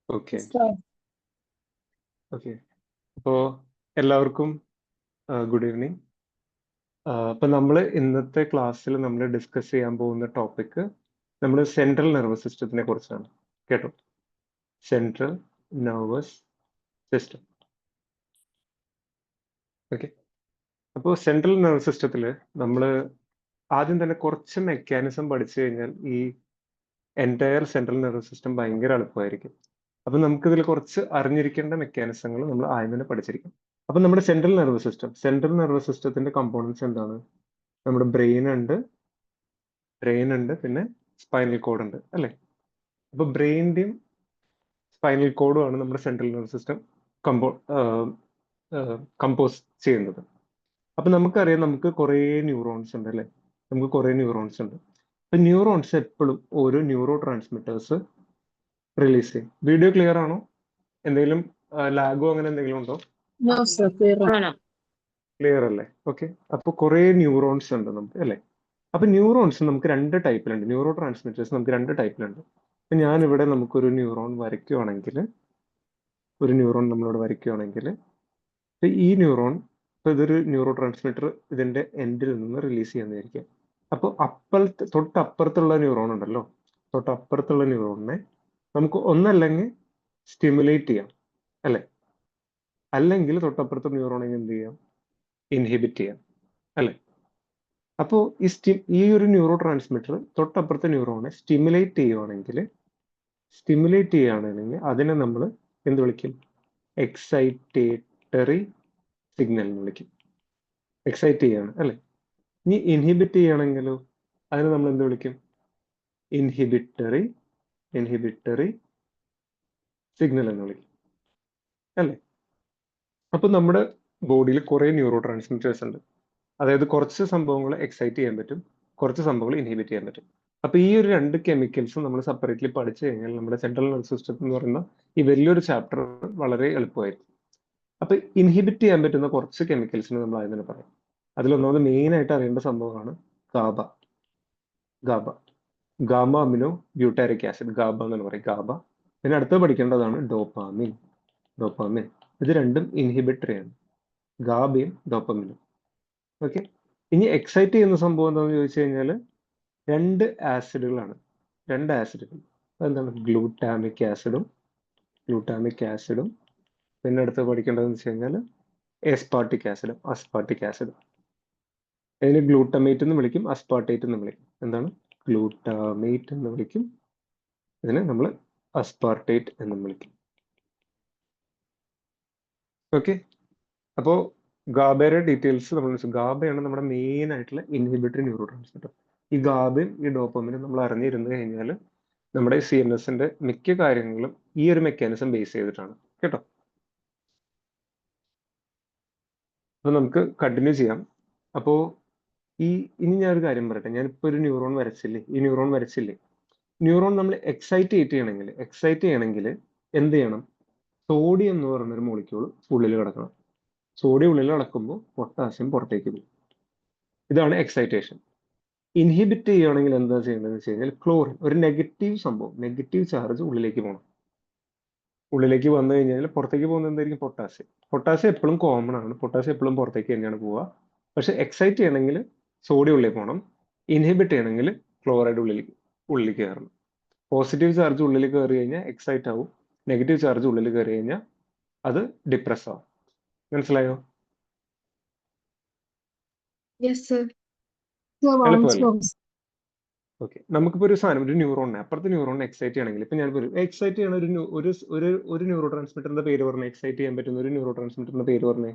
Okay Start. Okay അപ്പോൾ എല്ലാവർക്കും good evening. അപ്പോൾ നമ്മൾ ഇന്നത്തെ ക്ലാസ്സിൽ നമ്മൾ ഡിസ്കസ് ചെയ്യാൻ പോകുന്ന ടോപ്പിക് നമ്മൾ സെൻട്രൽ നെർവസ് സിസ്റ്റത്തിനെ കുറിച്ചാണ്. കേട്ടോ, സെൻട്രൽ നെർവസ് സിസ്റ്റം. ഓക്കെ, അപ്പോൾ സെൻട്രൽ നെർവസ് സിസ്റ്റത്തിൽ നമ്മൾ ആദ്യം തന്നെ കുറച്ച് മെക്കാനിസം പഠിച്ചു കഴിഞ്ഞാൽ ഈ എൻറ്റയർ സെൻട്രൽ നെർവസ് സിസ്റ്റം ഭയങ്കര എളുപ്പമായിരിക്കും. അപ്പൊ നമുക്കിതിൽ കുറച്ച് അറിഞ്ഞിരിക്കേണ്ട മെക്കാനിസങ്ങൾ നമ്മൾ ആദ്യം തന്നെ പഠിച്ചിരിക്കും. അപ്പൊ നമ്മുടെ സെൻട്രൽ നെർവസ് സിസ്റ്റത്തിന്റെ കമ്പോണൻസ് എന്താണ്? നമ്മുടെ ബ്രെയിൻ ഉണ്ട്, പിന്നെ സ്പൈനൽ കോഡ് ഉണ്ട്, അല്ലെ? അപ്പൊ ബ്രെയിനിന്റെയും സ്പൈനൽ കോഡും ആണ് നമ്മുടെ സെൻട്രൽ നെർവസ് സിസ്റ്റം കമ്പോസ് ചെയ്യുന്നത്. അപ്പൊ നമുക്കറിയാം, നമുക്ക് കുറേ ന്യൂറോൺസ് ഉണ്ട്, അല്ലെ? നമുക്ക് കുറേ ന്യൂറോൺസ് ഉണ്ട്. അപ്പൊ ന്യൂറോൺസ് എപ്പോഴും ഓരോ ന്യൂറോ ട്രാൻസ്മിറ്റേഴ്സ് റിലീസ് ചെയ്യും. വീഡിയോ ക്ലിയർ ആണോ? എന്തെങ്കിലും ലാഗോ അങ്ങനെ എന്തെങ്കിലും ഉണ്ടോ? No, sir. Clear. ക്ലിയർ അല്ലേ? ഓക്കെ. അപ്പൊ കുറെ ന്യൂറോൺസ് ഉണ്ട് നമുക്ക്, അല്ലെ? അപ്പൊ ന്യൂറോൺസ് നമുക്ക് രണ്ട് ടൈപ്പിലുണ്ട്. ന്യൂറോ ട്രാൻസ്മിറ്റേഴ്സ് നമുക്ക് രണ്ട് ടൈപ്പിലുണ്ട്. അപ്പൊ ഞാനിവിടെ നമുക്കൊരു ന്യൂറോൺ വരയ്ക്കുവാണെങ്കിൽ, ഇപ്പൊ ഈ ന്യൂറോൺ, ഇപ്പൊ ഇതൊരു ന്യൂറോ ട്രാൻസ്മിറ്റർ ഇതിന്റെ എൻഡിൽ നിന്ന് റിലീസ് ചെയ്യുന്നതായിരിക്കും. അപ്പോൾ തൊട്ടപ്പുറത്തുള്ള ന്യൂറോൺ ഉണ്ടല്ലോ, തൊട്ടപ്പുറത്തുള്ള ന്യൂറോണിനെ നമുക്ക് ഒന്നല്ലെങ്കിൽ സ്റ്റിമുലേറ്റ് ചെയ്യാം, അല്ലെ? അല്ലെങ്കിൽ തൊട്ടപ്പുറത്തെ ന്യൂറോണെ എന്ത് ചെയ്യാം? ഇൻഹിബിറ്റ് ചെയ്യാം, അല്ലെ? അപ്പോൾ ഈ ഒരു ന്യൂറോ ട്രാൻസ്മിറ്റർ തൊട്ടപ്പുറത്തെ ന്യൂറോണെ സ്റ്റിമുലേറ്റ് ചെയ്യുകയാണെങ്കിൽ അതിനെ നമ്മൾ എന്ത് വിളിക്കും? എക്സൈറ്റേറ്ററി സിഗ്നൽ എന്ന് വിളിക്കും. എക്സൈറ്റ് ചെയ്യാണ്, അല്ലെ? ഇനി ഇൻഹിബിറ്റ് ചെയ്യുകയാണെങ്കിലോ അതിനെ നമ്മൾ എന്ത് വിളിക്കും? ഇൻഹിബിറ്ററി സിഗ്നൽ എന്ന് വിളിക്കും, അല്ലെ? അപ്പൊ നമ്മുടെ ബോഡിയിൽ കുറെ ന്യൂറോ ട്രാൻസ്മിറ്റേഴ്സ് ഉണ്ട്. അതായത് കുറച്ച് സംഭവങ്ങൾ എക്സൈറ്റ് ചെയ്യാൻ പറ്റും, കുറച്ച് സംഭവങ്ങൾ ഇൻഹിബിറ്റ് ചെയ്യാൻ പറ്റും. അപ്പൊ ഈ ഒരു രണ്ട് കെമിക്കൽസും നമ്മൾ സെപ്പറേറ്റ്ലി പഠിച്ചു കഴിഞ്ഞാൽ നമ്മുടെ സെൻട്രൽ നെർവസ് സിസ്റ്റം എന്ന് പറയുന്ന ഈ വലിയൊരു ചാപ്റ്റർ വളരെ എളുപ്പമായിരിക്കും. അപ്പൊ ഇൻഹിബിറ്റ് ചെയ്യാൻ പറ്റുന്ന കുറച്ച് കെമിക്കൽസിന് നമ്മൾ ആദ്യം തന്നെ പറയാം. അതിലൊന്നാമത് മെയിൻ ആയിട്ട് അറിയേണ്ട സംഭവമാണ് GABA. Gamma amino butyric acid, GABA എന്ന് പറയും, ഗാബ. പിന്നെ അടുത്ത് പഠിക്കേണ്ടതാണ് ഡോപ്പാമിൻ. ഇത് രണ്ടും ഇൻഹിബിറ്ററിയാണ്, ഗാബയും ഡോപ്പമിനും. ഓക്കെ. ഇനി എക്സൈറ്റ് ചെയ്യുന്ന സംഭവം എന്താണെന്ന് ചോദിച്ചു കഴിഞ്ഞാൽ രണ്ട് ആസിഡുകൾ. അതെന്താണ്? ഗ്ലൂട്ടാമിക് ആസിഡും പിന്നെ അടുത്ത് പഠിക്കേണ്ടതെന്ന് വെച്ച് കഴിഞ്ഞാൽ അസ്പാർട്ടിക് ആസിഡും. അതിന് ഗ്ലൂട്ടമേറ്റ് എന്ന് വിളിക്കും, അസ്പാർട്ടേറ്റ് എന്ന് വിളിക്കും. എന്താണ്? ഗ്ലൂട്ടാമേറ്റ് എന്ന് വിളിക്കും, ഇതിനെ നമ്മൾ അസ്പാർട്ടേറ്റ് എന്ന് വിളിക്കും. ഓക്കെ. അപ്പോൾ ഗാബയുടെ ഡീറ്റെയിൽസ് നമ്മൾ, ഗാബയാണ് നമ്മുടെ മെയിൻ ആയിട്ടുള്ള ഇൻഹിബിറ്ററി ന്യൂറോ ട്രാൻസ്മിറ്റർ. ഈ ഗാബയും ഈ ഡോപ്പമിനും നമ്മൾ അറിഞ്ഞിരുന്നു കഴിഞ്ഞാൽ നമ്മുടെ CNSന്റെ മിക്ക കാര്യങ്ങളും ഈ ഒരു മെക്കാനിസം ബേസ് ചെയ്തിട്ടാണ്, കേട്ടോ. അപ്പൊ നമുക്ക് കണ്ടിന്യൂ ചെയ്യാം. അപ്പോ ഇനി ഞാനൊരു കാര്യം പറയട്ടെ. ഞാനിപ്പോ ഒരു ന്യൂറോൺ വരച്ചില്ലേ, ന്യൂറോൺ നമ്മൾ എക്സൈറ്റ് ചെയ്യണമെങ്കിൽ എന്ത് ചെയ്യണം? സോഡിയം എന്ന് പറയുന്ന ഒരു മോളിക്യൂൾ ഉള്ളിൽ കിടക്കണം. സോഡിയം ഉള്ളിൽ കിടക്കുമ്പോൾ പൊട്ടാസ്യം പുറത്തേക്ക് പോകും. ഇതാണ് എക്സൈറ്റേഷൻ. ഇൻഹിബിറ്റ് ചെയ്യുകയാണെങ്കിൽ എന്താ ചെയ്യേണ്ടതെന്ന് വെച്ച് കഴിഞ്ഞാൽ ക്ലോറിൻ, ഒരു നെഗറ്റീവ് ചാർജ് ഉള്ളിലേക്ക് പോകണം. ഉള്ളിലേക്ക് വന്നു കഴിഞ്ഞാൽ പുറത്തേക്ക് പോകുന്നത് എന്തായിരിക്കും? പൊട്ടാസ്യം എപ്പോഴും കോമൺ ആണ്, പൊട്ടാസ്യം എപ്പോഴും പുറത്തേക്ക് തന്നെയാണ് പോവുക. പക്ഷെ എക്സൈറ്റ് ചെയ്യണമെങ്കിൽ സോഡിയം ഉള്ളിൽ പോകണം, ഇൻഹിബിറ്റ് ചെയ്യണമെങ്കിൽ ക്ലോറൈഡ് ഉള്ളിലേക്ക് കയറണം. പോസിറ്റീവ് ചാർജ് ഉള്ളിൽ കയറി കഴിഞ്ഞാൽ എക്സൈറ്റ് ആവും, നെഗറ്റീവ് ചാർജ് ഉള്ളിൽ കയറി കഴിഞ്ഞാൽ അത് ഡിപ്രസ് ആവും. മനസ്സിലായോ? Yes, sir. So, എളുപ്പമല്ലേ? once. ഓക്കെ. നമുക്കിപ്പോ ഒരു സാധനം, ഒരു ന്യൂറോണിനെ, അപ്പുറത്തെ ന്യൂറോണിനെ എക്സൈറ്റ് ചെയ്യണമെങ്കിൽ, ഇപ്പൊ ഞാൻ എക്സൈറ്റ് ചെയ്യണ ഒരു ന്യൂറോ ട്രാൻസ്മിറ്ററിന്റെ പേര് പറഞ്ഞേ. എക്സൈറ്റ് ചെയ്യാൻ പറ്റുന്ന ഒരു ന്യൂറോ ട്രാൻസ്മിറ്ററിന്റെ പേര് പറഞ്ഞേ.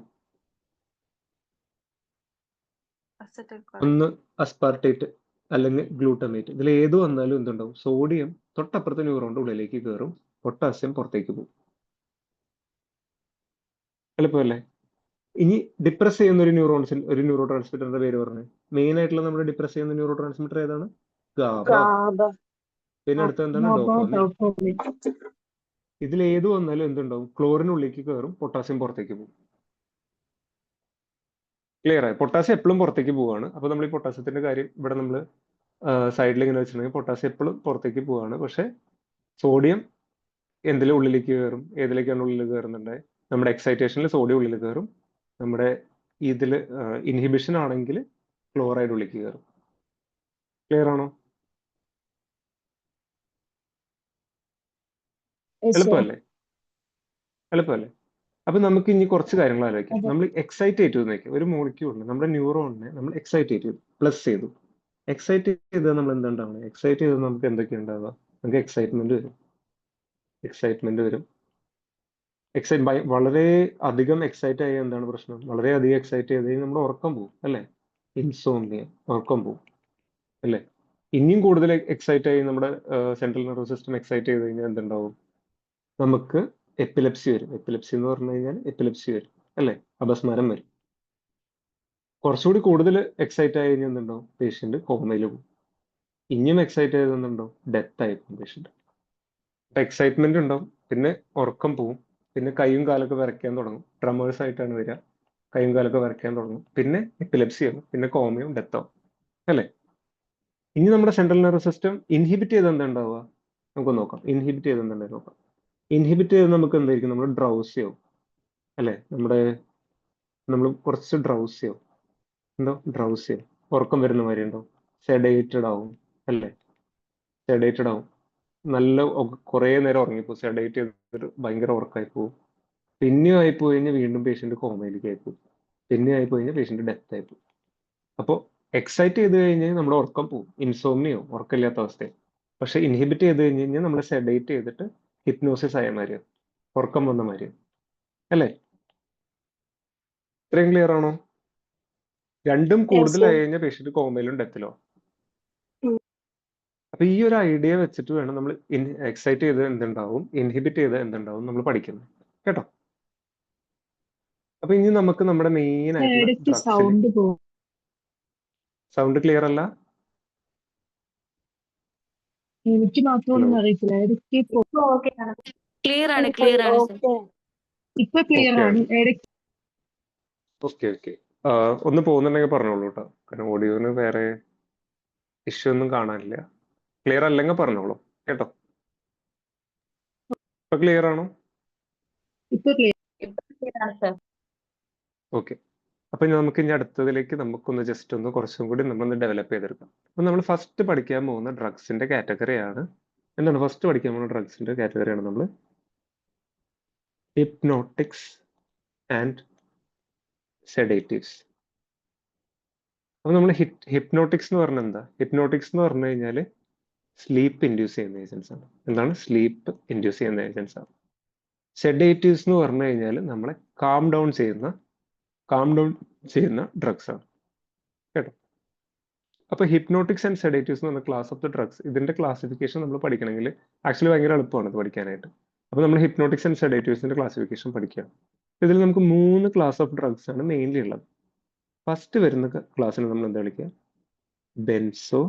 ഒന്ന് അസ്പാർട്ടേറ്റ് അല്ലെങ്കിൽ ഗ്ലൂട്ടമേറ്റ്. ഇതിൽ ഏത് വന്നാലും എന്തുണ്ടാവും? സോഡിയം തൊട്ടപ്പുറത്തെ ന്യൂറോണിന്റെ ഉള്ളിലേക്ക് കയറും, പൊട്ടാസ്യം പുറത്തേക്ക് പോകും. എളുപ്പമല്ലേ? ഇനി ഡിപ്രസ് ചെയ്യുന്ന ഒരു ന്യൂറോ ട്രാൻസ്മിറ്ററിന്റെ പേര് പറഞ്ഞേ. മെയിൻ ആയിട്ടുള്ള നമ്മുടെ ഡിപ്രസ് ചെയ്യുന്ന ന്യൂറോ ട്രാൻസ്മിറ്റർ ഏതാണ്? ഗാബ. GABA. പിന്നെ അടുത്ത എന്താണ്? ഡോപ്പാമിൻ. ഇതിൽ ഏത് വന്നാലും എന്തുണ്ടാവും? ക്ലോറിൻ ഉള്ളിലേക്ക് കയറും, പൊട്ടാസ്യം പുറത്തേക്ക് പോകും. ക്ലിയർ ആയി? പൊട്ടാസ്യം എപ്പോഴും പുറത്തേക്ക് പോവാണ്. അപ്പൊ നമ്മൾ ഈ പൊട്ടാസ്യത്തിന്റെ കാര്യം ഇവിടെ നമ്മൾ സൈഡിൽ ഇങ്ങനെ വെച്ചിട്ടുണ്ടെങ്കിൽ പൊട്ടാസ്യം എപ്പോഴും പുറത്തേക്ക് പോവാണ്. പക്ഷെ സോഡിയം എന്തിലെ ഉള്ളിലേക്ക് കയറും, ഏതിലേക്കാണ് ഉള്ളിൽ കയറുന്നുണ്ട്? നമ്മുടെ എക്സൈറ്റേഷനിൽ സോഡിയം ഉള്ളിൽ കയറും, നമ്മുടെ ഇതിൽ ഇൻഹിബിഷൻ ആണെങ്കിൽ ക്ലോറൈഡ് ഉള്ളിലേക്ക് കയറും. ക്ലിയർ ആണോ? Yes, sir. എളുപ്പമല്ലേ? എളുപ്പമല്ലേ? അപ്പൊ നമുക്ക് ഇനി കുറച്ച് കാര്യങ്ങൾ ആലോചിക്കാം. അതെ. നമ്മൾ എക്സൈറ്റ് ചെയ്തു നോക്കാം. ഒരു മോളിക്യൂളിനെ, നമ്മുടെ ന്യൂറോണിനെ നമ്മൾ എക്സൈറ്റ് ചെയ്തു, പ്ലസ് ചെയ്തു. എക്സൈറ്റ് ചെയ്താൽ നമ്മൾ എന്താ ഉണ്ടാവുന്നത്? എക്സൈറ്റ് ചെയ്താൽ നമുക്ക് എന്തൊക്കെയാണ് ഉണ്ടാവുക? നമുക്ക് എക്സൈറ്റ്മെന്റ് വരും. വളരെ അധികം എക്സൈറ്റ് ആയ എന്താണ് പ്രശ്നം? വളരെ അധികം എക്സൈറ്റ് ചെയ്ത് കഴിഞ്ഞാൽ നമ്മുടെ ഉറക്കം പോകും, അല്ലേ? ഇൻസോംനിയ, ഉറക്കം പോകും, അല്ലേ? ഇനിയും കൂടുതൽ എക്സൈറ്റ് ആയി നമ്മുടെ സെൻട്രൽ നെർവസ് സിസ്റ്റം എക്സൈറ്റ് ചെയ്ത് കഴിഞ്ഞാൽ എന്തുണ്ടാവും? നമുക്ക് എപ്പിലെപ്സി വരും. എപ്പിലെപ്സി എന്ന് പറഞ്ഞു കഴിഞ്ഞാൽ എപ്പിലെപ്സി വരും, അല്ലേ? അപസ്മാരം വരും. കുറച്ചുകൂടി കൂടുതൽ എക്സൈറ്റ് ആയി കഴിഞ്ഞാൽ എന്തുണ്ടാവും? പേഷ്യന്റ് കോമയിൽ പോകും. ഇനിയും എക്സൈറ്റ് ചെയ്തെന്നുണ്ടാവും? ഡെത്ത് ആയിരിക്കും പേഷ്യന്റ്. അപ്പൊ എക്സൈറ്റ്മെന്റ് ഉണ്ടാവും, പിന്നെ ഉറക്കം പോവും, പിന്നെ കൈയും കാലൊക്കെ വിറയ്ക്കാൻ തുടങ്ങും. ട്രമേഴ്സ് ആയിട്ടാണ് വരിക. കൈയും കാലൊക്കെ വിറയ്ക്കാൻ തുടങ്ങും, പിന്നെ എപ്പിലെപ്സി ആവും, പിന്നെ കോമയും ഡെത്ത് ആവും, അല്ലേ? ഇനി നമ്മുടെ സെൻട്രൽ നെർവസ് സിസ്റ്റം ഇൻഹിബിറ്റ് ചെയ്ത് എന്താ ഉണ്ടാവുക? നമുക്ക് നോക്കാം. ഇൻഹിബിറ്റ് ചെയ്ത് എന്താ നോക്കാം. ഇൻഹിബിറ്റ് ചെയ്ത് നമുക്ക് എന്തായിരിക്കും? നമ്മൾ ഡ്രൗസി ആവും, അല്ലേ? നമ്മൾ കുറച്ച് ഡ്രൗസി ആവും. എന്തോ ഡ്രൗസി ആവും, ഉറക്കം വരുന്ന മാതിരി ഉണ്ടാവും. സെഡേറ്റഡ് ആവും, അല്ലേ? സെഡേറ്റഡ് ആവും. നല്ല കുറേ നേരം ഉറങ്ങിപ്പോ, സെഡേറ്റ് ചെയ്തിട്ട് ഭയങ്കര ഉറക്കമായി പോകും. പിന്നെ ആയിപ്പോയി കഴിഞ്ഞാൽ വീണ്ടും പേഷ്യന്റ് കോമയിലേക്ക് ആയിപ്പോവും. പിന്നെ ആയിപ്പോയി കഴിഞ്ഞാൽ പേഷ്യന്റ് ഡെത്ത് ആയിപ്പോവും. അപ്പോൾ എക്സൈറ്റ് ചെയ്ത് കഴിഞ്ഞാൽ നമ്മുടെ ഉറക്കം പോവും, ഇൻസോംനിയോ, ഉറക്കമില്ലാത്ത അവസ്ഥയും. പക്ഷെ ഇൻഹിബിറ്റ് ചെയ്ത് കഴിഞ്ഞ് കഴിഞ്ഞാൽ നമ്മളെ സെഡേറ്റ് ചെയ്തിട്ട് ഹിപ്നോസിസ് ആയ മാതിരിയാണ്, ഉറക്കം വന്ന മാതിരിയാണ്, അല്ലേ? ഇത്രയും ക്ലിയർ ആണോ? രണ്ടും കൂടുതലായി കഴിഞ്ഞാൽ പേഷ്യന്റ് കോമയിലും ഡെത്തിലോ. അപ്പൊ ഈ ഒരു ഐഡിയ വെച്ചിട്ട് വേണം നമ്മൾ എക്സൈറ്റ് ചെയ്ത് എന്തുണ്ടാവും, ഇൻഹിബിറ്റ് ചെയ്ത് എന്തുണ്ടാവും നമ്മൾ പഠിക്കുന്നത്, കേട്ടോ? അപ്പൊ ഇനി നമുക്ക് നമ്മുടെ മെയിൻ ആയിട്ടുള്ള ഇടയ്ക്ക് ഡ്രഗ്സിൽ സൗണ്ട് പോകും. സൗണ്ട് ക്ലിയർ അല്ല. എനിക്ക് മാത്രമൊന്നും അറിയത്തില്ല. ഇടയ്ക്ക് ക്ലിയർ ആണ് സർ. ഇപ്പൊ ക്ലിയർ Okay. ആണ്. ഇടയ്ക്ക് ഓക്കെ. ഒന്ന് പോകുന്നുണ്ടെങ്കിൽ പറഞ്ഞോളൂ കേട്ടോ, കാരണം ഓഡിയോന് വേറെ ഇഷ്യൂ ഒന്നും കാണാനില്ല. ക്ലിയർ അല്ലെങ്കിൽ പറഞ്ഞോളൂ, കേട്ടോ? ഇപ്പൊ ക്ലിയർ ആണോ? ഇപ്പൊ ക്ലിയർ. ഓക്കെ. അപ്പൊ നമുക്ക് ഇനി അടുത്തതിലേക്ക് നമുക്കൊന്ന് ജസ്റ്റ് ഒന്ന് കുറച്ചും കൂടി നമ്മളൊന്ന് ഡെവലപ്പ് ചെയ്തെടുക്കാം. അപ്പൊ നമ്മൾ ഫസ്റ്റ് പഠിക്കാൻ പോകുന്ന ഡ്രഗ്സിന്റെ കാറ്റഗറിയാണ് എന്താണ്? ഫസ്റ്റ് പഠിക്കാൻ പോകുന്ന ഡ്രഗ്സിന്റെ കാറ്റഗറിയാണ് നമ്മൾ ഹിപ്നോട്ടിക്സ് ആൻഡ് സെഡേറ്റീവ്സ്. അപ്പൊ നമ്മൾ ഹിപ്നോട്ടിക്സ് എന്ന് പറഞ്ഞാൽ എന്താ? ഹിപ്നോട്ടിക്സ് എന്ന് പറഞ്ഞു കഴിഞ്ഞാൽ സ്ലീപ്പ് ഇൻഡ്യൂസ് ചെയ്യുന്ന ഏജൻസ് ആണ്. എന്താണ്? സ്ലീപ്പ് ഇൻഡ്യൂസ് ചെയ്യുന്ന ഏജൻസ് ആണ്. സെഡേറ്റീവ്സ് എന്ന് പറഞ്ഞു കഴിഞ്ഞാൽ നമ്മളെ കാം ഡൗൺ ചെയ്യുന്ന ഡ്രഗ്സ് ആണ്, കേട്ടോ? അപ്പൊ ഹിപ്നോട്ടിക്സ് ആൻഡ് സെഡേറ്റീവ്സ് എന്ന് പറഞ്ഞ ക്ലാസ് ഓഫ് ദ ഡ്രഗ്സ്, ഇതിന്റെ ക്ലാസിഫിക്കേഷൻ നമ്മൾ പഠിക്കണമെങ്കിൽ ആക്ച്വലി ഭയങ്കര എളുപ്പമാണ് ഇത് പഠിക്കാനായിട്ട്. അപ്പൊ നമ്മൾ ഹിപ്നോട്ടിക്സ് ആൻഡ് സെഡേറ്റീവ്സിന്റെ ക്ലാസിഫിക്കേഷൻ പഠിക്കുകയാണ്. ഇതിൽ നമുക്ക് 3 ക്ലാസ് ഓഫ് ഡ്രഗ്സ് ആണ് മെയിൻലി ഉള്ളത്. ഫസ്റ്റ് വരുന്ന ക്ലാസ്സിന് നമ്മൾ എന്താ വിളിക്കുക? Benzo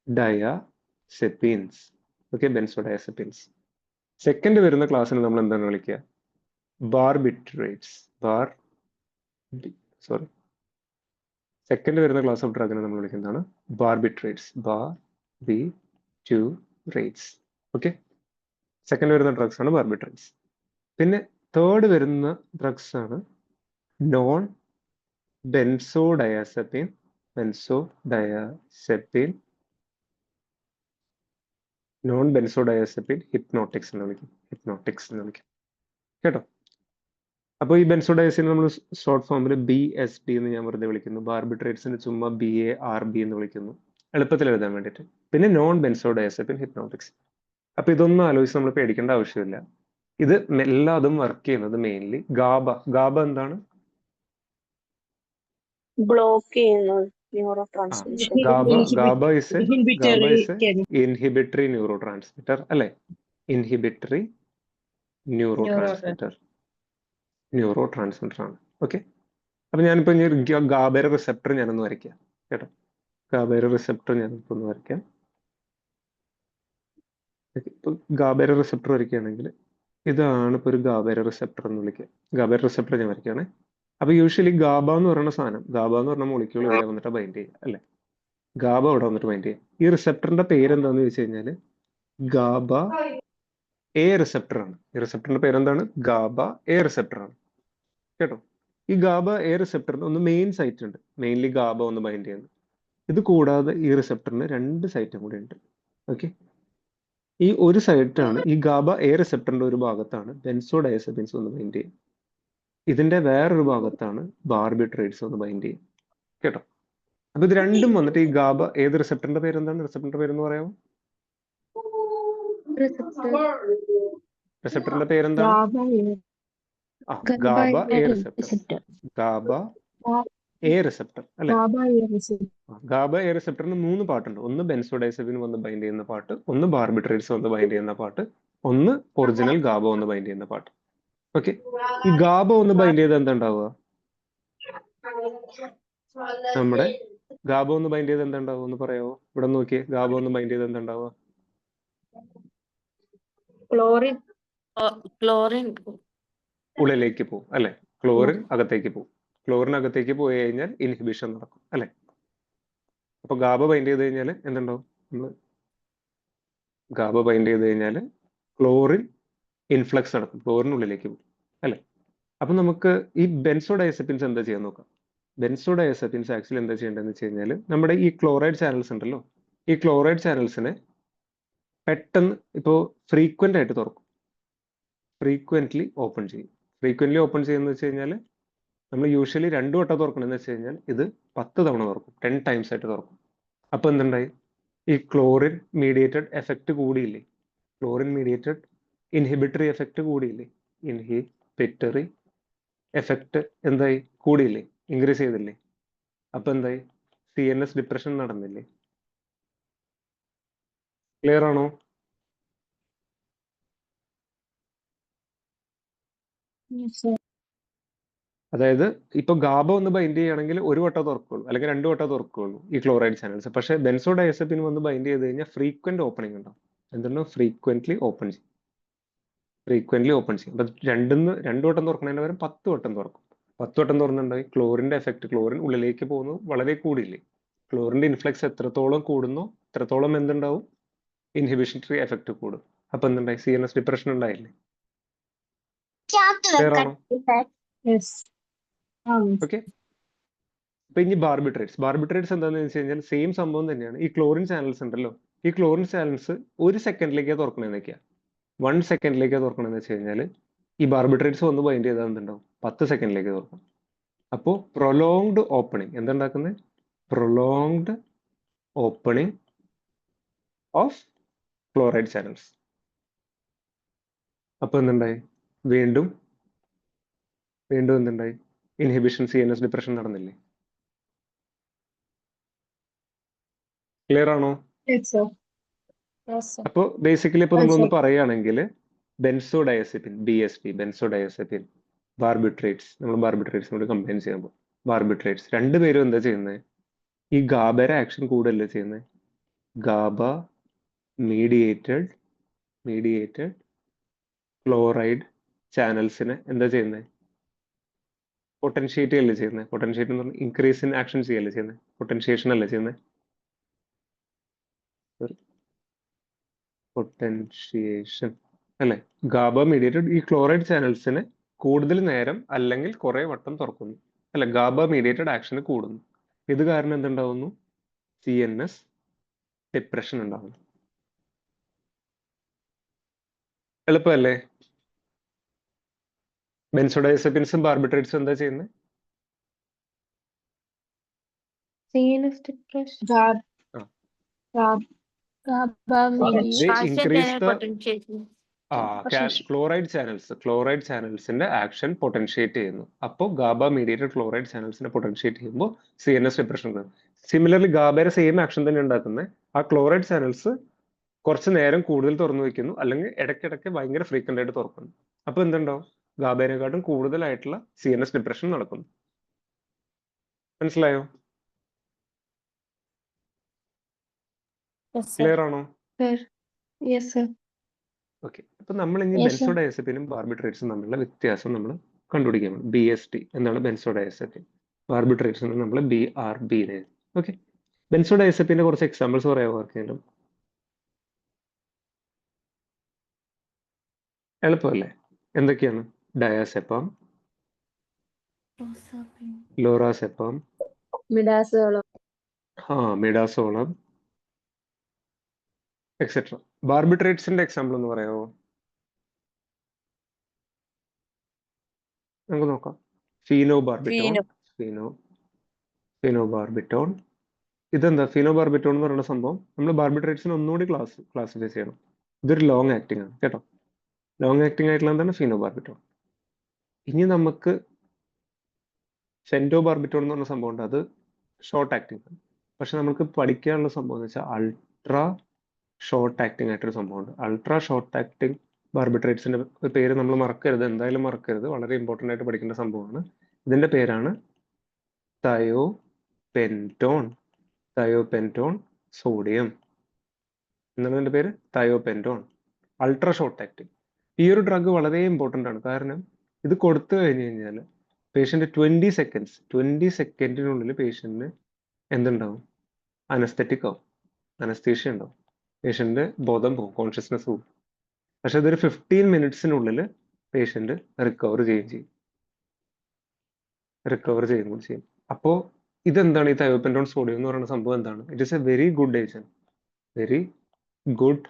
ഡയാസെപ്പീൻസ്. Okay, benzodiazepines. Second വരുന്ന ക്ലാസ്സിന് നമ്മൾ എന്താണ് വിളിക്കുക? ബാർബിട്രേറ്റ്സ്. സെക്കൻഡ് വരുന്ന ക്ലാസ് ഓഫ് ഡ്രഗിനെ നമ്മൾ വിളിക്കുന്നതാണ് ബാർബിട്രേറ്റ്സ്. ബാർബിട്യൂറേറ്റ്സ്. ഓക്കെ, സെക്കൻഡ് വരുന്ന ഡ്രഗ്സ് ആണ് ബാർബിട്രേറ്റ്സ്. പിന്നെ തേർഡ് വരുന്ന ഡ്രഗ്സ് ആണ് നോൺ ബെൻസോഡയാസെപ്പീൻ ഹിപ്നോട്ടിക്സ് എന്ന് വിളിക്കും, കേട്ടോ? അപ്പോൾ ഈ ബെൻസോഡയസിനെ നമ്മൾ ഷോർട്ട് ഫോമിൽ BSD എന്ന് ഞാൻ വെറുതെ വിളിക്കുന്നു. ബാർബിട്രേറ്റ്സിന് ചുമ്മാ BARB എന്ന് വിളിക്കുന്നു, എളുപ്പത്തിൽ എഴുതാൻ വേണ്ടിയിട്ട്. പിന്നെ നോൺ ബെൻസോഡയസെപ്പിൻ ഹിപ്നോട്ടിക്സ്. അപ്പൊ ഇതൊന്നും ആലോചിച്ച് നമ്മൾ പേടിക്കേണ്ട ആവശ്യമില്ല. ഇത് എല്ലാതും വർക്ക് ചെയ്യുന്നത് മെയിൻലി ഗാബ എന്താണ്? ബ്ലോക്ക് ചെയ്യുന്നു neurotransmission. GABA is inhibitory neurotransmitter, അല്ലെ? ഇൻഹിബിറ്ററി ന്യൂറോ ട്രാൻസ്മിറ്റർ ആണ്. ഓക്കെ, അപ്പൊ ഞാനിപ്പോ ഗാബയുടെ റിസെപ്റ്റർ ഞാനൊന്ന് വരയ്ക്കാം, കേട്ടോ? ഗാബയുടെ റിസെപ്റ്റർ ഞാനിപ്പോ ഒന്ന് വരയ്ക്കാം. ഇപ്പൊ ഗാബയുടെ റിസെപ്റ്റർ വരയ്ക്കുകയാണെങ്കിൽ ഇതാണ് ഇപ്പൊ ഒരു ഗാബയുടെ റിസെപ്റ്റർ എന്ന് വിളിക്കുക. ഗാബയുടെ റിസെപ്റ്റർ ഞാൻ വരയ്ക്കുകയാണെ. അപ്പൊ യൂഷ്വലി ഗാബ എന്ന് പറയുന്ന സാധനം, ഗാബ എന്ന് പറഞ്ഞ മോളിക്യൂൾ ഇവിടെ വന്നിട്ട് ബൈൻഡ് ചെയ്യുക, അല്ലെ? ഗാബ ഇവിടെ വന്നിട്ട് ബൈൻഡ് ചെയ്യുക. ഈ റിസെപ്റ്ററിന്റെ പേര് എന്താന്ന് ചോദിച്ചു കഴിഞ്ഞാൽ ഗാബ എ റിസപ്റ്റർ ആണ്. ഈ റിസപ്റ്ററിന്റെ പേരെന്താണ്? ഗാബ എ റിസപ്റ്റർ ആണ് കേട്ടോ. ഈ ഗാബ എ റിസപ്റ്ററിന് ഒന്ന് മെയിൻ സൈറ്റ് ഉണ്ട്, മെയിൻലി ഗാബ ഒന്ന് ബൈൻഡ് ചെയ്യുന്നത്. ഇത് കൂടാതെ ഈ റിസപ്റ്ററിന് 2 സൈറ്റും കൂടി ഉണ്ട്. ഓക്കെ, ഈ ഒരു സൈറ്റാണ് ഈ ഗാബ എ റിസപ്റ്ററിന്റെ ഒരു ഭാഗത്താണ് ബെൻസോഡയസെപിൻസ് ഒന്ന് ബൈൻഡ് ചെയ്യും, ഇതിന്റെ വേറൊരു ഭാഗത്താണ് ബാർബിട്രേറ്റ്സ് ഒന്ന് ബൈൻഡ് ചെയ്യും കേട്ടോ. അപ്പൊ ഇത് രണ്ടും വന്നിട്ട് ഈ ഗാബ ഏത് റിസപ്റ്ററിന്റെ പേരെന്താണ്? റിസപ്റ്ററിന്റെ പേരെന്ന് പറയാമോ? റിസപ്റ്ററിന്റെ പേരെന്താണ്? GABA A receptor. GABA A receptor അല്ലെ? ഗാബ എ റിസപ്റ്ററിന് 3 പാർട്ടുണ്ട്. ഒന്ന് ബെൻസോഡൈസെപിൻ വന്ന് ബൈൻഡ് ചെയ്യുന്ന പാർട്ട്, ഒന്ന് ബാർബിട്രേറ്റ്സ് വന്ന് ബൈൻഡ് ചെയ്യുന്ന പാർട്ട്, ഒന്ന് ഒറിജിനൽ ഗാബ ഒന്ന് ബൈൻഡ് ചെയ്യുന്ന പാർട്ട്. ഓക്കെ, ഈ ഗാബ ഒന്ന് ബൈൻഡ് ചെയ്ത് എന്താ ഉണ്ടാവുക? നമ്മുടെ ഗാബ ഒന്ന് ബൈൻഡ് ചെയ്ത് എന്താ ഉണ്ടാവുക ഒന്ന് പറയാമോ? ഇവിടെ നോക്കിയേ, ഗാബ ഒന്ന് ബൈൻഡ് ചെയ്ത് എന്താ ഉണ്ടാവുക? ക്ലോറിൻ ഉള്ളിലേക്ക് പോകും അല്ലെ? ക്ലോറിൻ അകത്തേക്ക് പോകും. ക്ലോറിൻ അകത്തേക്ക് പോയി കഴിഞ്ഞാൽ ഇൻഹിബിഷൻ നടക്കും അല്ലെ? അപ്പൊ ഗാബ ബൈൻഡ് ചെയ്ത് കഴിഞ്ഞാൽ എന്തുണ്ടാവും? നമ്മള് ഗാബ ബൈൻഡ് ചെയ്ത് കഴിഞ്ഞാൽ ക്ലോറിൻ ഇൻഫ്ലക്സ് നടക്കും, ക്ലോറിൻ ഉള്ളിലേക്ക് പോകും അല്ലെ? അപ്പൊ നമുക്ക് ഈ ബെൻസോഡയസെപിൻസ് എന്താ ചെയ്യാൻ നോക്കാം. ബെൻസോഡയസെപിൻസ് ആക്ച്വലി എന്താ ചെയ്യേണ്ടതെന്ന് വെച്ച് കഴിഞ്ഞാൽ നമ്മുടെ ഈ ക്ലോറൈഡ് ചാനൽസ് ഉണ്ടല്ലോ, ഈ ക്ലോറൈഡ് ചാനൽസിനെ പെട്ടെന്ന് ഇപ്പോൾ ഫ്രീക്വന്റ് ആയിട്ട് തുറക്കും, ഫ്രീക്വന്റ്ലി ഓപ്പൺ ചെയ്യും. ഫ്രീക്വന്റ്ലി ഓപ്പൺ ചെയ്യുന്നത് വെച്ച് കഴിഞ്ഞാൽ നമ്മൾ യൂഷ്വലി 2 വട്ടം തുറക്കണമെന്ന് വെച്ച് കഴിഞ്ഞാൽ ഇത് 10 തവണ തുറക്കും, 10 ടൈംസ് ആയിട്ട് തുറക്കും. അപ്പൊ എന്തുണ്ടായി? ഈ ക്ലോറിൻ മീഡിയേറ്റഡ് എഫക്റ്റ് കൂടിയില്ലേ? ക്ലോറിൻ മീഡിയേറ്റഡ് ഇൻഹിബിറ്ററി എഫക്റ്റ് കൂടിയില്ലേ? ഇൻഹിബിറ്ററി എഫക്റ്റ് എന്തായി? കൂടിയില്ലേ? ഇൻക്രീസ് ചെയ്തില്ലേ? അപ്പൊ എന്തായി? CNS ഡിപ്രഷൻ നടന്നില്ലേ? ക്ലിയർ ആണോ? അതായത് ഇപ്പൊ ഗാബ ഒന്ന് ബൈൻഡ് ചെയ്യുകയാണെങ്കിൽ 1 വട്ടം തുറക്കുള്ളൂ, അല്ലെങ്കിൽ 2 വട്ടം തുറക്കുള്ളൂ ഈ ക്ലോറൈഡ് ചാനൽസ്. പക്ഷെ ബെൻസോഡയസെപിൻ വന്ന് ബൈൻഡ് ചെയ്ത് കഴിഞ്ഞാൽ ഫ്രീക്വന്റ് ഓപ്പണിംഗ് ഉണ്ടാവും. എന്തുണ്ടോ? ഫ്രീക്വന്റ്ലി ഓപ്പൺ ചെയ്യും, ഫ്രീക്വന്റ്ലി ഓപ്പൺ ചെയ്യും. അപ്പൊ 2 വട്ടം തുറക്കുന്നതിന് പകരം 10 വട്ടം തുറക്കും. 10 വട്ടം തുറന്നുണ്ടായി ക്ലോറിന്റെ എഫക്ട്, ക്ലോറിൻ ഉള്ളിലേക്ക് പോകുന്നത് വളരെ കൂടിയില്ലേ? ക്ലോറിന്റെ ഇൻഫ്ലക്സ് എത്രത്തോളം കൂടുന്നോ എത്രത്തോളം എന്തുണ്ടാവും? ഇൻഹിബിഷണറി എഫക്ട് കൂടും. അപ്പൊ എന്തുണ്ടായി? CNS ഡിപ്രഷൻ ഉണ്ടായില്ലേ? ക്ലിയർ ആണോ? ഓക്കെ, അപ്പൊ ഇനി ബാർബിട്രേറ്റ്സ് എന്താണെന്ന് വെച്ച് കഴിഞ്ഞാൽ സെയിം സംഭവം തന്നെയാണ്. ഈ ക്ലോറിൻ ചാനൽസ് ഉണ്ടല്ലോ, ഈ ക്ലോറിൻ ചാനൽസ് 1 സെക്കൻഡിലേക്ക് തുറക്കണമെന്നൊക്കെയാ, 1 സെക്കൻഡിലേക്ക് തുറക്കണമെന്ന് വെച്ച് കഴിഞ്ഞാൽ ഈ ബാർബിട്രേറ്റ്സ് വന്ന് ബൈൻഡ് ചെയ്താൽ എന്തുണ്ടാവും? 10 സെക്കൻഡിലേക്ക് തുറക്കും. അപ്പോൾ പ്രൊലോങ്ഡ് ഓപ്പണിംഗ് എന്തുണ്ടാക്കുന്നത്? Prolonged opening of chloride channels. അപ്പൊ എന്തുണ്ടായി? വീണ്ടും എന്തുണ്ടായി? ഇൻഹിബിഷൻ, CNS ഡിപ്രഷൻ നടന്നില്ലേ? ക്ലിയർ ആണോ? അപ്പൊ ബേസിക്കലി ഇപ്പൊ നമ്മളൊന്ന് പറയുകയാണെങ്കിൽ ബെൻസോഡയസെപിൻ, BSP, ബെൻസോഡയസെപിൻ, ബാർബിട്രേറ്റ്സ്, നമ്മൾ ബാർബിട്രേറ്റ്സിനോട് കമ്പൈൻ ചെയ്യുമ്പോൾ ബാർബിട്രേറ്റ്സ് രണ്ടുപേരും എന്താ ചെയ്യുന്നത്? ഈ ഗാബയുടെ ആക്ഷൻ കൂടുതലല്ലേ ചെയ്യുന്നത്? ഗാബ മീഡിയേറ്റഡ് ക്ലോറൈഡ് ചാനൽസിനെ എന്താ ചെയ്യുന്നത്? പൊട്ടൻഷിയേറ്റ് അല്ലേ ചെയ്യുന്നത്? പൊട്ടൻഷിയേറ്റ് എന്ന് പറഞ്ഞാൽ ഇൻക്രീസ് ഇൻ ആക്ഷൻ ചെയ്യല്ലേ ചെയ്യുന്നത്? പൊട്ടൻഷിയേഷൻ അല്ലേ ചെയ്യുന്നത്? പൊട്ടൻഷിയേഷൻ അല്ലെ? ഗാബ മീഡിയേറ്റഡ് ഈ ക്ലോറൈഡ് ചാനൽസിനെ കൂടുതൽ നേരം അല്ലെങ്കിൽ കുറെ വട്ടം തുറക്കുന്നു അല്ലെ? ഗാബ മീഡിയേറ്റഡ് ആക്ഷൻ കൂടുന്നു. ഇത് കാരണം എന്തുണ്ടാവുന്നു? CNS ഡിപ്രഷൻ ഉണ്ടാവുന്നു. എളുപ്പമല്ലേ? ബെൻസോഡയസെപിൻസും ബാർബിട്രേറ്റ്സും എന്താ ചെയ്യുന്നത്? ക്ലോറൈഡ് ചാനൽസിന്റെ ആക്ഷൻ പൊട്ടൻഷിയേറ്റ് ചെയ്യുന്നു. അപ്പോൾ ഗാബ മീഡിയേറ്റഡ് ക്ലോറൈഡ് ചാനൽസിനെ പൊട്ടൻഷിയേറ്റ് ചെയ്യുമ്പോൾ CNS ഡിപ്രഷൻ ഉണ്ടാകും. സിമിലർലി ഗാബയുടെ സെയിം ആക്ഷൻ തന്നെ ഉണ്ടാക്കുന്നത് ആ ക്ലോറൈഡ് ചാനൽസ് കുറച്ച് നേരം കൂടുതൽ തുറന്നു വെക്കുന്നു, അല്ലെങ്കിൽ ഇടയ്ക്കിടയ്ക്ക് ഭയങ്കര ഫ്രീക്വന്റ് ആയിട്ട് തുറക്കുന്നു. അപ്പൊ എന്തുണ്ടാവും? ഗാബേനെക്കാട്ടും കൂടുതലായിട്ടുള്ള CNS ഡിപ്രഷൻ നടക്കുന്നു. മനസ്സിലായോ? ക്ലിയർ ആണോ? ഓക്കെ, അപ്പൊ നമ്മൾ ഇനി ബെൻസോഡയസെപിനും ബാർബിട്രേറ്റ്സും തമ്മിലുള്ള വ്യത്യാസം നമ്മൾ കണ്ടുപിടിക്കണം. BST എന്താണ് ബെൻസോഡയസെപിൻ, ബാർബിട്രേറ്റ്സ് നമ്മൾ BRB. ഓക്കെ, ബെൻസോഡയസെപിന്റെ കുറച്ച് എക്സാമ്പിൾസ് പറയാമോ ആർക്കെങ്കിലും? എളുപ്പമല്ലേ? എന്തൊക്കെയാണ്? ഡയാസെപ്പം, ലോറാസെപ്പം, മിഡാസോളം. മിഡാസോളം, എക്സെട്ര. ബാർബിട്രേറ്റ്സിന്റെ എക്സാമ്പിൾ ഒന്ന് പറയാമോ? നമുക്ക് നോക്കാം. ഫീനോബാർബിറ്റോൺ, ഫീനോബാർബിറ്റോൺ. ഇതെന്താ ഫീനോബാർബിറ്റോൺ എന്ന് പറയുന്ന സംഭവം? നമ്മൾ ബാർബിട്രേറ്റ്സിന് ഒന്നുകൂടി ക്ലാസിഫൈ ചെയ്യണം. ഇതൊരു ലോങ് ആക്ടിംഗ് ആണ് കേട്ടോ. ലോങ് ആക്ടിംഗ് ആയിട്ടുള്ള എന്താണ്? ഫീനോബാർബിറ്റോൺ. ഇനി നമുക്ക് ഫെൻറ്റോബാർബിറ്റോൺ എന്ന് പറഞ്ഞ സംഭവം ഉണ്ട്. അത് ഷോർട്ട് ആക്ടിംഗ് ആണ്. പക്ഷെ നമുക്ക് പഠിക്കാനുള്ള സംഭവം എന്ന് വെച്ചാൽ അൾട്രാ ഷോർട്ട് ആക്ടിംഗ് ആയിട്ടൊരു സംഭവമുണ്ട്. അൾട്രാ ഷോർട്ട് ആക്ടിംഗ് ബാർബിട്രേറ്റ്സിന്റെ പേര് നമ്മൾ മറക്കരുത്, എന്തായാലും മറക്കരുത്. വളരെ ഇമ്പോർട്ടന്റ് ആയിട്ട് പഠിക്കേണ്ട സംഭവമാണ്. ഇതിന്റെ പേരാണ് തയോപെന്റോൺ. തയോപെന്റോൺ സോഡിയം എന്നാണ് ഇതിന്റെ പേര്. തയോപെന്റോൺ അൾട്രാ ഷോർട്ട് ആക്ടിംഗ്. ഈ ഒരു ഡ്രഗ് വളരെ ഇമ്പോർട്ടന്റ് ആണ്. കാരണം ഇത് കൊടുത്തു കഴിഞ്ഞു കഴിഞ്ഞാൽ പേഷ്യന്റ് 20 സെക്കൻഡിനുള്ളിൽ പേഷ്യന്റിന് എന്തുണ്ടാവും? അനസ്തെറ്റിക് ആവും, അനസ്തീഷ്യ ഉണ്ടാവും. പേഷ്യന്റ് ബോധം പോകും, കോൺഷ്യസ്നെസ് പോകും. പക്ഷെ ഇതൊരു 15 മിനിറ്റ്സിനുള്ളിൽ പേഷ്യന്റ് റിക്കവർ ചെയ്യുകയും ചെയ്യും. അപ്പോ ഇതെന്താണ്? ഈ തയോപെന്റോൺ സോഡിയം എന്ന് പറയുന്ന സംഭവം എന്താണ്? It is a very good agent, very good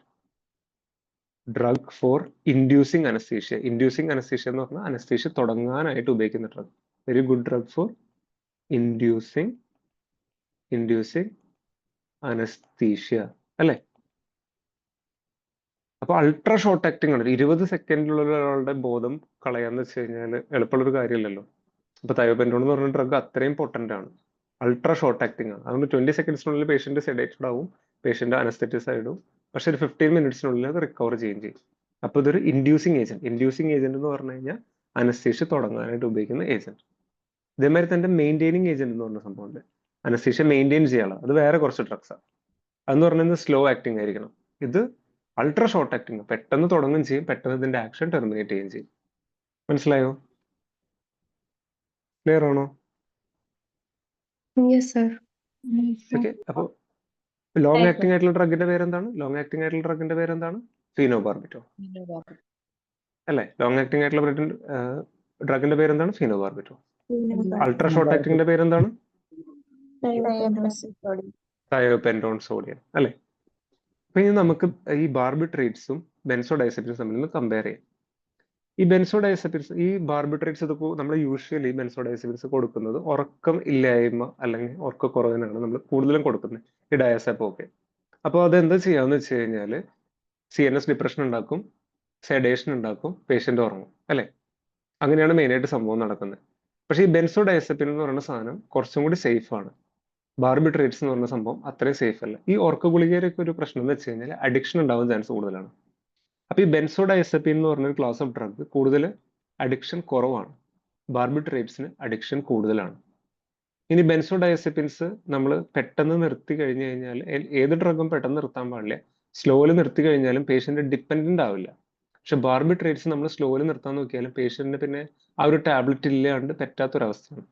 drug for inducing anaesthesia. Inducing anaesthesia എന്ന് പറഞ്ഞാൽ അനസ്തീഷ്യ തുടങ്ങാനായിട്ട് ഉപയോഗിക്കുന്ന drug. Very good drug for inducing anaesthesia അല്ലെ? അപ്പൊ അൾട്രാ ഷോർട്ട് ആക്ടിംഗ് ആണ്. 20 സെക്കൻഡിലുള്ള ഒരാളുടെ ബോധം കളയാന്ന് വെച്ച് കഴിഞ്ഞാൽ എളുപ്പമുള്ളൊരു കാര്യമല്ലല്ലോ. അപ്പൊ തയോപെന്റോൺ എന്ന് പറഞ്ഞ ഡ്രഗ് അത്രയും പൊട്ടന്റ് ആണ്, അൾട്രാ ഷോർട്ട് ആക്ടിംഗ് ആണ്. അതുകൊണ്ട് 20 സെക്കൻഡ്സിനുള്ളിൽ പേഷ്യന്റ് സെഡേറ്റഡ് ആവും, പേഷ്യന്റ് അനസ്തെറ്റിസ് ആയിടും. പക്ഷെ ഒരു 15 മിനിറ്റ്സിനുള്ളിൽ അത് റിക്കവർ ചെയ്യുകയും ചെയ്യും. അപ്പൊ ഇതൊരു ഇൻഡ്യൂസിങ് ഏജന്റ് എന്ന് പറഞ്ഞു കഴിഞ്ഞാൽ അനസ്തീഷ്യ തുടങ്ങാനായിട്ട് ഉപയോഗിക്കുന്ന ഏജന്റ്. ഇതേമാതിരി തന്നെ മെയിൻറ്റെയിനിങ് ഏജന്റ് എന്ന് പറഞ്ഞ സംഭവമുണ്ട്. അനസ്തീഷ്യ മെയിൻറ്റെയിൻ ചെയ്യാനുള്ള, അത് വേറെ കുറച്ച് ഡ്രഗ്സാണ്. അതെന്ന് പറഞ്ഞാൽ സ്ലോ ആക്ടിംഗ് ആയിരിക്കണം. ഇത് അൾട്രാ ഷോർട്ട് ആക്ടിംഗ്, പെട്ടെന്ന് തുടങ്ങുകയും ചെയ്യും, പെട്ടെന്ന് ഇതിന്റെ ആക്ഷൻ ടെർമിനേറ്റ് ചെയ്യുകയും ചെയ്യും. മനസ്സിലായോ? ക്ലിയർ ആണോ? Yes sir. ഓക്കെ. അപ്പൊ ലോങ് ആക്ടിംഗ് ആയിട്ടുള്ള ഡ്രഗിന്റെ പേരെന്താണ്? ഫീനോബാർബിറ്റോൺ അല്ലെ? ലോങ് ആക്ടിംഗ് ആയിട്ടുള്ള ഡ്രഗിന്റെ പേരെന്താണ്? ഫീനോബാർബിറ്റോൺ. അൾട്രാ ഷോർട്ട് ആക്ടിംഗിന്റെ പേരെന്താണ്? തയോപെന്റോൺ സോഡിയം അല്ലെ? അപ്പൊ ഇനി നമുക്ക് ഈ ബാർബിട്രേറ്റ്സും ബെൻസോഡയസെപ്പിൻസും തമ്മിൽ നിന്ന് കമ്പയർ ചെയ്യാം. ഈ ബെൻസോഡയസെപ്പിൻസ്, ഈ ബാർബിട്രേറ്റ്സ് ഇതൊക്കെ നമ്മൾ യൂഷ്വലി ബെൻസോഡയസെപ്പിൻസ് കൊടുക്കുന്നത് ഉറക്കം ഇല്ലായ്മ അല്ലെങ്കിൽ ഉറക്കക്കുറവിനാണ് നമ്മൾ കൂടുതലും കൊടുക്കുന്നത്, ഈ ഡയസെപ്പം ഒക്കെ. അപ്പോൾ അതെന്താ ചെയ്യാന്ന് വെച്ച് കഴിഞ്ഞാൽ CNS ഡിപ്രഷൻ ഉണ്ടാക്കും, സെഡേഷൻ ഉണ്ടാക്കും, പേഷ്യന്റ് ഉറങ്ങും അല്ലെ? അങ്ങനെയാണ് മെയിനായിട്ട് സംഭവം നടക്കുന്നത്. പക്ഷേ ഈ ബെൻസോഡയസെപ്പിൻ എന്ന് പറയുന്ന സാധനം കുറച്ചും കൂടി സേഫ് ആണ്. ബാർബിട്രേറ്റ്സ് എന്ന് പറഞ്ഞ സംഭവം അത്രയും സേഫ് അല്ല. ഈ ഉറക്ക ഗുളികയിലൊക്കെ ഒരു പ്രശ്നം എന്ന് വെച്ച് കഴിഞ്ഞാൽ അഡിക്ഷൻ ഉണ്ടാവാൻ ചാൻസ് കൂടുതലാണ്. അപ്പൊ ഈ ബെൻസോഡയസെപ്പിൻ എന്ന് പറഞ്ഞ ഒരു ക്ലാസ് ഓഫ് ഡ്രഗ് കൂടുതൽ അഡിക്ഷൻ കുറവാണ്, ബാർബിട്രേറ്റ്സിന് അഡിക്ഷൻ കൂടുതലാണ്. ഇനി ബെൻസോഡയസെപ്പിൻസ് നമ്മൾ പെട്ടെന്ന് നിർത്തി കഴിഞ്ഞു കഴിഞ്ഞാൽ, ഏത് ഡ്രഗും പെട്ടെന്ന് നിർത്താൻ പാടില്ല. സ്ലോയിൽ നിർത്തി കഴിഞ്ഞാലും പേഷ്യന്റ് ഡിപ്പെൻഡന്റ് ആവില്ല. പക്ഷെ ബാർബിട്രേറ്റ്സ് നമ്മൾ സ്ലോയിൽ നിർത്താൻ നോക്കിയാലും പേഷ്യന്റിന് പിന്നെ ആ ഒരു ടാബ്ലറ്റ് ഇല്ലാണ്ട് പറ്റാത്തൊരവസ്ഥയാണ്.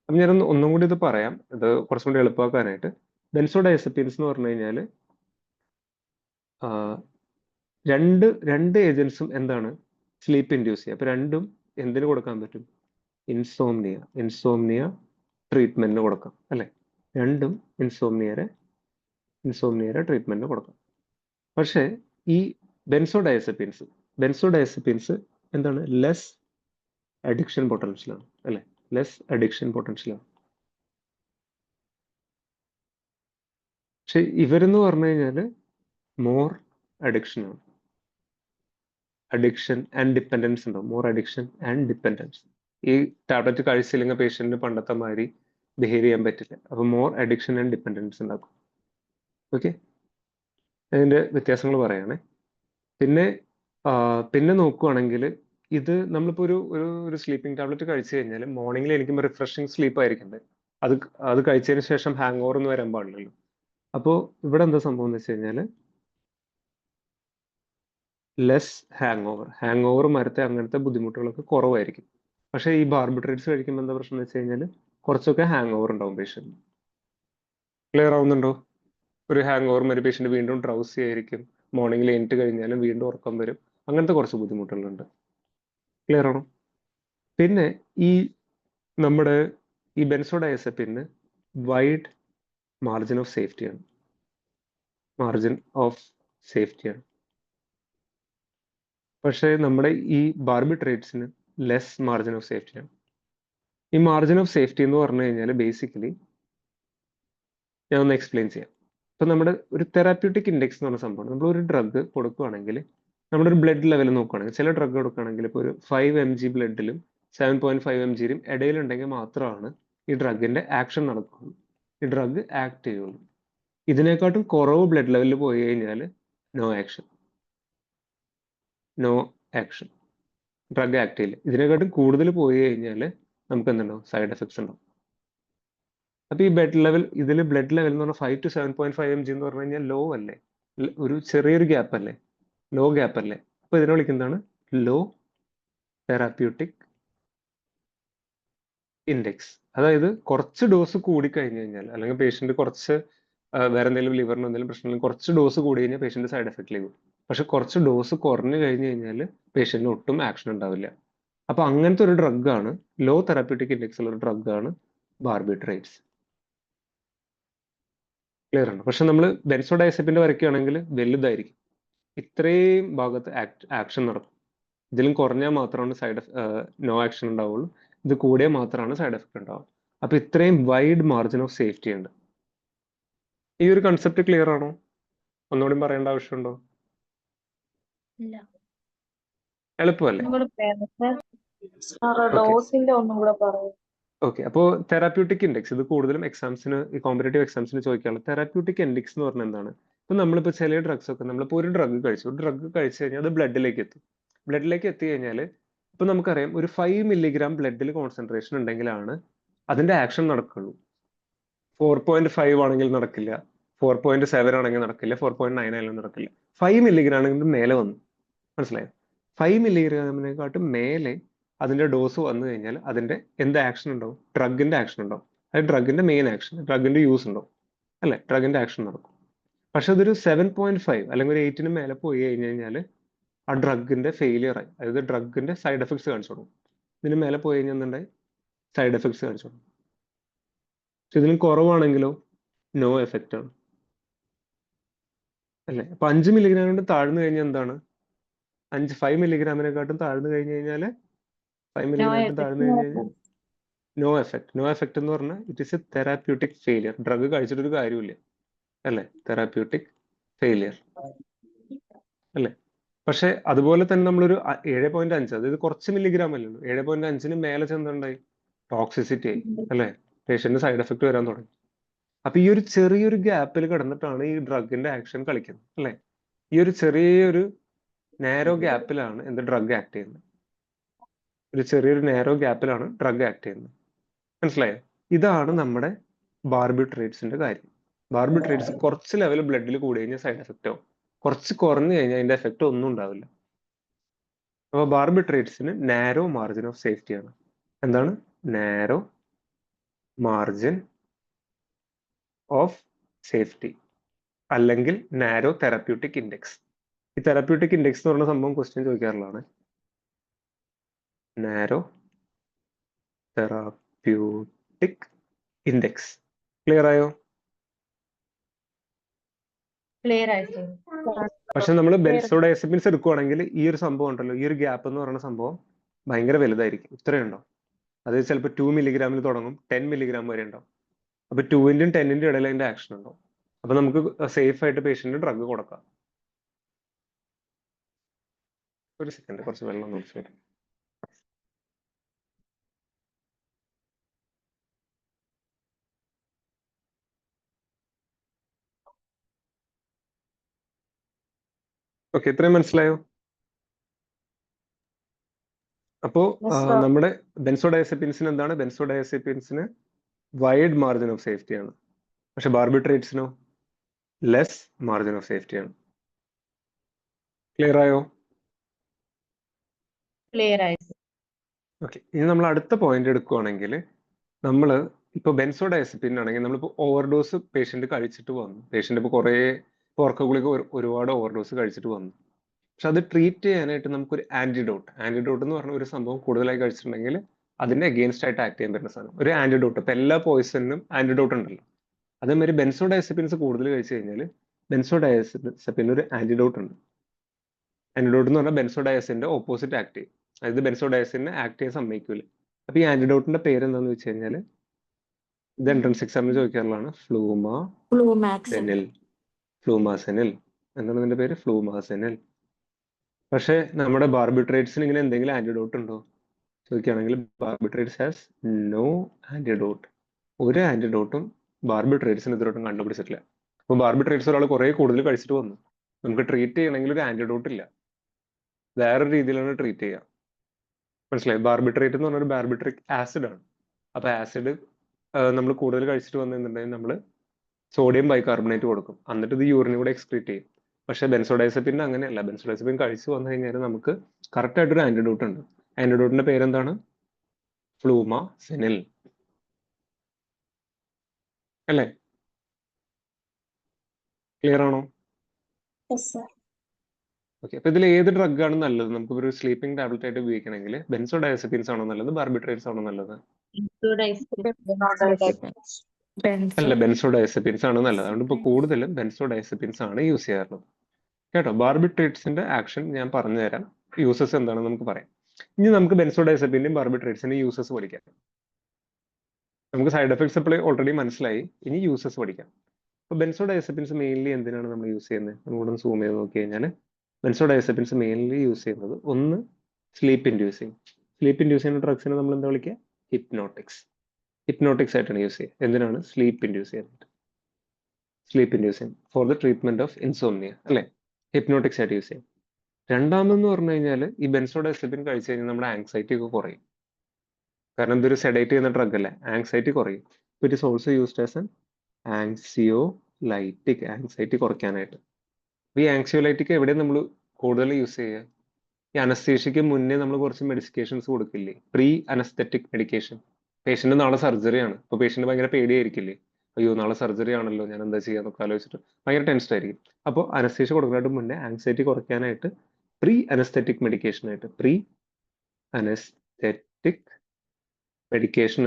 അപ്പൊ ഞാൻ ഒന്നും കൂടി ഇത് പറയാം, ഇത് കുറച്ചും കൂടി എളുപ്പമാക്കാനായിട്ട്. ബെൻസോഡയസെപ്പിൻസ് എന്ന് പറഞ്ഞു കഴിഞ്ഞാൽ രണ്ട് ഏജൻസും എന്താണ്? സ്ലീപ്പ് ഇൻഡ്യൂസ് ചെയ്യുക. അപ്പൊ രണ്ടും എന്തിനു കൊടുക്കാൻ പറ്റും? ഇൻസോംനിയ ട്രീറ്റ്മെന്റിന് കൊടുക്കാം അല്ലെ? രണ്ടും ഇൻസോംനിയയുടെ ട്രീറ്റ്മെന്റിന് കൊടുക്കാം. പക്ഷേ ഈ ബെൻസോഡയസെപ്പിൻസ് എന്താണ്? ലെസ് അഡിക്ഷൻ പൊട്ടൻഷ്യലാണ് അല്ലെ? പക്ഷെ ഇവരെന്ന് പറഞ്ഞു കഴിഞ്ഞാല് മോർ അഡിക്ഷൻ ആണ്. അഡിക്ഷൻ ആൻഡ് ഡിപ്പെൻഡൻസ് ഉണ്ടാവും. More addiction and dependence. ഈ ടാബ്ലറ്റ് കഴിച്ചില്ലെങ്കിൽ പേഷ്യന്റിന് പണ്ടത്തെ മാതിരി ബിഹേവ് ചെയ്യാൻ പറ്റില്ല. അപ്പൊ മോർ അഡിക്ഷൻ ആൻഡ് ഡിപ്പെൻഡൻസ് ഉണ്ടാക്കും. ഓക്കെ, അതിന്റെ വ്യത്യാസങ്ങൾ പറയുകയാണെ. പിന്നെ നോക്കുവാണെങ്കിൽ ഇത് നമ്മളിപ്പോ ഒരു സ്ലീപ്പിംഗ് ടാബ്ലറ്റ് കഴിച്ചു കഴിഞ്ഞാൽ മോർണിംഗിൽ എനിക്കുമ്പോൾ റിഫ്രഷിങ് സ്ലീപ്പ് ആയിരിക്കണ്ടേ? അത് കഴിച്ചതിന് ശേഷം ഹാങ് ഓവർ ഒന്നും വരാൻ പാടില്ലല്ലോ. അപ്പോൾ ഇവിടെ എന്താ സംഭവം എന്ന് വെച്ച് കഴിഞ്ഞാൽ ലെസ് ഹാങ് ഓവർ മരത്തെ അങ്ങനത്തെ ബുദ്ധിമുട്ടുകളൊക്കെ കുറവായിരിക്കും. പക്ഷേ ഈ ബാർബിട്രേറ്റ്സ് കഴിക്കുമ്പോൾ എന്താ പ്രശ്നം എന്ന് വെച്ച് കഴിഞ്ഞാൽ കുറച്ചൊക്കെ ഹാങ് ഓവർ ഉണ്ടാവും പേഷ്യന്റ്. ക്ലിയർ ആവുന്നുണ്ടോ? ഒരു ഹാങ് ഓവർ വരെ പേഷ്യന്റ് വീണ്ടും ഡ്രൗസി ആയിരിക്കും, മോർണിംഗിൽ എണീറ്റ് കഴിഞ്ഞാലും വീണ്ടും ഉറക്കം വരും. അങ്ങനത്തെ കുറച്ച് ബുദ്ധിമുട്ടുകളുണ്ട്. ക്ലിയർ ആണോ? പിന്നെ ഈ നമ്മുടെ ഈ ബെൻസോഡയസെപ്പിന് വൈഡ് മാർജിൻ ഓഫ് സേഫ്റ്റിയാണ്. പക്ഷേ നമ്മുടെ ഈ ബാർബിട്രേറ്റ്സിന് ലെസ് മാർജിൻ ഓഫ് സേഫ്റ്റിയാണ്. ഈ മാർജിൻ ഓഫ് സേഫ്റ്റി എന്ന് പറഞ്ഞു കഴിഞ്ഞാൽ ബേസിക്കലി ഞാൻ ഒന്ന് എക്സ്പ്ലെയിൻ ചെയ്യാം. ഇപ്പൊ നമ്മുടെ ഒരു തെറാപ്യൂട്ടിക് ഇൻഡെക്സ് എന്ന് പറഞ്ഞ സംഭവം, നമ്മൾ ഒരു ഡ്രഗ് കൊടുക്കുകയാണെങ്കിൽ നമ്മുടെ ഒരു ബ്ലഡ് ലെവൽ നോക്കുകയാണെങ്കിൽ, ചില ഡ്രഗ് കൊടുക്കുകയാണെങ്കിൽ ഇപ്പോൾ ഒരു 5 mg ബ്ലഡിലും 7.5 mgയും ഇടയിലുണ്ടെങ്കിൽ മാത്രമാണ് ഈ ഡ്രഗിന്റെ ആക്ഷൻ നടക്കുകയുള്ളൂ, ഈ ഡ്രഗ് ആക്ട് ചെയ്യുള്ളൂ. ഇതിനെക്കാട്ടും കുറവ് ബ്ലഡ് ലെവലിൽ പോയി കഴിഞ്ഞാൽ നോ ആക്ഷൻ, ഡ്രഗ് ആക്ട് ചെയ്യില്ല. ഇതിനെക്കാട്ടും കൂടുതൽ പോയി കഴിഞ്ഞാൽ നമുക്ക് എന്തുണ്ടാവും? സൈഡ് എഫക്ട്സ് ഉണ്ടാവും. അപ്പൊ ഈ ബ്ലഡ് ലെവൽ എന്ന് പറഞ്ഞാൽ 5 to 7.5 mg എന്ന് പറഞ്ഞു കഴിഞ്ഞാൽ ലോ അല്ലേ, ഒരു ചെറിയൊരു ഗ്യാപ്പ് അല്ലേ, ലോ ഗ്യാപ്പ് അല്ലേ. അപ്പൊ ഇതിനെ വിളിക്കുന്നതാണ് ലോ തെറാപ്യൂട്ടിക് ഇൻഡെക്സ്. അതായത് കുറച്ച് ഡോസ് കൂടി കഴിഞ്ഞു കഴിഞ്ഞാൽ, അല്ലെങ്കിൽ പേഷ്യന്റ് കുറച്ച് വേറെ എന്തെങ്കിലും ലിവറിന് എന്തെങ്കിലും പ്രശ്നം, കുറച്ച് ഡോസ് കൂടി കഴിഞ്ഞാൽ പേഷ്യന്റ് സൈഡ് എഫക്റ്റ് വരും. പക്ഷെ കുറച്ച് ഡോസ് കുറഞ്ഞു കഴിഞ്ഞു കഴിഞ്ഞാൽ പേഷ്യന്റിന് ഒട്ടും ആക്ഷൻ ഉണ്ടാവില്ല. അപ്പൊ അങ്ങനത്തെ ഒരു ഡ്രഗാണ്, ലോ തെറാപ്യൂട്ടിക് ഇൻഡെക്സ് ഉള്ള ഒരു ഡ്രഗാണ് ബാർബിട്രേറ്റ്സ്. ക്ലിയർ ആണ്? പക്ഷെ നമ്മൾ ബെൻസോഡയസെപ്പിന്റെ വരയ്ക്കുകയാണെങ്കിൽ വലുതായിരിക്കും, ഇത്രയും ഭാഗത്ത് ആക്ഷൻ നടക്കും. ഇതിലും കുറഞ്ഞാൽ മാത്രമാണ് നോ ആക്ഷൻ ഉണ്ടാവുള്ളൂ, ഇത് കൂടിയാൽ മാത്രമാണ് സൈഡ് എഫക്ട് ഉണ്ടാവുക. അപ്പൊ ഇത്രയും വൈഡ് മാർജിൻ ഓഫ് സേഫ്റ്റി ഉണ്ട്. ഈ ഒരു കൺസെപ്റ്റ് ക്ലിയർ ആണോ? ഒന്നുകൂടി പറയേണ്ട ആവശ്യമുണ്ടോ? ഇല്ല. എളുപ്പമല്ലേ? ഡോസിന്റെ ഒന്നും കൂടെ പറയും. ഓക്കെ, അപ്പോൾ തെറാപ്യൂട്ടിക് ഇൻഡെക്സ്, ഇത് കൂടുതലും എക്സാംസിന്, ഈ കോമ്പറ്റേറ്റീവ് എക്സാംസിന് ചോദിക്കാനുള്ള തെറാപ്യൂട്ടിക് ഇൻഡെക്സ് എന്ന് പറഞ്ഞാൽ എന്താണ്? ഇപ്പൊ നമ്മളിപ്പോൾ ചില ഡ്രഗ്സ് ഒക്കെ, നമ്മളിപ്പോൾ ഒരു ഡ്രഗ് കഴിച്ചു കഴിഞ്ഞാൽ അത് ബ്ലഡിലേക്ക് എത്തി കഴിഞ്ഞാൽ ഇപ്പൊ നമുക്കറിയാം ഒരു 5 milligram ബ്ലഡിൽ കോൺസെൻട്രേഷൻ ഉണ്ടെങ്കിലാണ് അതിന്റെ ആക്ഷൻ നടക്കുള്ളൂ. 4.5 ആണെങ്കിൽ നടക്കില്ല, 4.7 ആണെങ്കിൽ നടക്കില്ല, 4.9 ആയാലും നടക്കില്ല. 5 milligram ആണെങ്കിൽ മേലെ വന്നു, മനസ്സിലായോ? 5 milligram മേലെ അതിന്റെ ഡോസ് വന്നു കഴിഞ്ഞാൽ അതിന്റെ എന്ത് ആക്ഷൻ ഉണ്ടാവും? ഡ്രഗിന്റെ ആക്ഷൻ ഉണ്ടാവും. അത് ഡ്രഗിന്റെ മെയിൻ ആക്ഷൻ, ഡ്രഗിന്റെ യൂസ് ഉണ്ടാവും അല്ലെ, ഡ്രഗിന്റെ ആക്ഷൻ നടക്കും. പക്ഷെ അതൊരു 7.5 അല്ലെങ്കിൽ ഒരു 8 മേലെ പോയി കഴിഞ്ഞു കഴിഞ്ഞാൽ ആ ഡ്രഗിന്റെ ഫെയിലിയർ ആയി, അതായത് ഡ്രഗിന്റെ സൈഡ് എഫക്ട്സ് കാണിച്ചു തുടങ്ങും. ഇതിന് മേലെ പോയി കഴിഞ്ഞാൽ എന്തുണ്ടായി? സൈഡ് എഫക്ട്സ് കാണിച്ചു തുടങ്ങും. പക്ഷെ ഇതിന് കുറവാണെങ്കിലോ നോ എഫക്റ്റ് ആണ് അല്ലെ. അപ്പൊ 5 milligram കൊണ്ട് താഴ്ന്നു കഴിഞ്ഞാൽ എന്താണ്? 5 milligram താഴ്ന്നു കഴിഞ്ഞു കഴിഞ്ഞാൽ നോ എഫക്ട് എന്ന് പറഞ്ഞാൽ it is a therapeutic failure. Drug കഴിച്ചിട്ടൊരു കാര്യമില്ല അല്ലെ, തെറാപ്യൂട്ടിക് ഫെയിലിയർ അല്ലെ. പക്ഷെ അതുപോലെ തന്നെ നമ്മളൊരു 7.5, അതായത് കുറച്ച് മില്ലിഗ്രാം അല്ലേ ഉള്ളൂ, 7.5 മേലെ ചെന്നുണ്ടായി ടോക്സിസിറ്റി ആയി അല്ലെ, പേഷ്യന്റ് സൈഡ് എഫക്ട് വരാൻ തുടങ്ങി. അപ്പൊ ഈ ഒരു ചെറിയൊരു ഗ്യാപ്പിൽ കിടന്നിട്ടാണ് ഈ ഡ്രഗിന്റെ ആക്ഷൻ കളിക്കുന്നത് അല്ലെ. ഈ ഒരു ചെറിയൊരു നാരോ ഗ്യാപ്പിലാണ് എന്ത് ഡ്രഗ് ആക്ട് ചെയ്യുന്നത്, ഒരു ചെറിയൊരു നാരോ ഗ്യാപ്പിലാണ് ഡ്രഗ് ആക്ട് ചെയ്യുന്നത്. മനസ്സിലായോ? ഇതാണ് നമ്മുടെ ബാർബിട്രേറ്റ്സിന്റെ കാര്യം. ബാർബിട്രേറ്റ്സ് കുറച്ച് ലെവൽ ബ്ലഡിൽ കൂടി കഴിഞ്ഞാൽ സൈഡ് എഫക്റ്റ് ആവും, കുറച്ച് കുറഞ്ഞു കഴിഞ്ഞാൽ അതിന്റെ എഫക്റ്റ് ഒന്നും ഉണ്ടാവില്ല. അപ്പൊ ബാർബിട്രേറ്റ്സിന് നാരോ മാർജിൻ ഓഫ് സേഫ്റ്റി ആണ്. എന്താണ് നാരോ മാർജിൻ ഓഫ് സേഫ്റ്റി, അല്ലെങ്കിൽ നാരോ തെറാപ്യൂട്ടിക് ഇൻഡെക്സ്. ഈ തെറാപ്യൂട്ടിക് ഇൻഡെക്സ് എന്ന് പറഞ്ഞ സംഭവം ക്വസ്റ്റ്യൻ ചോദിക്കാറുള്ളതാണ്. Narrow therapeutic index. ക്ലിയർ ആയോ? ക്ലിയർ ആയിട്ട്. പക്ഷെ നമ്മൾ ബെൻസോഡയസെപ്പിൻസ് എടുക്കുവാണെങ്കിൽ ഈ ഒരു സംഭവം ഉണ്ടല്ലോ, ഈ ഒരു ഗ്യാപ്പ് എന്ന് പറയുന്ന സംഭവം ഭയങ്കര വലുതായിരിക്കും. ഇത്രയുണ്ടോ? അത് ചിലപ്പോൾ 2 milligram തുടങ്ങും, 10 milligram വരെ ഉണ്ടാവും. അപ്പൊ 2-ന്റെയും 10-ന്റെയും ഇടയിൽ അതിന്റെ ആക്ഷൻ ഉണ്ടാവും. അപ്പൊ നമുക്ക് സേഫ് ആയിട്ട് പേഷ്യന്റിന് ഡ്രഗ് കൊടുക്കാം. ഒരു സെക്കൻഡ്, കുറച്ച് വെള്ളം നോക്കി വരാം. ഓക്കെ, ഇത്രയും മനസ്സിലായോ? അപ്പോ നമ്മുടെ ബെൻസോഡയസെപ്പിൻസിന് എന്താണ്? ബെൻസോഡയസെപ്പിൻസിന് വൈഡ് മാർജിൻ ഓഫ് സേഫ്റ്റി ആണ്. പക്ഷെ ബാർബിട്രേറ്റ്സിനോ ലെസ് മാർജിൻ ഓഫ് സേഫ്റ്റി ആണ്. ക്ലിയർ ആയോ? ക്ലിയർ ആയിട്ട്. ഓക്കെ, ഇനി നമ്മൾ അടുത്ത പോയിന്റ് എടുക്കുവാണെങ്കിൽ, നമ്മൾ ഇപ്പൊ ബെൻസോഡയസെപ്പിൻ ആണെങ്കിൽ നമ്മളിപ്പോൾ ഓവർഡോസ് പേഷ്യന്റ് കഴിച്ചിട്ട് വന്നു, പേഷ്യന്റ് ഇപ്പൊ കുറെ ഓർക്ക ഗുളിക ഒരുപാട് ഓവർഡോസ് കഴിച്ചിട്ട് വന്നു. പക്ഷെ അത് ട്രീറ്റ് ചെയ്യാനായിട്ട് നമുക്കൊരു ആന്റിഡോട്ട് എന്ന് പറഞ്ഞ ഒരു സംഭവം കൂടുതലായി കഴിച്ചിട്ടുണ്ടെങ്കിൽ അതിന്റെ അഗെയിൻസ്റ്റ് ആയിട്ട് ആക്ട് ചെയ്യാൻ പറ്റുന്ന സാധനം ഒരു ആന്റിഡോട്ട്. ഇപ്പൊ എല്ലാ പോയിസണിനും ആന്റിഡോട്ട് ഉണ്ടല്ലോ. അതേമാതിരി ബെൻസോഡയസെപ്പിൻസ് കൂടുതൽ കഴിച്ചു കഴിഞ്ഞാൽ ബെൻസോഡയസെപ്പിന് ഒരു ആന്റിഡോട്ട് ഉണ്ട്. ആന്റിഡോട്ട് എന്ന് പറഞ്ഞാൽ ബെൻസോഡയസിന്റെ ഓപ്പോസിറ്റ് ആക്ട് ചെയ്യും. അതായത് ബെൻസോഡയസിനെ ആക്ട് ചെയ്യാൻ സമ്മതിക്കൂല. അപ്പൊ ഈ ആന്റിഡോട്ടിന്റെ പേര് എന്താന്ന് വെച്ച് കഴിഞ്ഞാൽ ഇത് എൻട്രൻസ് എക്സാമിന് ചോദിക്കാറുള്ളതാണ്. ഫ്ലൂമാസെനിൽ. എന്താണ് ഇതിന്റെ പേര്? ഫ്ലൂമാസെനിൽ. പക്ഷെ നമ്മുടെ ബാർബിട്രേറ്റ്സിന് ഇങ്ങനെ എന്തെങ്കിലും ആന്റിഡോട്ട് ഉണ്ടോ ചോദിക്കുകയാണെങ്കിൽ ബാർബിട്രേറ്റ്സ് ഹാസ് നോ ആന്റിഡോട്ട്. ഒരു ആന്റിഡോട്ടും ബാർബിട്രേറ്റ്സിന് ഇതുവരെയായിട്ടും കണ്ടുപിടിച്ചിട്ടില്ല. അപ്പൊ ബാർബിട്രേറ്റ്സ് ഒരാൾ കുറെ കൂടുതൽ കഴിച്ചിട്ട് വന്നു, നമുക്ക് ട്രീറ്റ് ചെയ്യണമെങ്കിൽ ഒരു ആന്റിഡോട്ട് ഇല്ല, വേറെ രീതിയിലാണ് ട്രീറ്റ് ചെയ്യുക. മനസ്സിലായി? ബാർബിട്രേറ്റ് എന്ന് പറഞ്ഞാൽ ബാർബിട്രിക് ആസിഡ് ആണ്. അപ്പൊ ആസിഡ് നമ്മൾ കൂടുതൽ കഴിച്ചിട്ട് വന്നിട്ടുണ്ടെങ്കിൽ നമ്മൾ സോഡിയം ബൈകാർബണേറ്റ് കൊടുക്കും, എന്നിട്ട് ഇത് യൂറിനും കൂടെ എക്സ്ക്രീറ്റ് ചെയ്യും. പക്ഷെ ബെൻസോഡയസെപ്പിന് അങ്ങനെയല്ല. ബെൻസോഡയസെപ്പിൻ കഴിച്ചു വന്നു കഴിഞ്ഞാൽ നമുക്ക് കറക്റ്റ് ആയിട്ടൊരു ആന്റിഡോട്ട് ഉണ്ട്. ആന്റിഡോട്ടിന്റെ പേരെന്താണ്? ഫ്ലൂമാസെനിൽ. അല്ലേ? ക്ലിയർ ആണോ? ഓക്കെ. അപ്പൊ ഇതിൽ ഏത് ഡ്രഗ് ആണ് നല്ലത്? നമുക്ക് ഒരു സ്ലീപ്പിംഗ് ടാബ്ലറ്റ് ആയിട്ട് ഉപയോഗിക്കണമെങ്കിൽ ബെൻസോഡയസെപ്പിൻസ് ആണോ നല്ലത്, ബാർബിട്രേറ്റ്സ് ആണോ നല്ലത്? അല്ല, ബെൻസോഡയസെപ്പിൻസ് ആണ് നല്ലത്. അതുകൊണ്ട് ഇപ്പൊ കൂടുതലും ബെൻസോഡയസെപ്പിൻസ് ആണ് യൂസ് ചെയ്യാറുള്ളത്. കേട്ടോ? ബാർബിട്രേറ്റ്സിന്റെ ആക്ഷൻ ഞാൻ പറഞ്ഞുതരാം, യൂസസ് എന്താണെന്ന് നമുക്ക് പറയാം. ഇനി നമുക്ക് ബെൻസോഡയസെപ്പിന്റെയും ബാർബിട്രേറ്റ്സിന്റെയും യൂസസ് പഠിക്കാം. നമുക്ക് സൈഡ് എഫക്ട്സ് ഇപ്പോൾ ഓൾറെഡി മനസ്സിലായി, ഇനി യൂസസ് പഠിക്കാം. അപ്പൊ ബെൻസോഡയസെപ്പിൻസ് മെയിൻലി എന്തിനാണ് നമ്മൾ യൂസ് ചെയ്യുന്നത്? നമ്മളോട് സൂം ചെയ്ത് നോക്കി കഴിഞ്ഞാൽ ബെൻസോഡയസെപ്പിൻസ് മെയിൻലി യൂസ് ചെയ്യുന്നത് ഒന്ന് സ്ലീപ്പ് ഇൻഡ്യൂസിങ് ചെയ്യുന്ന ഡ്രഗ്സിനെ നമ്മൾ എന്താ വിളിക്കുക? ഹിപ്നോട്ടിക്സ് ആയിട്ടാണ് യൂസ് ചെയ്യുക. എന്തിനാണ്? Sleep inducing four the treatment of insomnia, അല്ലെ? ഹിപ്നോട്ടിക്സ് ആയിട്ട് യൂസ് ചെയ്യും. രണ്ടാമെന്ന് പറഞ്ഞു കഴിഞ്ഞാൽ ഈ ബെൻസോഡയസെപ്പിൻ കഴിച്ചു കഴിഞ്ഞാൽ നമ്മുടെ ആങ്സൈറ്റി ഒക്കെ കുറയും. കാരണം ഇതൊരു സെഡേറ്റ് ചെയ്യുന്ന ഡ്രഗ് അല്ലേ, ആങ്സൈറ്റി കുറയും. It is also used as an anxiolytic, anxiety കുറയ്ക്കാനായിട്ട്. ഈ ആങ്സിയോലൈറ്റിക് എവിടെ നമ്മൾ കൂടുതൽ യൂസ് ചെയ്യുക? ഈ അനസ്തേഷ്യക്ക് മുന്നേ നമ്മൾ കുറച്ച് മെഡിക്കേഷൻസ് കൊടുക്കില്ലേ, പ്രീ അനസ്തെറ്റിക് മെഡിക്കേഷൻ. പേഷ്യന്റ് നാളെ സർജറിയാണ്, അപ്പൊ പേഷ്യന്റ് ഭയങ്കര പേടിയായിരിക്കില്ലേ, അയ്യോ നാളെ സർജറി ആണല്ലോ, ഞാൻ എന്താ ചെയ്യാന്നൊക്കെ ആലോചിച്ചിട്ട് ഭയങ്കര ടെൻഷൻ ആയിരിക്കും. അപ്പോൾ അനസ്തേഷ്യ കൊടുക്കുന്നതിന് മുന്നേ ആങ്സൈറ്റി കുറയ്ക്കാനായിട്ട് പ്രീ അനസ്തെറ്റിക് മെഡിക്കേഷൻ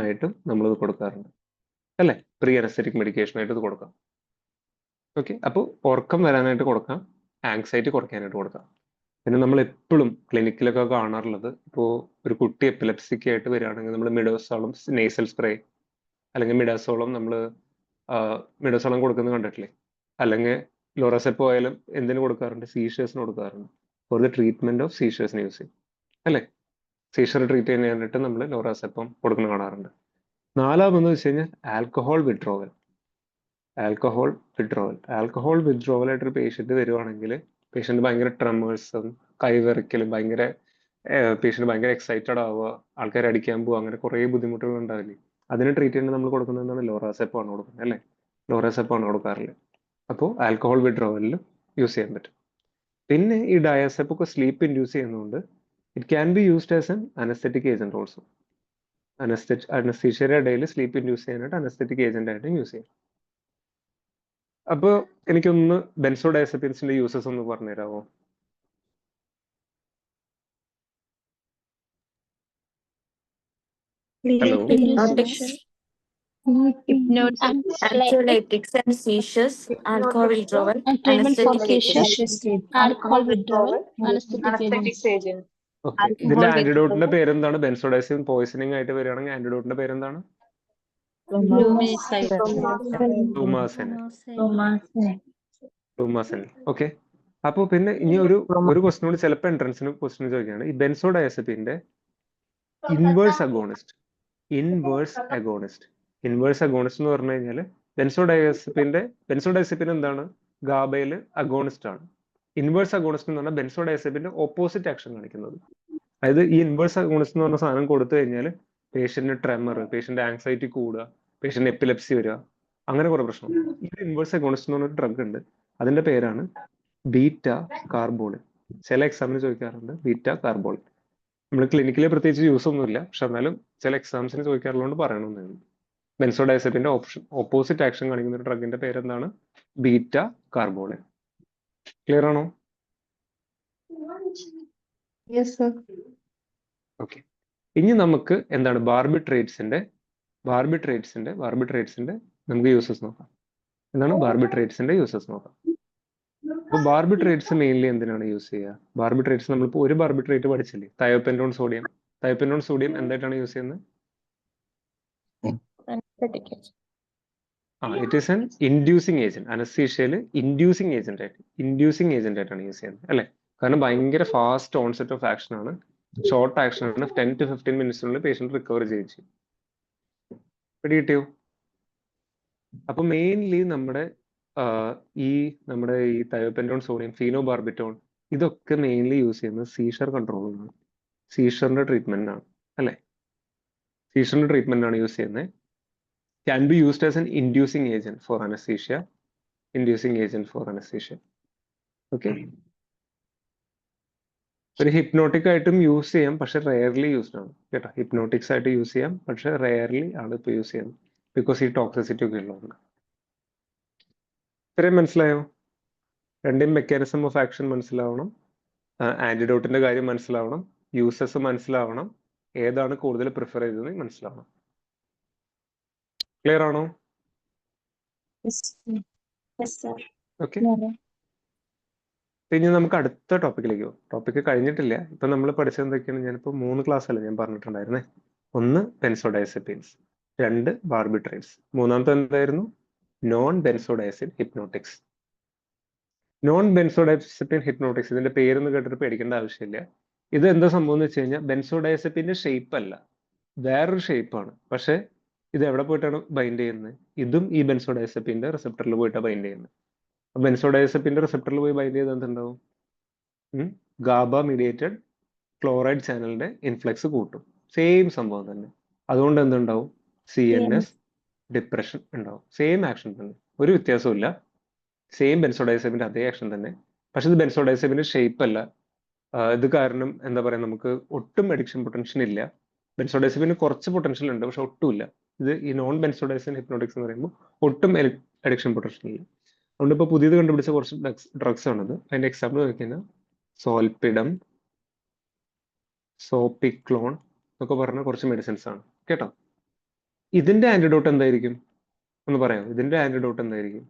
ആയിട്ടും നമ്മളിത് കൊടുക്കാറുണ്ട്, അല്ലേ? പ്രീ അനസ്തെറ്റിക് മെഡിക്കേഷൻ ആയിട്ട് ഇത് കൊടുക്കാം. ഓക്കെ. അപ്പോൾ ഉറക്കം വരാനായിട്ട് കൊടുക്കാം, ആങ്സൈറ്റി കുറയ്ക്കാനായിട്ട് കൊടുക്കാം. പിന്നെ നമ്മൾ എപ്പോഴും ക്ലിനിക്കിലൊക്കെ കാണാറുള്ളത്, ഇപ്പോൾ ഒരു കുട്ടി എപ്പിലെപ്സിക് ആയിട്ട് വരികയാണെങ്കിൽ നമ്മൾ മിഡോസോളം നേസൽ സ്പ്രേ അല്ലെങ്കിൽ മിഡോസോളം കൊടുക്കുന്നത് കണ്ടിട്ടില്ലേ? അല്ലെങ്കിൽ ലോറസെപ്പോ ആയാലും എന്തിനു കൊടുക്കാറുണ്ട്? സീഷേഴ്സിന് കൊടുക്കാറുണ്ട്. ഫോർ ദ ട്രീറ്റ്മെന്റ് ഓഫ് സീഷേഴ്സിന് യൂസ് ചെയ്യും, അല്ലേ? സീഷർ ട്രീറ്റ് ചെയ്യാനായിട്ട് നമ്മൾ ലോറാസെപ്പം കൊടുക്കുന്ന കാണാറുണ്ട്. നാലാമെന്ന് വെച്ച് കഴിഞ്ഞാൽ ആൽക്കഹോൾ വിഡ്രോവൽ ആയിട്ടൊരു പേഷ്യന്റ് വരുവാണെങ്കിൽ പേഷ്യന്റ് ഭയങ്കര ട്രെമേഴ്സും കൈവിറയ്ക്കലും പേഷ്യന്റ് ഭയങ്കര എക്സൈറ്റഡ് ആവുക, ആൾക്കാർ അടിക്കാൻ പോവുക, അങ്ങനെ കുറേ ബുദ്ധിമുട്ടുകൾ ഉണ്ടാവില്ലേ? അതിന് ട്രീറ്റ്മെന്റ് നമ്മൾ കൊടുക്കുന്നത് എന്താണ്? ലോറാസെപ്പാണ് കൊടുക്കുന്നത്, അല്ലേ? ലോറാസെപ്പാണ് കൊടുക്കാറില്ല. അപ്പോൾ ആൽക്കഹോൾ വിഡ്രോവലിലും യൂസ് ചെയ്യാൻ പറ്റും. പിന്നെ ഈ ഡയാസെപ്പ് ഒക്കെ സ്ലീപ്പ് ഇൻഡ്യൂസ് ചെയ്യുന്നതുകൊണ്ട് it can be used as an anaesthetic agent also. അനസ്തീഷ്യയുടെ ഇടയിൽ സ്ലീപ്പ് ഇൻഡ്യൂസ് ചെയ്യാനായിട്ട് അനസ്തെറ്റിക് ഏജന്റ് ആയിട്ട് യൂസ് ചെയ്യാം. അപ്പൊ എനിക്കൊന്ന് ബെൻസോഡയസെപ്പിൻസിന്റെ യൂസസ് ഒന്ന് പറഞ്ഞുതരാമോ? Hello. Anxiolytics and seizures, alcohol withdrawal, treatment for anesthetic agent. seizures, alcohol withdrawal, anesthetic agents. Okay. ഇതിന്റെ ആന്റിഡോട്ടിന്റെ പേരെന്താണ്? ബെൻസോഡയസെപ്പിൻ പോയിസണിങ് ആയിട്ട് വരികയാണെങ്കിൽ ആന്റിഡോട്ടിന്റെ പേരെന്താണ്? ഫ്ലൂമാസെനിൽ. ഓക്കെ. അപ്പൊ പിന്നെ ഇനി ഒരു ക്വസ്റ്റ്യൻ കൂടി ചിലപ്പോൾ എൻട്രൻസിന് ക്വസ്റ്റ്യൻ ചോദിക്കുകയാണ്. ഈ ബെൻസോഡയസെപ്പിന്റെ ഇൻവേഴ്സ് അഗോണിസ്റ്റ് എന്ന് പറഞ്ഞു കഴിഞ്ഞാൽ ബെൻസോഡയസെപ്പിൻ എന്താണ്? ഗാബയിൽ അഗോണിസ്റ്റ് ആണ്. ഇൻവേഴ്സ് അഗോണിസ്റ്റ് എന്ന് പറഞ്ഞാൽ ബെൻസോഡയസെപ്പിന്റെ ഓപ്പോസിറ്റ് ആക്ഷൻ കാണിക്കുന്നത്. അതായത് ഈ ഇൻവേഴ്സ് അഗോണിസ്റ്റ് എന്ന് പറഞ്ഞ സാധനം കൊടുത്തു കഴിഞ്ഞാൽ പേഷ്യന്റ് ട്രെമർ, പേഷ്യന്റ് ആങ്സൈറ്റി കൂടുക, പേഷ്യന്റ് എപ്പിലെപ്സി വരിക, അങ്ങനെ കുറെ പ്രശ്നം. ഇത് ഇൻവേഴ്സ് അഗോണിസ്റ്റ് എന്ന് പറഞ്ഞൊരു ഡ്രഗ് ഉണ്ട്, അതിന്റെ പേരാണ് ബീറ്റ കാർബോളിൻ. ചില എക്സാമിന് ചോദിക്കാറുണ്ട് ബീറ്റ കാർബോളിൻ. നമ്മൾ ക്ലിനിക്കിൽ പ്രത്യേകിച്ച് യൂസ് ഒന്നുമില്ല, പക്ഷെ എന്നാലും ചില എക്സാംസിന് ചോദിക്കാറുള്ളതുകൊണ്ട് പറയണമെന്നേ ഉള്ളൂ. ബെൻസോഡയസെപ്പിന്റെ ഓപ്പോസിറ്റ് ആക്ഷൻ കാണിക്കുന്ന ഒരു ഡ്രഗിന്റെ പേരെന്താണ്? ബീറ്റ കാർബോളിൻ. ക്ലിയർ ആണോ? Yes, sir. ഓക്കെ. ഇനി നമുക്ക് എന്താണ് ബാർബിട്രേറ്റ്സിന്റെ നമുക്ക് യൂസസ് നോക്കാം. എന്താണ് ബാർബിട്രേറ്റ്സിന്റെ യൂസസ് നോക്കാം. അപ്പൊ ബാർബിട്രേറ്റ്സ് മെയിൻലി എന്തിനാണ് യൂസ് ചെയ്യുക? ബാർബിട്രേറ്റ്സ് നമ്മളിപ്പോൾ ഒരു ബാർബിട്രേറ്റ് പഠിച്ചില്ലേ, തയോപെൻറ്റോൺ സോഡിയം. തയോപെൻറ്റോൺ സോഡിയം എന്തായിട്ടാണ് യൂസ് ചെയ്യുന്നത്? Anesthetic agent. It is an inducing agent. അനസ്തീഷ്യയിൽ ഇൻഡ്യൂസിങ് ഏജന്റ് ആയിട്ടാണ് യൂസ് ചെയ്യുന്നത് അല്ലെ? കാരണം ഭയങ്കര ഫാസ്റ്റ് ഓൺസെറ്റ് ഓഫ് ആക്ഷൻ ആണ്, ഷോർട്ട് ആക്ഷൻ ആണ്. 10 to 15 മിനിറ്റ്സിനുള്ളിൽ പേഷ്യന്റ് റിക്കവർ ചെയ്യും. പിടികിട്ടിയോ? അപ്പൊ മെയിൻലി നമ്മുടെ ഈ തയോപെൻറ്റോൺ സോഡിയം, ഫീനോബാർബിറ്റോൺ, ഇതൊക്കെ മെയിൻലി യൂസ് ചെയ്യുന്നത് സീഷർ കൺട്രോളിനാണ്, സീഷറിന്റെ ട്രീറ്റ്മെന്റിനാണ് അല്ലെ? സീഷറിന്റെ ട്രീറ്റ്മെന്റിനാണ് യൂസ് ചെയ്യുന്നത്. Can be used as an inducing agent for anesthesia. Okay. ഒരു ഹിപ്നോട്ടിക് ആയിട്ടും യൂസ് ചെയ്യാം, പക്ഷെ റെയർലി യൂസ്ഡ് ആണ് കേട്ടോ. ഹിപ്നോട്ടിക്സ് ആയിട്ട് യൂസ് ചെയ്യാം, പക്ഷെ റെയർലി ആണ് ഇപ്പൊ യൂസ് ചെയ്യുന്നത്, ബിക്കോസ് ഈ ടോക്സിസിറ്റി ഒക്കെ ഉള്ളതുകൊണ്ട്. ഇത്രയും മനസ്സിലായോ? രണ്ടും മെക്കാനിസം ഓഫ് ആക്ഷൻ മനസ്സിലാവണം, ആന്റിഡോട്ടിന്റെ കാര്യം മനസ്സിലാവണം, യൂസസ് മനസ്സിലാവണം, ഏതാണ് കൂടുതൽ പ്രിഫർ ചെയ്തത് മനസ്സിലാവണം. ക്ലിയർ ആണോ? Yes, sir. ഓക്കെ. ഇനി നമുക്ക് അടുത്ത ടോപ്പിക്കിലേക്ക് പോകും. ടോപ്പിക്ക് കഴിഞ്ഞിട്ടില്ല. ഇപ്പൊ നമ്മൾ പഠിച്ചത് എന്തൊക്കെയാണ്? ഞാനിപ്പോ 3 ക്ലാസ് അല്ലേ ഞാൻ പറഞ്ഞിട്ടുണ്ടായിരുന്നേ. 1 ബെൻസോഡയസെപ്പീൻസ്, 2 ബാർബിട്രേറ്റ്സ്, മൂന്നാമത്തെ എന്തായിരുന്നു? Non benzodiazine hypnotics. Non benzodiazepine hypnotics, ഇതിന്റെ പേരൊന്നും കേട്ടിട്ട് പേടിക്കേണ്ട ആവശ്യമില്ല. ഇത് എന്താ സംഭവം എന്ന് വെച്ച് കഴിഞ്ഞാൽ, ബെൻസോഡയസെപ്പിന്റെ ഷേപ്പ് അല്ല, വേറൊരു ഷേപ്പാണ്. പക്ഷെ ഇത് എവിടെ പോയിട്ടാണ് ബൈൻഡ് ചെയ്യുന്നത്? ഇതും ഈ ബെൻസോഡയസെപ്പിന്റെ റിസപ്റ്ററിൽ പോയിട്ടാണ് ബൈൻഡ് ചെയ്യുന്നത്. ബെൻസോഡയസെപ്പിന്റെ റിസപ്റ്ററിൽ പോയി ബൈൻഡ് ചെയ്ത് എന്തുണ്ടാവും? ഗാബ മീഡിയേറ്റഡ് ക്ലോറൈഡ് ചാനലിന്റെ ഇൻഫ്ലക്സ് കൂട്ടും. സെയിം സംഭവം തന്നെ. അതുകൊണ്ട് എന്തുണ്ടാവും? CNS ഡിപ്രഷൻ ഉണ്ടാവും. സെയിം ആക്ഷൻ തന്നെ, ഒരു വ്യത്യാസവും ഇല്ല. സെയിം ബെൻസോഡയസെപ്പിന്റെ അതേ ആക്ഷൻ തന്നെ. പക്ഷെ ഇത് ബെൻസോഡയസെപ്പിന്റെ ഷേപ്പ് അല്ല. ഇത് കാരണം എന്താ പറയാ, നമുക്ക് ഒട്ടും അഡിക്ഷൻ പൊട്ടൻഷ്യൽ ഇല്ല. ബെൻസോഡയസെപ്പിന് കുറച്ച് പൊട്ടൻഷ്യൽ ഉണ്ട്, പക്ഷെ ഒട്ടുമില്ല. ഇത് ഈ നോൺ ബെൻസോഡയസെൻ ഹിപ്നോട്ടിക്സ് എന്ന് പറയുമ്പോൾ ഒട്ടും അഡിക്ഷൻ പൊട്ടൻഷ്യൽ ഇല്ല. അതുകൊണ്ട് ഇപ്പൊ പുതിയത് കണ്ടുപിടിച്ച കുറച്ച് ഡ്രഗ്സ് ആണത്. അതിന്റെ എക്സാമ്പിൾ നോക്കിയാൽ സോൾപിഡം, സോപ്പിക്ലോൺ എന്നൊക്കെ പറഞ്ഞ കുറച്ച് മെഡിസിൻസ് ആണ് കേട്ടോ. ഇതിന്റെ ആന്റിഡോട്ട് എന്തായിരിക്കും ഒന്ന് പറയാമോ? ഇതിന്റെ ആന്റിഡോട്ട് എന്തായിരിക്കും?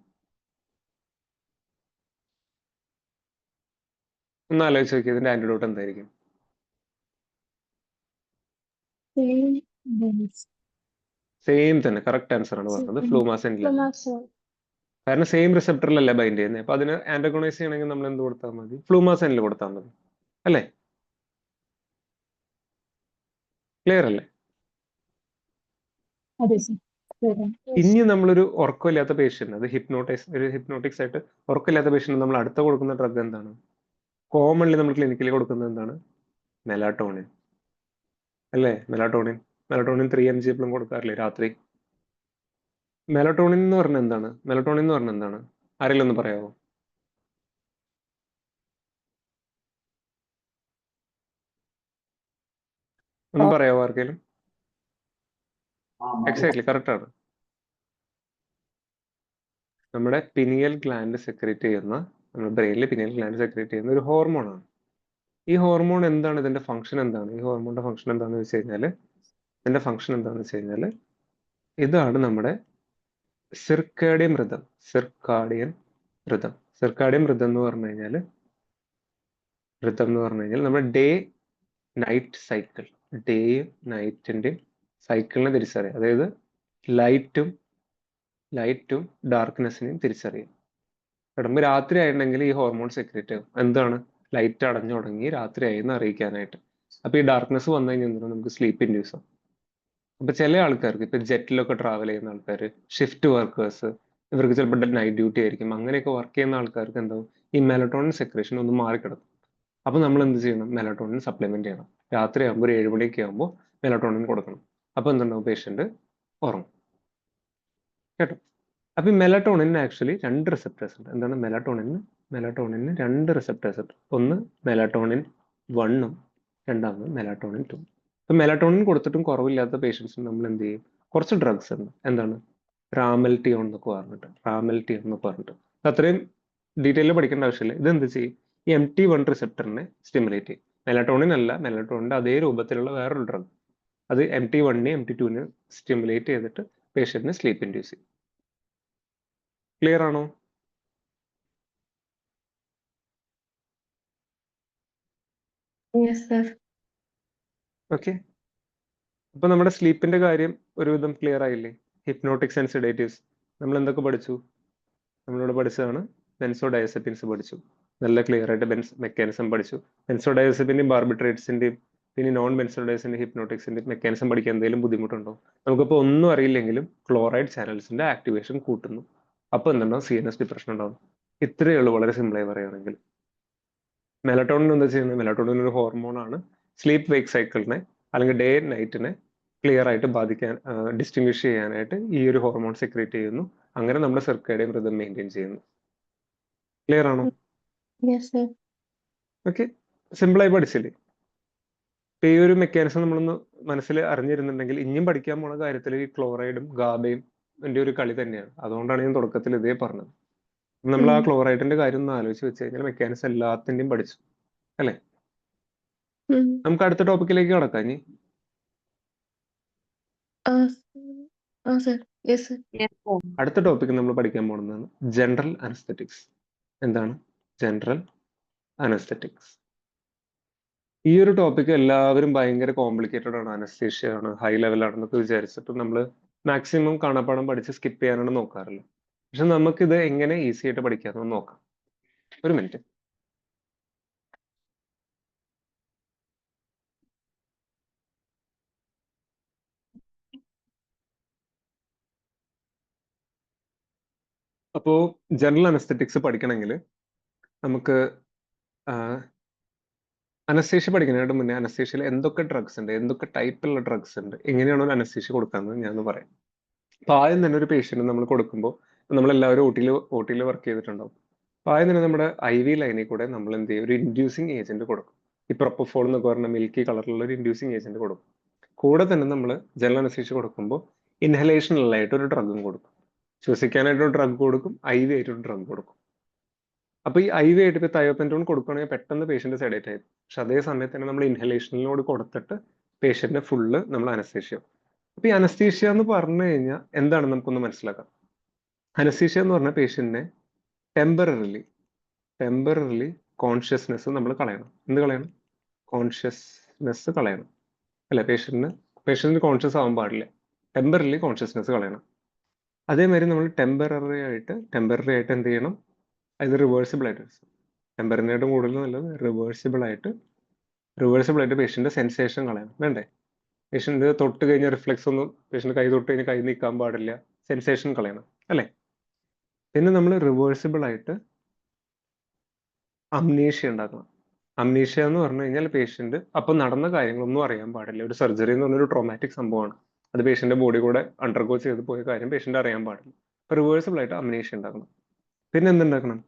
ഒന്ന് ആലോചിച്ച് നോക്കിയാൽ ഇതിന്റെ ആന്റിഡോട്ട് എന്തായിരിക്കും? സെയിം തന്നെ, കറക്റ്റ് ആൻസർ ആണ് പറഞ്ഞത്. ഫ്ലൂമാസെനില. കാരണം സെയിം റിസപ്റ്ററിലല്ല ബൈൻഡ് ചെയ്യുന്നത്. അപ്പൊ അതിന് ആന്റഗോണൈസ് ചെയ്യണമെങ്കിൽ നമ്മൾ എന്ത് കൊടുത്താൽ മതി? ഫ്ലൂമാസെനിൽ കൊടുത്താൽ മതി അല്ലേ? ക്ലിയർ അല്ലേ? ഇനി നമ്മളൊരു ഉറക്കമില്ലാത്ത പേഷ്യന്റ്, അത് ഹിപ്നോട്ടിക്സ് ആയിട്ട് ഉറക്കമില്ലാത്ത പേഷ്യന്റ് നമ്മൾ അടുത്ത കൊടുക്കുന്ന ഡ്രഗ് എന്താണ്? കോമൺലി നമ്മൾ ക്ലിനിക്കലി കൊടുക്കുന്നത് എന്താണ്? മെലാറ്റോണിൻ അല്ലേ? മെലാറ്റോണിൻ 3 mg എപ്പോഴും കൊടുക്കാറില്ലേ രാത്രി? മെലറ്റോണിൻ എന്ന് പറഞ്ഞാൽ എന്താണ്? ആരെങ്കിലും ഒന്ന് പറയാമോ? ഒന്ന് പറയാമോ ആർക്കെങ്കിലും? എക്സാക്ട്ലി, കറക്റ്റ് ആണ്. നമ്മുടെ പിനിയൽ ഗ്ലാൻഡ് സെക്രേറ്റ് ചെയ്യുന്ന, നമ്മുടെ ബ്രെയിനിൽ പിനിയൽ ഗ്ലാൻഡ് സെക്രേറ്റ് ചെയ്യുന്ന ഒരു ഹോർമോണാണ്. ഈ ഹോർമോൺ എന്താണ്? ഇതിന്റെ ഫംഗ്ഷൻ എന്താണ്? ഈ ഹോർമോണിന്റെ ഫംഗ്ഷൻ എന്താണെന്ന് വെച്ച് കഴിഞ്ഞാൽ, ഇതാണ് നമ്മുടെ സിർക്കാഡിയൻ റിതം. സിർക്കാഡിയൻ റിതം എന്ന് പറഞ്ഞു കഴിഞ്ഞാൽ നമ്മുടെ ഡേ നൈറ്റ് സൈക്കിൾ, ഡേയും നൈറ്റിന്റെ സൈക്കിളിനെ തിരിച്ചറിയാം. അതായത് ലൈറ്റും ഡാർക്ക്നെസ്സിനെയും തിരിച്ചറിയാം. കിടമ്പ് രാത്രി ആയിട്ടുണ്ടെങ്കിൽ ഈ ഹോർമോൺ സെക്രേറ്റ് ആകും. എന്താണ്? ലൈറ്റ് അടഞ്ഞു തുടങ്ങി രാത്രി ആയി എന്ന് അറിയിക്കാനായിട്ട്. അപ്പൊ ഈ ഡാർക്ക്നെസ് വന്നു കഴിഞ്ഞാൽ എന്താണ്? നമുക്ക് സ്ലീപ്പ് ഇൻഡ്യൂസ് ആവും. അപ്പൊ ചില ആൾക്കാർക്ക്, ഇപ്പൊ ജെറ്റിലൊക്കെ ട്രാവൽ ചെയ്യുന്ന ആൾക്കാർ, ഷിഫ്റ്റ് വർക്കേഴ്സ്, ഇവർക്ക് ചിലപ്പോൾ നൈറ്റ് ഡ്യൂട്ടി ആയിരിക്കും. അങ്ങനെയൊക്കെ വർക്ക് ചെയ്യുന്ന ആൾക്കാർക്ക് എന്താവും? ഈ മെലറ്റോണിൻ സെക്രേഷൻ ഒന്ന് മാറിക്കിടക്കും. അപ്പൊ നമ്മൾ എന്ത് ചെയ്യണം? മെലറ്റോണിൻ സപ്ലിമെന്റ് ചെയ്യണം. രാത്രി ആകുമ്പോൾ ഒരു 7 മണിയൊക്കെ ആകുമ്പോൾ മെലറ്റോണിൻ കൊടുക്കണം. അപ്പൊ എന്തുണ്ടാവും? പേഷ്യന്റ് ഉറങ്ങും കേട്ടോ. അപ്പൊ ഈ മെലറ്റോണിന് ആക്ച്വലി 2 റിസപ്റ്റേഴ്സ് ഉണ്ട്. എന്താണ്? മെലറ്റോണിന് 2 റിസപ്റ്റേഴ്സ് ഉണ്ട്. ഒന്ന് മെലറ്റോണിൻ 1ഉം രണ്ടാമത് മെലറ്റോണിൻ 2. ഇപ്പൊ മെലറ്റോണിൻ കൊടുത്തിട്ടും കുറവില്ലാത്ത പേഷ്യൻസിന് നമ്മൾ എന്ത് ചെയ്യും? കുറച്ച് ഡ്രഗ്സ് ഉണ്ട്. എന്താണ്? റാമൽറ്റിയോൺ എന്നൊക്കെ പറഞ്ഞിട്ട് അത്രയും ഡീറ്റെയിൽ പഠിക്കേണ്ട ആവശ്യമില്ല. ഇത് എന്ത് ചെയ്യും? ഈ MT1 റിസപ്റ്ററിനെ സ്റ്റിമുലേറ്റ് ചെയ്യും. മെലറ്റോണിൻ അല്ല, മെലറ്റോണിന്റെ അതേ രൂപത്തിലുള്ള വേറൊരു ഡ്രഗ്. അത് MT1നെ MT2നെ സ്റ്റിമുലേറ്റ് ചെയ്തിട്ട് പേഷ്യന്റിന് സ്ലീപ്പ് ഇൻഡ്യൂസ് ചെയ്യും. ക്ലിയർ ആണോ? Yes, sir. ഓക്കെ. അപ്പൊ നമ്മുടെ സ്ലീപ്പിന്റെ കാര്യം ഒരുവിധം ക്ലിയർ ആയില്ലേ? ഹിപ്നോട്ടിക്സ് ആൻഡ് സെഡേറ്റീവ്സ് നമ്മൾ എന്തൊക്കെ പഠിച്ചു? നമ്മളിവിടെ പഠിച്ചതാണ് ബെൻസോഡയസെപ്പിൻസ് പഠിച്ചു. നല്ല ക്ലിയർ ആയിട്ട് മെക്കാനിസം പഠിച്ചു. ബെൻസോഡയസെപ്പിന്റെയും ബാർബിട്രേറ്റ്സിന്റെയും പിന്നെ നോൺ ബെൻസോഡയസിന്റെ ഹിപ്നോട്ടിക്സിന്റെ മെക്കാനിസം പഠിക്കാൻ എന്തെങ്കിലും ബുദ്ധിമുട്ടുണ്ടോ? നമുക്കിപ്പോൾ ഒന്നും അറിയില്ലെങ്കിലും ക്ലോറൈഡ് ചാനൽസിന്റെ ആക്ടിവേഷൻ കൂട്ടുന്നു. അപ്പൊ എന്തുണ്ടാവും? CNS ഡിപ്രഷൻ ഉണ്ടാവും. ഇത്രയേ ഉള്ളൂ, വളരെ സിമ്പിളായി പറയുകയാണെങ്കിൽ. മെലറ്റോണിൻ എന്താ ചെയ്യുന്നത്? മെലറ്റോണിൻ ഒരു ഹോർമോണാണ്. സ്ലീപ്പ് വേക്ക് സൈക്കിളിനെ അല്ലെങ്കിൽ ഡേ നൈറ്റിനെ ക്ലിയർ ആയിട്ട് ബാധിക്കാൻ, ഡിസ്റ്റിങ്വിഷ് ചെയ്യാനായിട്ട് ഈ ഒരു ഹോർമോൺ സെക്രീറ്റ് ചെയ്യുന്നു. അങ്ങനെ നമ്മുടെ സർക്കേഡിയൻ റിതം മെയിൻറ്റെയിൻ ചെയ്യുന്നു. ക്ലിയർ ആണോ? Yes, sir. ഓക്കെ, സിമ്പിളായി പഠിച്ചില്ലേ? ഇപ്പൊ ഈ ഒരു മെക്കാനിസം നമ്മളൊന്ന് മനസ്സിൽ അറിഞ്ഞിരുന്നുണ്ടെങ്കിൽ ഇനിയും പഠിക്കാൻ പോണ കാര്യത്തിൽ ഈ ക്ലോറൈഡും ഗാബയും എൻ്റെ ഒരു കളി തന്നെയാണ്. അതുകൊണ്ടാണ് ഞാൻ തുടക്കത്തിൽ ഇതേ പറഞ്ഞത്. നമ്മൾ ആ ക്ലോറൈഡിന്റെ കാര്യം ഒന്ന് ആലോചിച്ച് വെച്ച് കഴിഞ്ഞാൽ മെക്കാനിസം എല്ലാത്തിന്റെയും പഠിച്ചു അല്ലെ? നമുക്ക് അടുത്ത ടോപ്പിക്കിലേക്ക് കടക്കാം. ഇനി Sir. Yes, sir. അടുത്ത ടോപ്പിക് നമ്മൾ പഠിക്കാൻ പോകുന്നതാണ് ജനറൽ അനസ്തെറ്റിക്സ്. എന്താണ് ജനറൽ അനസ്തെറ്റിക്സ്? ഈ ഒരു ടോപ്പിക് എല്ലാവരും ഭയങ്കര കോംപ്ലിക്കേറ്റഡ് ആണ്, അനസ്തേഷ്യ ആണ്, ഹൈ ലെവൽ ആണെന്നൊക്കെ വിചാരിച്ചിട്ട് നമ്മൾ മാക്സിമം കാണാപ്പാടം പഠിച്ച് സ്കിപ്പ് ചെയ്യാനാണ് നോക്കാറുള്ളത്. പക്ഷെ നമുക്കിത് എങ്ങനെ ഈസി ആയിട്ട് പഠിക്കാമെന്ന് നോക്കാം. ഒരു മിനിറ്റ്. അപ്പോ ജനറൽ അനസ്തെറ്റിക്സ് പഠിക്കണമെങ്കിൽ നമുക്ക് അനസ്തേഷ്യ പഠിക്കുന്നതിന് മുന്നേ അനസ്തേഷ്യയിൽ എന്തൊക്കെ ഡ്രഗ്സ് ഉണ്ട്, എന്തൊക്കെ ടൈപ്പിലുള്ള ഡ്രഗ്സ് ഉണ്ട്, എങ്ങനെയാണോ ഒരു അനസ്തേഷ്യ കൊടുക്കാമെന്ന് ഞാൻ പറയാം. അപ്പൊ ആദ്യം തന്നെ ഒരു പേഷ്യന്റ് നമ്മൾ കൊടുക്കുമ്പോൾ നമ്മളെല്ലാവരും OT-യിൽ വർക്ക് ചെയ്തിട്ടുണ്ടാവും. അപ്പൊ ആദ്യം തന്നെ നമ്മുടെ IV ലൈനിൽ കൂടെ നമ്മൾ എന്ത് ചെയ്യും? ഒരു ഇൻഡ്യൂസിങ് ഏജന്റ് കൊടുക്കും. ഈ പ്രൊപ്പഫോൾ എന്നൊക്കെ പറഞ്ഞ മിൽക്കി കളറിലുള്ള ഒരു ഇൻഡ്യൂസിങ് ഏജന്റ് കൊടുക്കും. കൂടെ തന്നെ നമ്മൾ ജനറൽ അനസ്തേഷ്യ കൊടുക്കുമ്പോൾ ഇൻഹലേഷനിലായിട്ട് ഒരു ഡ്രഗും കൊടുക്കും. ശ്വസിക്കാനായിട്ട് ഒരു ഡ്രഗ് കൊടുക്കും, IV ആയിട്ട് ഒരു ഡ്രഗ് കൊടുക്കും. അപ്പൊ ഈ IV ആയിട്ട് ഇപ്പൊ തയോപെൻറ്റോൺ കൊടുക്കുകയാണെങ്കിൽ പെട്ടെന്ന് പേഷ്യന്റ് സെഡേറ്റ് ആയി. പക്ഷെ അതേ സമയത്ത് തന്നെ നമ്മൾ ഇൻഹലേഷനിലോട് കൊടുത്തിട്ട് പേഷ്യന്റിനെ ഫുള്ള് നമ്മൾ അനസ്തേഷ്യ. അപ്പൊ ഈ അനസ്തീഷ്യ എന്ന് പറഞ്ഞു കഴിഞ്ഞാൽ എന്താണ് നമുക്കൊന്ന് മനസ്സിലാക്കാം. അനസ്തീഷ്യ എന്ന് പറഞ്ഞാൽ പേഷ്യന്റിനെ ടെമ്പററിലി കോൺഷ്യസ്നെസ് നമ്മൾ കളയണം. എന്ത് കളയണം? കോൺഷ്യസ്നെസ് കളയണം അല്ലെ? പേഷ്യന്റിന് കോൺഷ്യസ് ആവാൻ പാടില്ല, ടെമ്പററിലി കോൺഷ്യസ്നെസ് കളയണം. അതേമാതിരി നമ്മൾ ടെമ്പററി ആയിട്ട് എന്ത് ചെയ്യണം? അത് റിവേഴ്സിബിൾ ആയിട്ട്, ടെമ്പറിനായിട്ടും കൂടുതൽ നല്ലത് റിവേഴ്സിബിൾ ആയിട്ട് പേഷ്യന്റ് സെൻസേഷൻ കളയണം. വേണ്ടേ? പേഷ്യന്റ് തൊട്ട് കഴിഞ്ഞ റിഫ്ലെക്സ് ഒന്നും, പേഷ്യന്റ് കൈ തൊട്ട് കഴിഞ്ഞാൽ കൈ നീക്കാൻ പാടില്ല, സെൻസേഷൻ കളയണം അല്ലെ? പിന്നെ നമ്മൾ റിവേഴ്സിബിൾ ആയിട്ട് അംനീഷ്യ ഉണ്ടാക്കണം. അംനീഷ്യ എന്ന് പറഞ്ഞു കഴിഞ്ഞാൽ പേഷ്യന്റ് അപ്പൊ നടന്ന കാര്യങ്ങളൊന്നും അറിയാൻ പാടില്ല. ഒരു സർജറി എന്ന് പറഞ്ഞൊരു ട്രോമാറ്റിക് സംഭവമാണ്. അത് പേഷ്യന്റ് ബോഡി കൂടെ അണ്ടർഗോ ചെയ്ത് പോയ കാര്യം പേഷ്യന്റ് അറിയാൻ പാടില്ല. അപ്പൊ റിവേഴ്സിബിൾ ആയിട്ട് അംനീഷ്യ ഉണ്ടാക്കണം. പിന്നെ എന്തുണ്ടാക്കണം?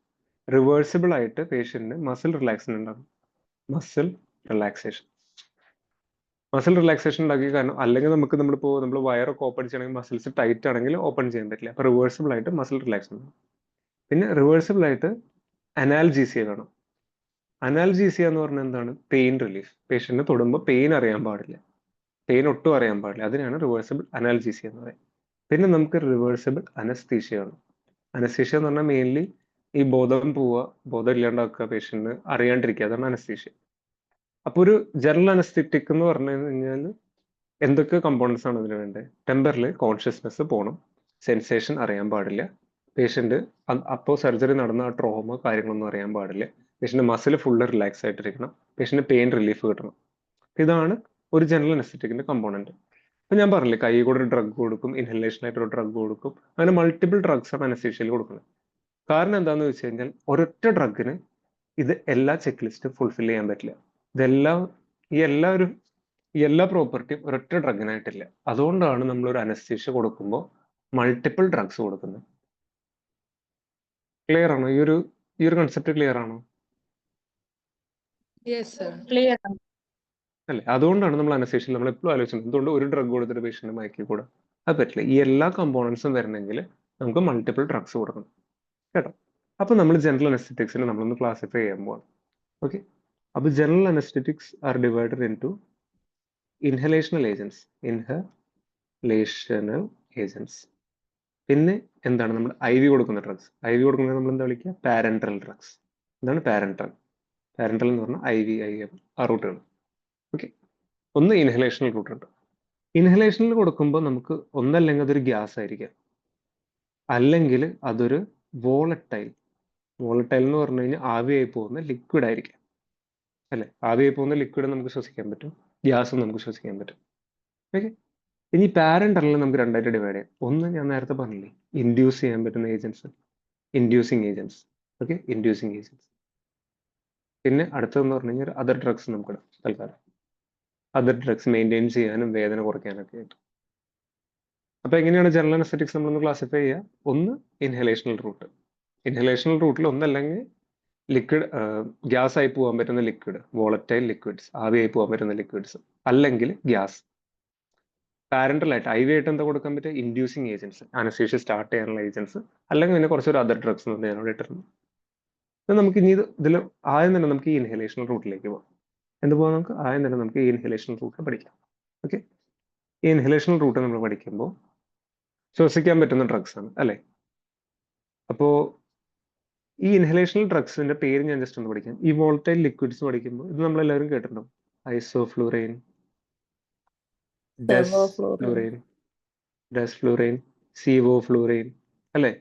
റിവേഴ്സിബിൾ ആയിട്ട് പേഷ്യന്റിന് മസിൽ റിലാക്സേഷൻ ഉണ്ടാക്കണം. മസിൽ റിലാക്സേഷൻ ഉണ്ടാക്കി. കാരണം അല്ലെങ്കിൽ നമ്മൾ വയറൊക്കെ ഓപ്പൺ ചെയ്യണമെങ്കിൽ മസിൽസ് ടൈറ്റ് ആണെങ്കിൽ ഓപ്പൺ ചെയ്യാൻ പറ്റില്ല. അപ്പൊ റിവേഴ്സിബിൾ ആയിട്ട് മസിൽ റിലാക്സേഷൻ. പിന്നെ റിവേഴ്സിബിൾ ആയിട്ട് അനാൽജീസിയ വേണം. അനാൽജീസിയ എന്ന് പറഞ്ഞാൽ എന്താണ്? Pain relief. പേഷ്യന്റിന് തൊടുമ്പോൾ പെയിൻ അറിയാൻ പാടില്ല, പെയിൻ ഒട്ടും അറിയാൻ പാടില്ല. അതിനാണ് റിവേഴ്സിബിൾ അനാൽജീസിയ എന്ന് പറയുന്നത്. പിന്നെ നമുക്ക് റിവേഴ്സിബിൾ അനസ്തീഷ്യ ആണ്. അനസ്തീഷ്യ എന്ന് പറഞ്ഞാൽ മെയിൻലി ഈ ബോധം ഇല്ലാണ്ടാക്കുക, പേഷ്യന്റിന് അറിയാണ്ടിരിക്കുക, അതാണ് അനസ്തീഷ്യ. അപ്പൊ ഒരു ജനറൽ അനസ്തെറ്റിക് എന്ന് പറഞ്ഞു കഴിഞ്ഞാൽ എന്തൊക്കെ കമ്പോണൻസ് ആണ് അതിന് വേണ്ടത്? ടെമ്പറലി കോൺഷ്യസ്നെസ് പോകണം, സെൻസേഷൻ അറിയാൻ പാടില്ല, പേഷ്യന്റ് അപ്പോൾ സർജറി നടന്ന ആ ട്രോമ കാര്യങ്ങളൊന്നും അറിയാൻ പാടില്ല, പേഷ്യന്റ് മസിൽ ഫുള്ള് റിലാക്സ് ആയിട്ടിരിക്കണം, പേഷ്യന്റ് പെയിൻ റിലീഫ് കിട്ടണം. ഇതാണ് ഒരു ജനറൽ അനസ്തെറ്റിക്കിന്റെ കമ്പോണന്റ്. അപ്പൊ ഞാൻ പറഞ്ഞില്ലേ, കൈ കൂടെ ഒരു ഡ്രഗ് കൊടുക്കും, ഇൻഹലേഷൻ ആയിട്ട് ഒരു ഡ്രഗ് കൊടുക്കും, അങ്ങനെ മൾട്ടിപ്പിൾ ഡ്രഗ്സ് ആണ് അനസ്തീഷ്യയിൽ കൊടുക്കുന്നത്. കാരണം എന്താന്ന് വെച്ച് കഴിഞ്ഞാൽ ഒരൊറ്റ ഡ്രഗിന് ഇത് എല്ലാ ചെക്ക് ലിസ്റ്റും ഫുൾഫിൽ ചെയ്യാൻ പറ്റില്ല. ഈ എല്ലാ പ്രോപ്പർട്ടിയും ഒരൊറ്റ ഡ്രഗിനായിട്ടില്ല. അതുകൊണ്ടാണ് നമ്മൾ ഒരു അനസ്തീഷ്യ കൊടുക്കുമ്പോൾ മൾട്ടിപ്പിൾ ഡ്രഗ്സ് കൊടുക്കുന്നത്. ക്ലിയർ ആണോ? ഈ ഒരു കൺസെപ്റ്റ് ക്ലിയർ ആണോ? Clear. അല്ലെ? അതുകൊണ്ടാണ് നമ്മൾ അനസ്തീഷ്യയിൽ നമ്മൾ എപ്പോഴും ആലോചിക്കുന്നത് എന്തുകൊണ്ട് ഒരു ഡ്രഗ് കൊടുത്തിട്ട് പേഷ്യന്റ് മയക്കി കൂടാ? അത് പറ്റില്ല. ഈ എല്ലാ കമ്പോണൻസും വരണമെങ്കിൽ നമുക്ക് മൾട്ടിപ്പിൾ ഡ്രഗ്സ് കൊടുക്കണം കേട്ടോ. അപ്പൊ നമ്മൾ ജനറൽ അനസ്തെറ്റിക്സിനെ നമ്മളൊന്ന് ക്ലാസിഫൈ ചെയ്യാൻ പോവാണ്. ഓക്കെ, അപ്പോൾ general anaesthetics are divided into inhalational agents, inhalational agents. പിന്നെ എന്താണ് നമ്മൾ IV കൊടുക്കുന്ന ഡ്രഗ്സ്. IV കൊടുക്കുന്നത് നമ്മൾ എന്താ വിളിക്കുക? Parenteral drugs. എന്താണ് പാരൻട്രൽ? പാരൻട്രൽ എന്ന് പറഞ്ഞാൽ IV, IM ആ റൂട്ടുകൾ. ഓക്കെ. ഒന്ന് ഇൻഹലേഷണൽ റൂട്ട് ഉണ്ട്. ഇൻഹലേഷനിൽ കൊടുക്കുമ്പോൾ നമുക്ക് ഒന്നല്ലെങ്കിൽ അതൊരു ഗ്യാസ് ആയിരിക്കാം, അല്ലെങ്കിൽ അതൊരു വോളറ്റൈൽ. വോളറ്റൈൽ എന്ന് പറഞ്ഞു കഴിഞ്ഞാൽ ആവിയായി പോകുന്ന ലിക്വിഡ് ആയിരിക്കാം, അല്ലെ? ആവിയായി പോകുന്ന ലിക്വിഡ് നമുക്ക് ശ്വസിക്കാൻ പറ്റും, ഗ്യാസും നമുക്ക് ശ്വസിക്കാൻ പറ്റും. ഓക്കെ. ഇനി പാരൻട്രലിൽ നമുക്ക് രണ്ടായിട്ട് ഡിവൈഡ് ചെയ്യാം. ഒന്ന് ഞാൻ നേരത്തെ പറഞ്ഞില്ലേ, ഇൻഡ്യൂസ് ചെയ്യാൻ പറ്റുന്ന agents, inducing agents. Okay, inducing agents. പിന്നെ അടുത്തതെന്ന് പറഞ്ഞു കഴിഞ്ഞാൽ അതർ ഡ്രഗ്സ് നമുക്ക് തൽക്കാലം, അതർ ഡ്രഗ്സ് മെയിൻറ്റെയിൻ ചെയ്യാനും വേദന കുറയ്ക്കാനൊക്കെ ആയിട്ട്. അപ്പൊ എങ്ങനെയാണ് ജനറൽ അനസ്തെറ്റിക്സ് നമ്മളൊന്ന് ക്ലാസിഫൈ ചെയ്യുക? ഒന്ന് ഇൻഹലേഷണൽ റൂട്ട്. ഇൻഹലേഷണൽ റൂട്ടിൽ ഒന്നല്ലെങ്കിൽ ലിക്വിഡ്, ഗ്യാസ് ആയി പോകാൻ പറ്റുന്ന ലിക്വിഡ്, വോളറ്റൈൽ ലിക്വിഡ്സ്, ആവിയായി പോകാൻ പറ്റുന്ന ലിക്വിഡ്സ്, അല്ലെങ്കിൽ ഗ്യാസ്. പാരന്റൽ ആയിട്ട് IV ആയിട്ട് എന്താ കൊടുക്കാൻ പറ്റുക? ഇൻഡ്യൂസിങ് ഏജൻസ്, അനസ്തേഷ്യ സ്റ്റാർട്ട് ചെയ്യാനുള്ള ഏജൻസ്, അല്ലെങ്കിൽ പിന്നെ കുറച്ചൊരു അതർ ഡ്രഗ്സ് എന്ന് ഞാനവിടെ ഇട്ടിരുന്നു. നമുക്ക് ഇനി ഇതിൽ ആദ്യം തന്നെ നമുക്ക് ഈ ഇൻഹലേഷണൽ റൂട്ടിലേക്ക് പോകാം. എന്ത് പോകാം? നമുക്ക് ആദ്യം തന്നെ നമുക്ക് ഈ ഇൻഹലേഷണൽ റൂട്ട് പഠിക്കാം. ഓക്കെ. ഈ ഇൻഹലേഷണൽ റൂട്ട് നമ്മൾ പഠിക്കുമ്പോൾ ശ്വസിക്കാൻ പറ്റുന്ന ഡ്രഗ്സ് ആണ്, അല്ലെ? അപ്പോ ഈ ഇൻഹലേഷണൽ ഡ്രഗ്സിന്റെ പേര് ഞാൻ ജസ്റ്റ് ഒന്ന് പഠിക്കാം. ഈ വോളറ്റൈൽ ലിക്വിഡ്സ് പഠിക്കുമ്പോൾ ഇത് നമ്മളെല്ലാവരും കേട്ടിട്ടുണ്ടാവും. ഐസോഫ്ലൂറൈൻ, ഡെസ്ഫ്ലൂറൈൻ, സിവോഫ്ലൂറൈൻ, അല്ലെ?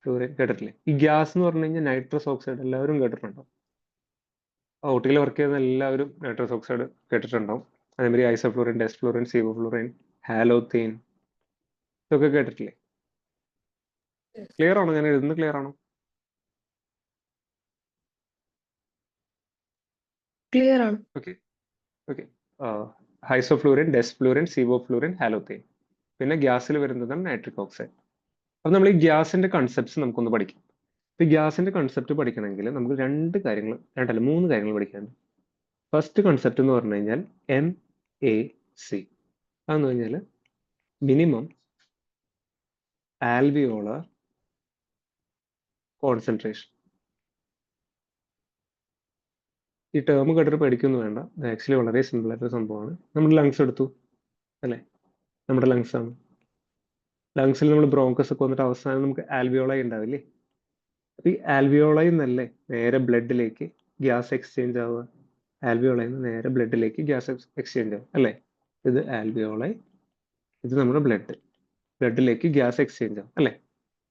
ഫ്ലൂറൈൻ കേട്ടിട്ടില്ലേ? ഈ ഗ്യാസ് എന്ന് പറഞ്ഞു കഴിഞ്ഞാൽ നൈട്രസ് ഓക്സൈഡ് എല്ലാവരും കേട്ടിട്ടുണ്ടാവും. ഔട്ടിൽ വർക്ക് ചെയ്യുന്ന എല്ലാവരും നൈട്രസ് ഓക്സൈഡ് കേട്ടിട്ടുണ്ടാവും. അതേമാതിരി ഐസോഫ്ലൂറൈൻ, ഡെസ്ഫ്ലൂറൈൻ, സിവോഫ്ലൂറൈൻ, ഹാലോതെയ്ൻ, ഇതൊക്കെ കേട്ടിട്ടില്ലേ? ക്ലിയർ ആണോ? ഞാൻ എഴുതുന്നത് ക്ലിയർ ആണോ? ക്ലിയർ ആണ്. ഓക്കെ. ഓക്കെ. ഐസോഫ്ലൂറിൻ, ഡെസ്ഫ്ലൂറിൻ, സിവോഫ്ലൂറിൻ, ഹാലോതെയ്ൻ. പിന്നെ ഗ്യാസിൽ വരുന്നതാണ് നൈട്രിക് ഓക്സൈഡ്. അപ്പൊ നമ്മൾ ഈ ഗ്യാസിന്റെ കൺസെപ്റ്റ്സ് നമുക്കൊന്ന് പഠിക്കാം. ഇപ്പൊ ഗ്യാസിന്റെ കൺസെപ്റ്റ് പഠിക്കണമെങ്കിൽ നമുക്ക് മൂന്ന് കാര്യങ്ങൾ പഠിക്കാനുണ്ട്. ഫസ്റ്റ് കൺസെപ്റ്റ് എന്ന് പറഞ്ഞു കഴിഞ്ഞാൽ MAC. അതെന്ന് പറഞ്ഞാൽ മിനിമം ആൽവിയോളർ കോൺസെൻട്രേഷൻ. ഈ ടേം കേട്ടിട്ട് പഠിക്കൊന്നും വേണ്ട, ഇത് ആക്ച്വലി വളരെ സിമ്പിൾ ആയിട്ടൊരു സംഭവമാണ്. നമ്മുടെ ലങ്സ് എടുത്തു, അല്ലെ? നമ്മുടെ ലങ്സ് ആണ്. ലങ്സിൽ നമ്മൾ ബ്രോങ്കസ് ഒക്കെ വന്നിട്ട് അവസാനം നമുക്ക് ആൽവിയോളായി ഉണ്ടാവില്ലേ? അപ്പൊ ഈ ആൽവിയോളായി നിന്നല്ലേ നേരെ ബ്ലഡിലേക്ക് ഗ്യാസ് എക്സ്ചേഞ്ച് ആവുക? ആൽവിയോളായി നിന്ന് നേരെ ബ്ലഡിലേക്ക് ഗ്യാസ് എക്സ്ചേഞ്ച് ആവും, അല്ലേ? ഇത് ആൽവിയോളായി, ഇത് നമ്മുടെ ബ്ലഡിലേക്ക് ഗ്യാസ് എക്സ്ചേഞ്ച് ആവും, അല്ലേ?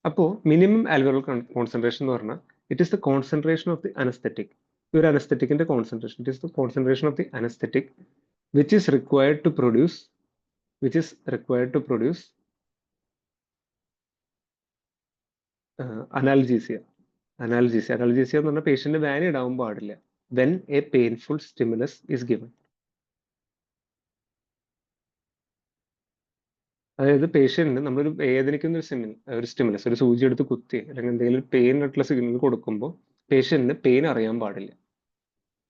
അപ്പോൾ മിനിമം ആൽവിയോളർ കോൺസെൻട്രേഷൻ എന്ന് പറഞ്ഞാൽ it is the concentration of the anaesthetic. ഈ ഒരു അനസ്തെറ്റിക്കിന്റെ concentration, it is the concentration of the anaesthetic which is required to produce analgesia. Analgesia എന്ന് പറഞ്ഞാൽ പേഷ്യന്റ് വാനിഡ് ആവാൻ പാടില്ല. When a painful stimulus is given. അതായത് പേഷ്യന്റിന് നമ്മളൊരു വേദനിക്കുന്ന ഒരു സ്റ്റിമുലസ്, ഒരു സൂചി എടുത്ത് കുത്തി അല്ലെങ്കിൽ എന്തെങ്കിലും പെയിൻ ആയിട്ടുള്ള സിഗ്നൽ കൊടുക്കുമ്പോൾ പേഷ്യന്റിന് പെയിൻ അറിയാൻ പാടില്ല.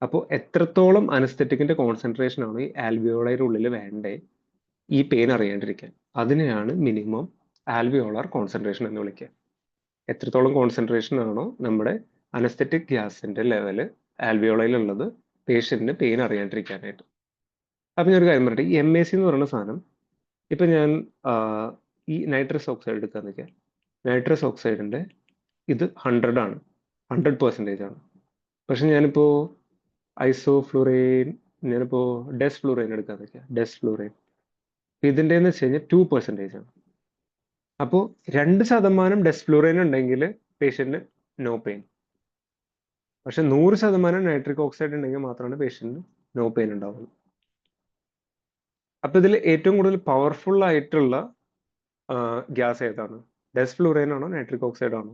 അപ്പോൾ എത്രത്തോളം അനസ്തെറ്റിക്കിന്റെ കോൺസെൻട്രേഷൻ ആണ് ഈ ആൽവിയോളയുടെ ഉള്ളിൽ വേണ്ടേ ഈ പെയിൻ അറിയാണ്ടിരിക്കാൻ? അതിനെയാണ് മിനിമം ആൽവിയോളർ കോൺസെൻട്രേഷൻ എന്ന് വിളിക്കുക. എത്രത്തോളം കോൺസെൻട്രേഷൻ ആണോ നമ്മുടെ അനസ്തെറ്റിക് ഗ്യാസിന്റെ ലെവല് ആൽവിയോളയിലുള്ളത് പേഷ്യന്റിന് പെയിൻ അറിയാണ്ടിരിക്കാനായിട്ട്. അപ്പൊ ഞാനൊരു കാര്യം പറയട്ടെ, ഈ MAC എന്ന് പറയുന്ന സാധനം, ഇപ്പൊ ഞാൻ ഈ നൈട്രസ് ഓക്സൈഡ് എടുക്കാന്ന് വെച്ചാൽ, നൈട്രസ് ഓക്സൈഡിന്റെ ഇത് 100 ആണ്, 100% ആണ്. പക്ഷെ ഞാനിപ്പോ ഞാനിപ്പോ ഡെസ്ഫ്ലൂറൈൻ എടുക്കാന്ന് വെച്ചാൽ, ഡെസ്ഫ്ലൂറൈൻ ഇതിന്റെ എന്ന് വെച്ച് കഴിഞ്ഞാൽ 2% ആണ്. അപ്പോൾ 2% ഡെസ്ഫ്ലൂറൈൻ ഉണ്ടെങ്കിൽ പേഷ്യന്റിന് നോ പെയിൻ. പക്ഷെ 100% നൈട്രിക് ഓക്സൈഡ് ഉണ്ടെങ്കിൽ മാത്രമാണ് പേഷ്യന്റിന് നോ പെയിൻ ഉണ്ടാവുള്ളൂ. അപ്പൊ ഇതിൽ ഏറ്റവും കൂടുതൽ പവർഫുൾ ആയിട്ടുള്ള ഗ്യാസ് ഏതാണ്? ഡെസ്ഫ്ലൂറൈൻ ആണോ നൈട്രിക് ഓക്സൈഡ് ആണോ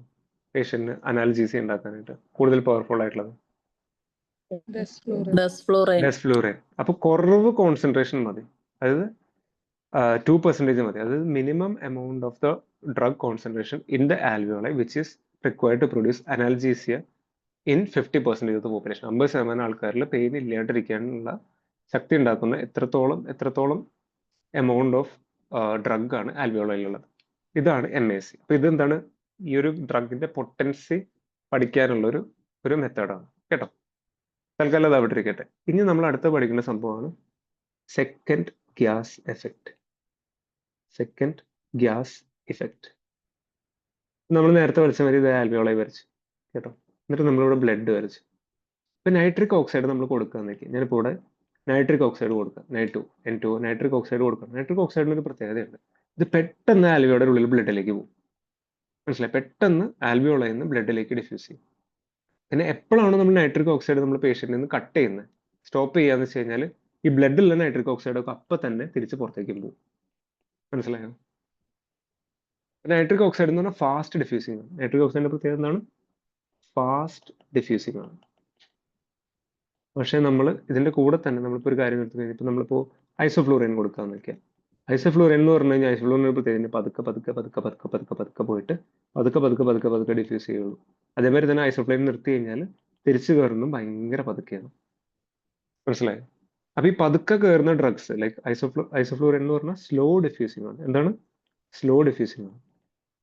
പേഷ്യന്റിന് അനാൽജീസി ഉണ്ടാക്കാനായിട്ട് കൂടുതൽ പവർഫുൾ ആയിട്ടുള്ളത്? ഡെസ്ഫ്ലൂറൈൻ. അപ്പൊ കുറവ് കോൺസെൻട്രേഷൻ മതി, അതായത് 2% മതി. അതായത് minimum amount of the drug concentration in the alveoli which is required to produce analgesia in 50% of the population. 50% ആൾക്കാരിൽ പെയിൻ ഇല്ലാണ്ടിരിക്കാനുള്ള ശക്തി ഉണ്ടാക്കുന്ന എത്രത്തോളം എമൗണ്ട് ഓഫ് ഡ്രഗ് ആണ് ആൽവിയോളയിലുള്ളത്. ഇതാണ് MAC. അപ്പൊ ഇതെന്താണ്? ഈ ഒരു ഡ്രഗിന്റെ പൊട്ടൻസി പഠിക്കാനുള്ള ഒരു മെത്തേഡാണ് കേട്ടോ. തൽക്കാലം അത് അവിടെ ഇരിക്കട്ടെ. ഇനി നമ്മൾ അടുത്ത പഠിക്കുന്ന സംഭവമാണ് second gas effect. Second gas effect നമ്മൾ നേരത്തെ വരച്ച മാതിരി ഇത് ആൽവിയോളായി വരച്ചു കേട്ടോ. എന്നിട്ട് നമ്മളിവിടെ ബ്ലഡ് വരച്ചു. ഇപ്പൊ നൈട്രിക് ഓക്സൈഡ് നമ്മൾ കൊടുക്കാന്നേക്ക്, ഞാനിപ്പോൾ ഇവിടെ നൈട്രിക് ഓക്സൈഡ് കൊടുക്കാം, N2 നൈട്രിക് ഓക്സൈഡ് കൊടുക്കാം. നൈട്രിക് ഓക്സൈഡിന് ഒരു പ്രത്യേകതയുണ്ട്, ഇത് പെട്ടെന്ന് ആൽവിയോയുടെ ഉള്ളിൽ ബ്ലഡിലേക്ക് പോകും. മനസ്സിലായി? പെട്ടെന്ന് ആൽവിയോളയിൽ നിന്ന് ബ്ലഡിലേക്ക് ഡിഫ്യൂസ് ചെയ്യും. പിന്നെ എപ്പോഴാണ് നമ്മൾ നൈട്രിക് ഓക്സൈഡ് നമ്മൾ പേഷ്യന്റിൽ നിന്ന് കട്ട് ചെയ്യുന്നത്, സ്റ്റോപ്പ് ചെയ്യാന്ന് വെച്ച് കഴിഞ്ഞാൽ ഈ ബ്ലഡിലുള്ള നൈട്രിക് ഓക്സൈഡ് ഒക്കെ അപ്പൊ തന്നെ തിരിച്ച് പുറത്തേക്കും പോകും. മനസ്സിലായോ? നൈട്രിക് ഓക്സൈഡ് എന്ന് പറഞ്ഞാൽ ഫാസ്റ്റ് ഡിഫ്യൂസിംഗ് ആണ്. നൈട്രിക് ഓക്സൈഡിന്റെ പ്രത്യേകത എന്താണ്? ഫാസ്റ്റ് ഡിഫ്യൂസിംഗ് ആണ്. പക്ഷെ നമ്മൾ ഇതിന്റെ കൂടെ തന്നെ നമ്മളിപ്പോൾ ഒരു കാര്യം എടുത്തു കഴിഞ്ഞാൽ നമ്മളിപ്പോൾ ഐസോഫ്ലൂറിൻ കൊടുക്കാന്ന് വെക്കാം. ഐസോഫ്ലൂറിൻ എന്ന് പറഞ്ഞു കഴിഞ്ഞാൽ ഐസോഫ്ലൂറിന് പ്രത്യേകത പതുക്കെ പതുക്കെ പതുക്കെ പതുക്കെ പതുക്കെ പതുക്കെ പോയിട്ട് പതുക്കെ പതുക്കെ പതുക്കെ പതുക്കെ ഡിഫ്യൂസ് ചെയ്യുള്ളൂ. അതേമാതിരി തന്നെ ഐസോഫ്ലൂറിൻ നിർത്തി കഴിഞ്ഞാൽ തിരിച്ചു കയറുന്നതും ഭയങ്കര പതുക്കെയാണ്. മനസ്സിലായോ? അപ്പൊ ഈ പതുക്കെ കയറുന്ന ഡ്രഗ്സ് ലൈക്ക് ഐസോഫ്ലൂറിൻ എന്ന് പറഞ്ഞാൽ സ്ലോ ഡിഫ്യൂസിംഗ് ആണ്. എന്താണ്? സ്ലോ ഡിഫ്യൂസിംഗ് ആണ്.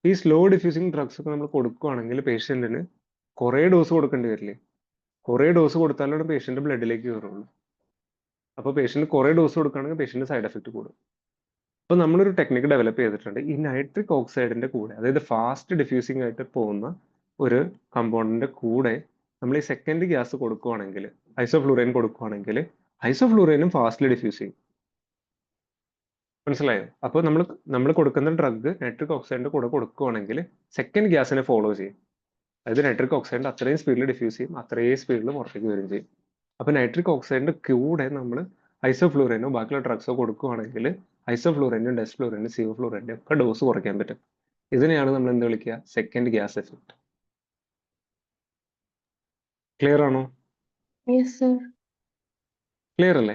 ഈ സ്ലോ ഡിഫ്യൂസിംഗ് ഡ്രഗ്സ് ഒക്കെ നമ്മൾ കൊടുക്കുകയാണെങ്കിൽ പേഷ്യന്റിന് കുറേ ഡോസ് കൊടുക്കേണ്ടി വരില്ലേ? കുറേ ഡോസ് കൊടുത്താലാണ് പേഷ്യന്റ് ബ്ലഡിലേക്ക് കയറുള്ളൂ. അപ്പോൾ പേഷ്യന്റ് കുറേ ഡോസ് കൊടുക്കുകയാണെങ്കിൽ പേഷ്യന്റ് സൈഡ് എഫക്ട് കൂടും. അപ്പൊ നമ്മളൊരു ടെക്നിക്ക് ഡെവലപ്പ് ചെയ്തിട്ടുണ്ട്. ഈ നൈട്രിക് ഓക്സൈഡിന്റെ കൂടെ, അതായത് ഫാസ്റ്റ് ഡിഫ്യൂസിംഗ് ആയിട്ട് പോകുന്ന ഒരു കമ്പൗണ്ടിന്റെ കൂടെ നമ്മൾ ഈ സെക്കൻഡ് ഗ്യാസ് കൊടുക്കുകയാണെങ്കിൽ, ഐസോഫ്ലൂറിൻ കൊടുക്കുകയാണെങ്കിൽ ഐസോഫ്ലൂറിനും ഫാസ്റ്റ്ലി ഡിഫ്യൂസ് ചെയ്യും. മനസ്സിലായോ? അപ്പോൾ നമ്മൾ കൊടുക്കുന്ന ഡ്രഗ് നൈട്രിക് ഓക്സൈഡിന്റെ കൂടെ കൊടുക്കുകയാണെങ്കിൽ സെക്കൻഡ് ഗ്യാസിനെ ഫോളോ ചെയ്യും. അതായത് നൈട്രിക് ഓക്സൈഡിന്റെ അത്രയും സ്പീഡിൽ ഡിഫ്യൂസ് ചെയ്യും, അത്രയും സ്പീഡിൽ പുറത്തേക്ക് വരും ചെയ്യും. അപ്പൊ നൈട്രിക് ഓക്സൈഡിന്റെ കൂടെ നമ്മൾ ഐസോഫ്ലൂറിനോ ബാക്കിയുള്ള ഡ്രഗ്സോ കൊടുക്കുകയാണെങ്കിൽ ഐസോഫ്ലൂറിനും ഡെസ്ഫ്ലൂറിനും സിയോഫ്ലൂറിന്റെ ഒക്കെ ഡോസ് കുറയ്ക്കാൻ പറ്റും. ഇതിനെയാണ് നമ്മൾ എന്ത് വിളിക്കുക? Second gas effect. ക്ലിയർ ആണോ? Yes, sir. ക്ലിയർ അല്ലേ?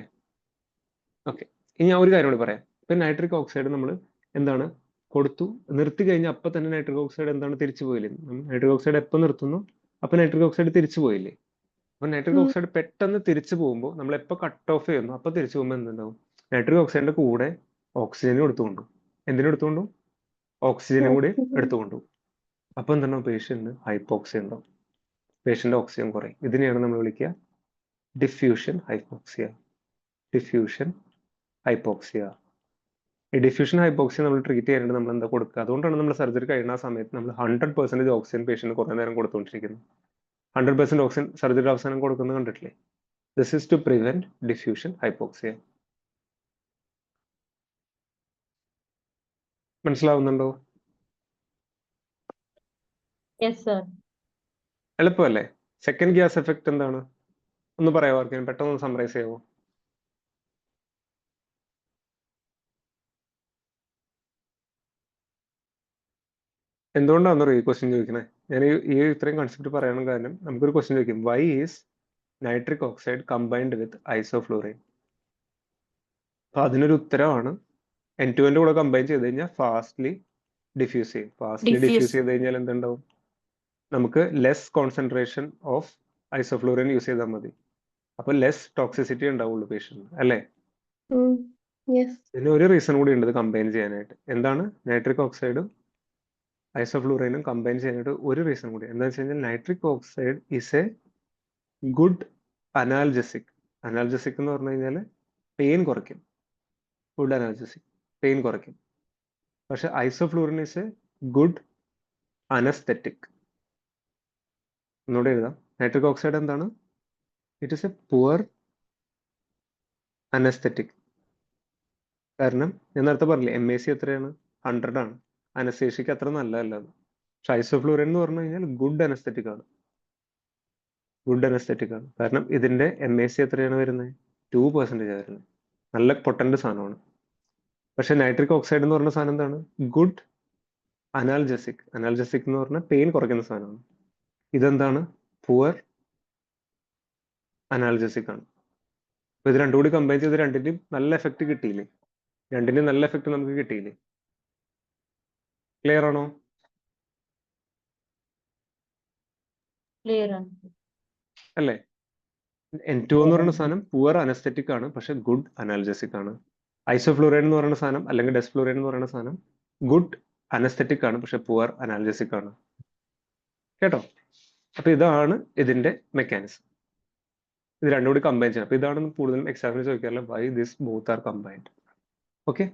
ഓക്കെ. ഇനി ഞാൻ ഒരു കാര്യം കൂടി പറയാം. ഇപ്പൊ നൈട്രിക് ഓക്സൈഡ് നമ്മൾ എന്താണ് കൊടുത്തു, നിർത്തി കഴിഞ്ഞാൽ അപ്പൊ തന്നെ നൈട്രിക് ഓക്സൈഡ് എന്താണ് തിരിച്ചു പോയില്ലേ? നൈട്രിക് ഓക്സൈഡ് എപ്പോൾ നിർത്തുന്നു അപ്പൊ നൈട്രിക് ഓക്സൈഡ് തിരിച്ചു പോയില്ലേ? അപ്പൊ നൈട്രിക് ഓക്സൈഡ് പെട്ടെന്ന് തിരിച്ചു പോകുമ്പോൾ നമ്മൾ എപ്പോൾ കട്ട് ഓഫ് ചെയ്യുന്നു അപ്പൊ തിരിച്ചു പോകുമ്പോൾ എന്തുണ്ടാവും? നൈട്രിക് ഓക്സൈഡിന്റെ കൂടെ ഓക്സിജനും എടുത്തുകൊണ്ടു. എന്തിനും എടുത്തുകൊണ്ടു? ഓക്സിജനും കൂടി എടുത്തുകൊണ്ടു. അപ്പൊ എന്തുണ്ടാവും? പേഷ്യന്റിന് ഹൈപ്പോക്സിയ ഉണ്ടാവും. പേഷ്യന്റ് ഓക്സിജൻ കുറയും. ഇതിനെയാണ് നമ്മൾ വിളിക്കുക ഡിഫ്യൂഷൻ ഹൈപ്പോക്സിയ. Diffusion hypoxia. ഈ ഡിഫ്യൂഷൻ ഹൈപ്പോക്സിയ നമ്മൾ ട്രീറ്റ് ചെയ്യാനായിട്ട് നമ്മൾ എന്താ കൊടുക്കുക? അതുകൊണ്ടാണ് നമ്മൾ സർജറി കഴിയുന്ന സമയത്ത് നമ്മൾ 100% ഓക്സിജൻ പേഷ്യന്റ് കുറേ നേരം കൊടുത്തുകൊണ്ടിരിക്കുന്നത്. 100% ഓക്സിജൻ സർജറി അവസാനം കൊടുക്കുന്നത് കണ്ടിട്ടില്ലേ? This is to prevent diffusion hypoxia. മനസ്സിലാവുന്നുണ്ടോ? Yes, sir. എളുപ്പമല്ലേ? സെക്കൻഡ് ഗ്യാസ് എഫക്ട് എന്താണ് ഒന്ന് പറയാമോ? ആർക്കെങ്കിലും പെട്ടെന്ന് സമ്മറൈസ് ചെയ്യാമോ? എന്തുകൊണ്ടാണെന്നോ ഈ ക്വസ്റ്റ്യൻ ചോദിക്കണേ? ഞാൻ ഈ ഇത്രയും കൺസെപ്റ്റ് പറയാനുള്ള കാരണം നമുക്കൊരു ക്വസ്റ്റ്യൻ ചോദിക്കും, why is nitric oxide combined with isoflurane? അപ്പൊ അതിനൊരു ഉത്തരവാണ് N2 ന്റെ കൂടെ കമ്പൈൻ ചെയ്ത് കഴിഞ്ഞാൽ ഫാസ്റ്റ്ലി ഡിഫ്യൂസ് ചെയ്യും. ഫാസ്റ്റ്ലി ഡിഫ്യൂസ് ചെയ്ത് കഴിഞ്ഞാൽ എന്തുണ്ടാവും? നമുക്ക് less concentration of isoflurane use ചെയ്താൽ മതി. അപ്പൊ ലെസ് ടോക്സിസിറ്റി ഉണ്ടാവുള്ളൂ പേഷ്യന്റ്, അല്ലേ? Yes. ഇതിന് ഒരു റീസൺ കൂടി ഉണ്ട് ഇത് കമ്പൈൻ ചെയ്യാനായിട്ട്. എന്താണ്? നൈട്രിക് ഓക്സൈഡും ഐസോഫ്ലൂറിനും കമ്പൈൻ ചെയ്യാനായിട്ട് ഒരു റീസൺ കൂടി. എന്താണെന്ന് വെച്ച് കഴിഞ്ഞാൽ nitric oxide is A good analgesic. Analgesic എന്ന് പറഞ്ഞു കഴിഞ്ഞാൽ പെയിൻ കുറയ്ക്കും. ഗുഡ് അനാൽജസിക്, പെയിൻ കുറയ്ക്കും. പക്ഷെ ഐസോഫ്ലൂറിൻ ഈസ് എ ഗുഡ് അനസ്തെറ്റിക്. ഒന്നുകൂടെ എഴുതാം. നൈട്രിക് ഓക്സൈഡ് എന്താണ്? It is A poor anaesthetic. കാരണം ഞാൻ നേരത്തെ പറഞ്ഞില്ലേ MAC എത്രയാണ്? 100 ആണ്. അനസ്തേഷ്യക്ക് അത്ര നല്ലതല്ല. പക്ഷെ ഐസോഫ്ലൂറിൻ എന്ന് പറഞ്ഞു കഴിഞ്ഞാൽ ഗുഡ് അനസ്തെറ്റിക് ആണ്. ഗുഡ് അനസ്തെറ്റിക് ആണ്. കാരണം ഇതിന്റെ MAC എത്രയാണ് വരുന്നത്? 2% വരുന്നത്. നല്ല പൊട്ടന്റ് സാധനമാണ്. പക്ഷെ നൈട്രിക് ഓക്സൈഡ് എന്ന് പറഞ്ഞ സാധനം എന്താണ്? Good analgesic. അനാൽജസിക് എന്ന് പറഞ്ഞാൽ പെയിൻ കുറയ്ക്കുന്ന സാധനമാണ്. ഇതെന്താണ്? പുവർ അനാൽജസിക് ആണ്. അപ്പൊ ഇത് രണ്ടും കൂടി കമ്പൈൻ ചെയ്ത് രണ്ടിന്റെയും നല്ല എഫക്ട് കിട്ടിയില്ലേ? രണ്ടിന്റെയും നല്ല എഫക്ട് നമുക്ക് കിട്ടിയില്ലേ? ക്ലിയർ ആണോ? Clear. അല്ലേ? N2 എന്ന് പറയുന്ന സാധനം പുവർ അനസ്തെറ്റിക് ആണ്, പക്ഷെ ഗുഡ് അനാൽജസിക് ആണ്. ഐസോഫ്ലൂറിൻ എന്ന് പറയുന്ന സാധനം അല്ലെങ്കിൽ ഡെസ്ഫ്ലൂറിൻ എന്ന് പറയുന്ന സാധനം ഗുഡ് അനസ്തെറ്റിക് ആണ്, പക്ഷെ പുവർ അനാൽജസിക് ആണ്. കേട്ടോ? അപ്പൊ ഇതാണ് ഇതിന്റെ മെക്കാനിസം. ഇത് രണ്ടും കൂടി കമ്പൈൻ ചെയ്യണം. അപ്പൊ ഇതാണ് കൂടുതലും എക്സാമിന് ചോദിക്കാറുള്ളത്, why this both are combined. Okay.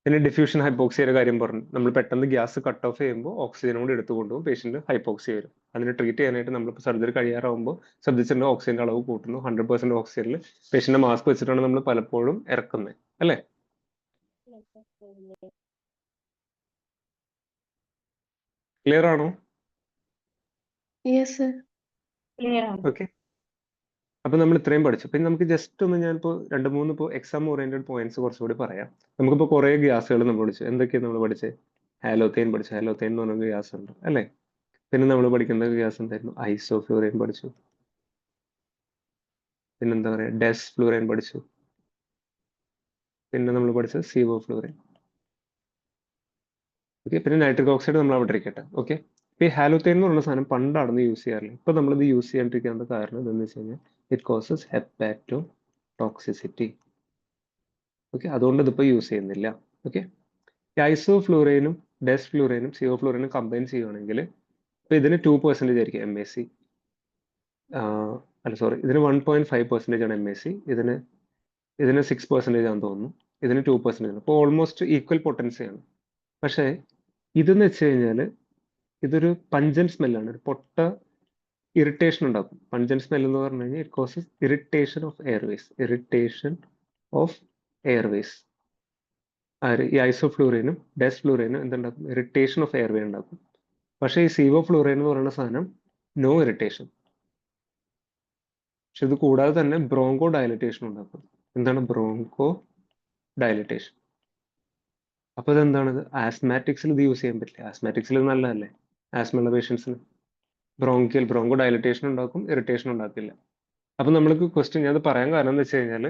പിന്നെ ഡിഫ്യൂഷൻ ഹൈപ്പോക്സിയുടെ കാര്യം പറഞ്ഞു. നമ്മൾ പെട്ടെന്ന് ഗ്യാസ് കട്ട് ഓഫ് ചെയ്യുമ്പോൾ ഓക്സിജൻ കൂടി എടുത്തു കൊണ്ടുപോകും, പേഷ്യന്റ് ഹൈപ്പോക്സിയ വരും. അതിന് ട്രീറ്റ് ചെയ്യാനായിട്ട് നമ്മളിപ്പോൾ സർജറി കഴിയാറാകുമ്പോൾ ശ്രദ്ധിച്ചിട്ടുണ്ട് ഓക്സിജന്റെ അളവ് കൂട്ടുന്നു. 100% ഓക്സിജനിൽ പേഷ്യന്റ് മാസ്ക് വെച്ചിട്ടാണ് നമ്മൾ പലപ്പോഴും ഇറക്കുന്നത്, അല്ലേ? ക്ലിയർ ആണോ? Yes, sir. Clear ആണ്. ഓക്കെ. അപ്പൊ നമ്മൾ ഇത്രയും പഠിച്ചു. പിന്നെ നമുക്ക് ജസ്റ്റ് ഒന്ന് ഞാനിപ്പോ 2-3 ഇപ്പോൾ എക്സാം ഓറിയന്റഡ് പോയിന്റ്സ് കുറച്ചുകൂടി പറയാം. നമുക്കിപ്പോ കുറെ ഗ്യാസുകൾ നമ്മൾ പഠിച്ചു. എന്തൊക്കെയാണ് നമ്മൾ പഠിച്ചത്? ഹാലോതെയ്ൻ പഠിച്ചു. ഹാലോതെയ്ൻ എന്ന് പറഞ്ഞ ഗ്യാസ് ഉണ്ട്, അല്ലേ? പിന്നെ നമ്മൾ പഠിക്കേണ്ട ഗ്യാസ് എന്തായിരുന്നു? ഐസോഫ്ലൂറൈൻ പഠിച്ചു. പിന്നെന്താ പറയാ, ഡെസ്ഫ്ലൂറൈൻ പഠിച്ചു. പിന്നെ നമ്മൾ പഠിച്ചത് സിവോഫ്ലൂറൈൻ. ഓക്കെ. പിന്നെ നൈട്രിക് ഓക്സൈഡ് നമ്മൾ അവിടെ ഇരിക്കട്ടെ. ഓക്കെ. ഇപ്പൊ ഈ ഹാലോതെയ്ൻ എന്ന് പറയുന്ന സാധനം പണ്ടാണെന്ന് യൂസ് ചെയ്യാറില്ല. ഇപ്പൊ നമ്മളിത് യൂസ് ചെയ്യാണ്ടിരിക്കേണ്ട കാരണം എന്താണെന്ന് വെച്ച് കഴിഞ്ഞാൽ it causes hepato toxicity. Okay. അതുകൊണ്ട് ഇതിപ്പോ യൂസ് ചെയ്യുന്നില്ല. ഓക്കെ. ഈ ഐസോഫ്ലൂറൈനും ഡെസ്ഫ്ലൂറൈനും സിവോഫ്ലൂറൈനും കമ്പൈൻ ചെയ്യുകയാണെങ്കിൽ ഇപ്പൊ ഇതിന് 2% ആയിരിക്കും MAC. അല്ല സോറി, ഇതിന് 1.5% ആണ് MAC. ഇതിന് 6% ആണെന്ന് തോന്നുന്നു. ഇതിന് 2% ആണ്. അപ്പോൾ ഓൾമോസ്റ്റ് ഈക്വൽ പൊട്ടൻസിയാണ്. പക്ഷേ ഇതെന്ന് വെച്ച് കഴിഞ്ഞാൽ ഇതൊരു പഞ്ചൻ സ്മെല്ലാണ്, ഒരു പൊട്ട ഇറിറ്റേഷൻ ഉണ്ടാക്കും. പഞ്ചൻ സ്മെൽ എന്ന് പറഞ്ഞു കഴിഞ്ഞാൽ it causes irritation of Airways. Irritation of Airways. ഈ ഐസോഫ്ലൂറൈനും ഡെസ്ഫ്ലൂറൈനും എന്തുണ്ടാക്കും? ഇറിറ്റേഷൻ ഓഫ് എയർവേ ഉണ്ടാക്കും. പക്ഷേ ഈ സിവോഫ്ലൂറൈൻ എന്ന് പറയുന്ന സാധനം നോ ഇറിറ്റേഷൻ. പക്ഷെ ഇത് കൂടാതെ തന്നെ ബ്രോങ്കോ ഡയലറ്റേഷൻ ഉണ്ടാക്കും. എന്താണ് ബ്രോങ്കോ ഡയലറ്റേഷൻ? അപ്പൊ ഇതെന്താണ്? ആസ്മാറ്റിക്സിൽ ഇത് യൂസ് ചെയ്യാൻ പറ്റില്ല. ആസ്മാറ്റിക്സിൽ ഇത് നല്ലതല്ലേ ആസ്മയുള്ള പേഷ്യൻസിന്? ബ്രോങ്കോ ഡയലറ്റേഷൻ ഉണ്ടാക്കും, ഇറിറ്റേഷൻ ഉണ്ടാക്കില്ല. അപ്പൊ നമ്മൾക്ക് ക്വസ്റ്റ്യൻ ഞാൻ പറയാൻ കാരണം എന്ന് വെച്ച് കഴിഞ്ഞാൽ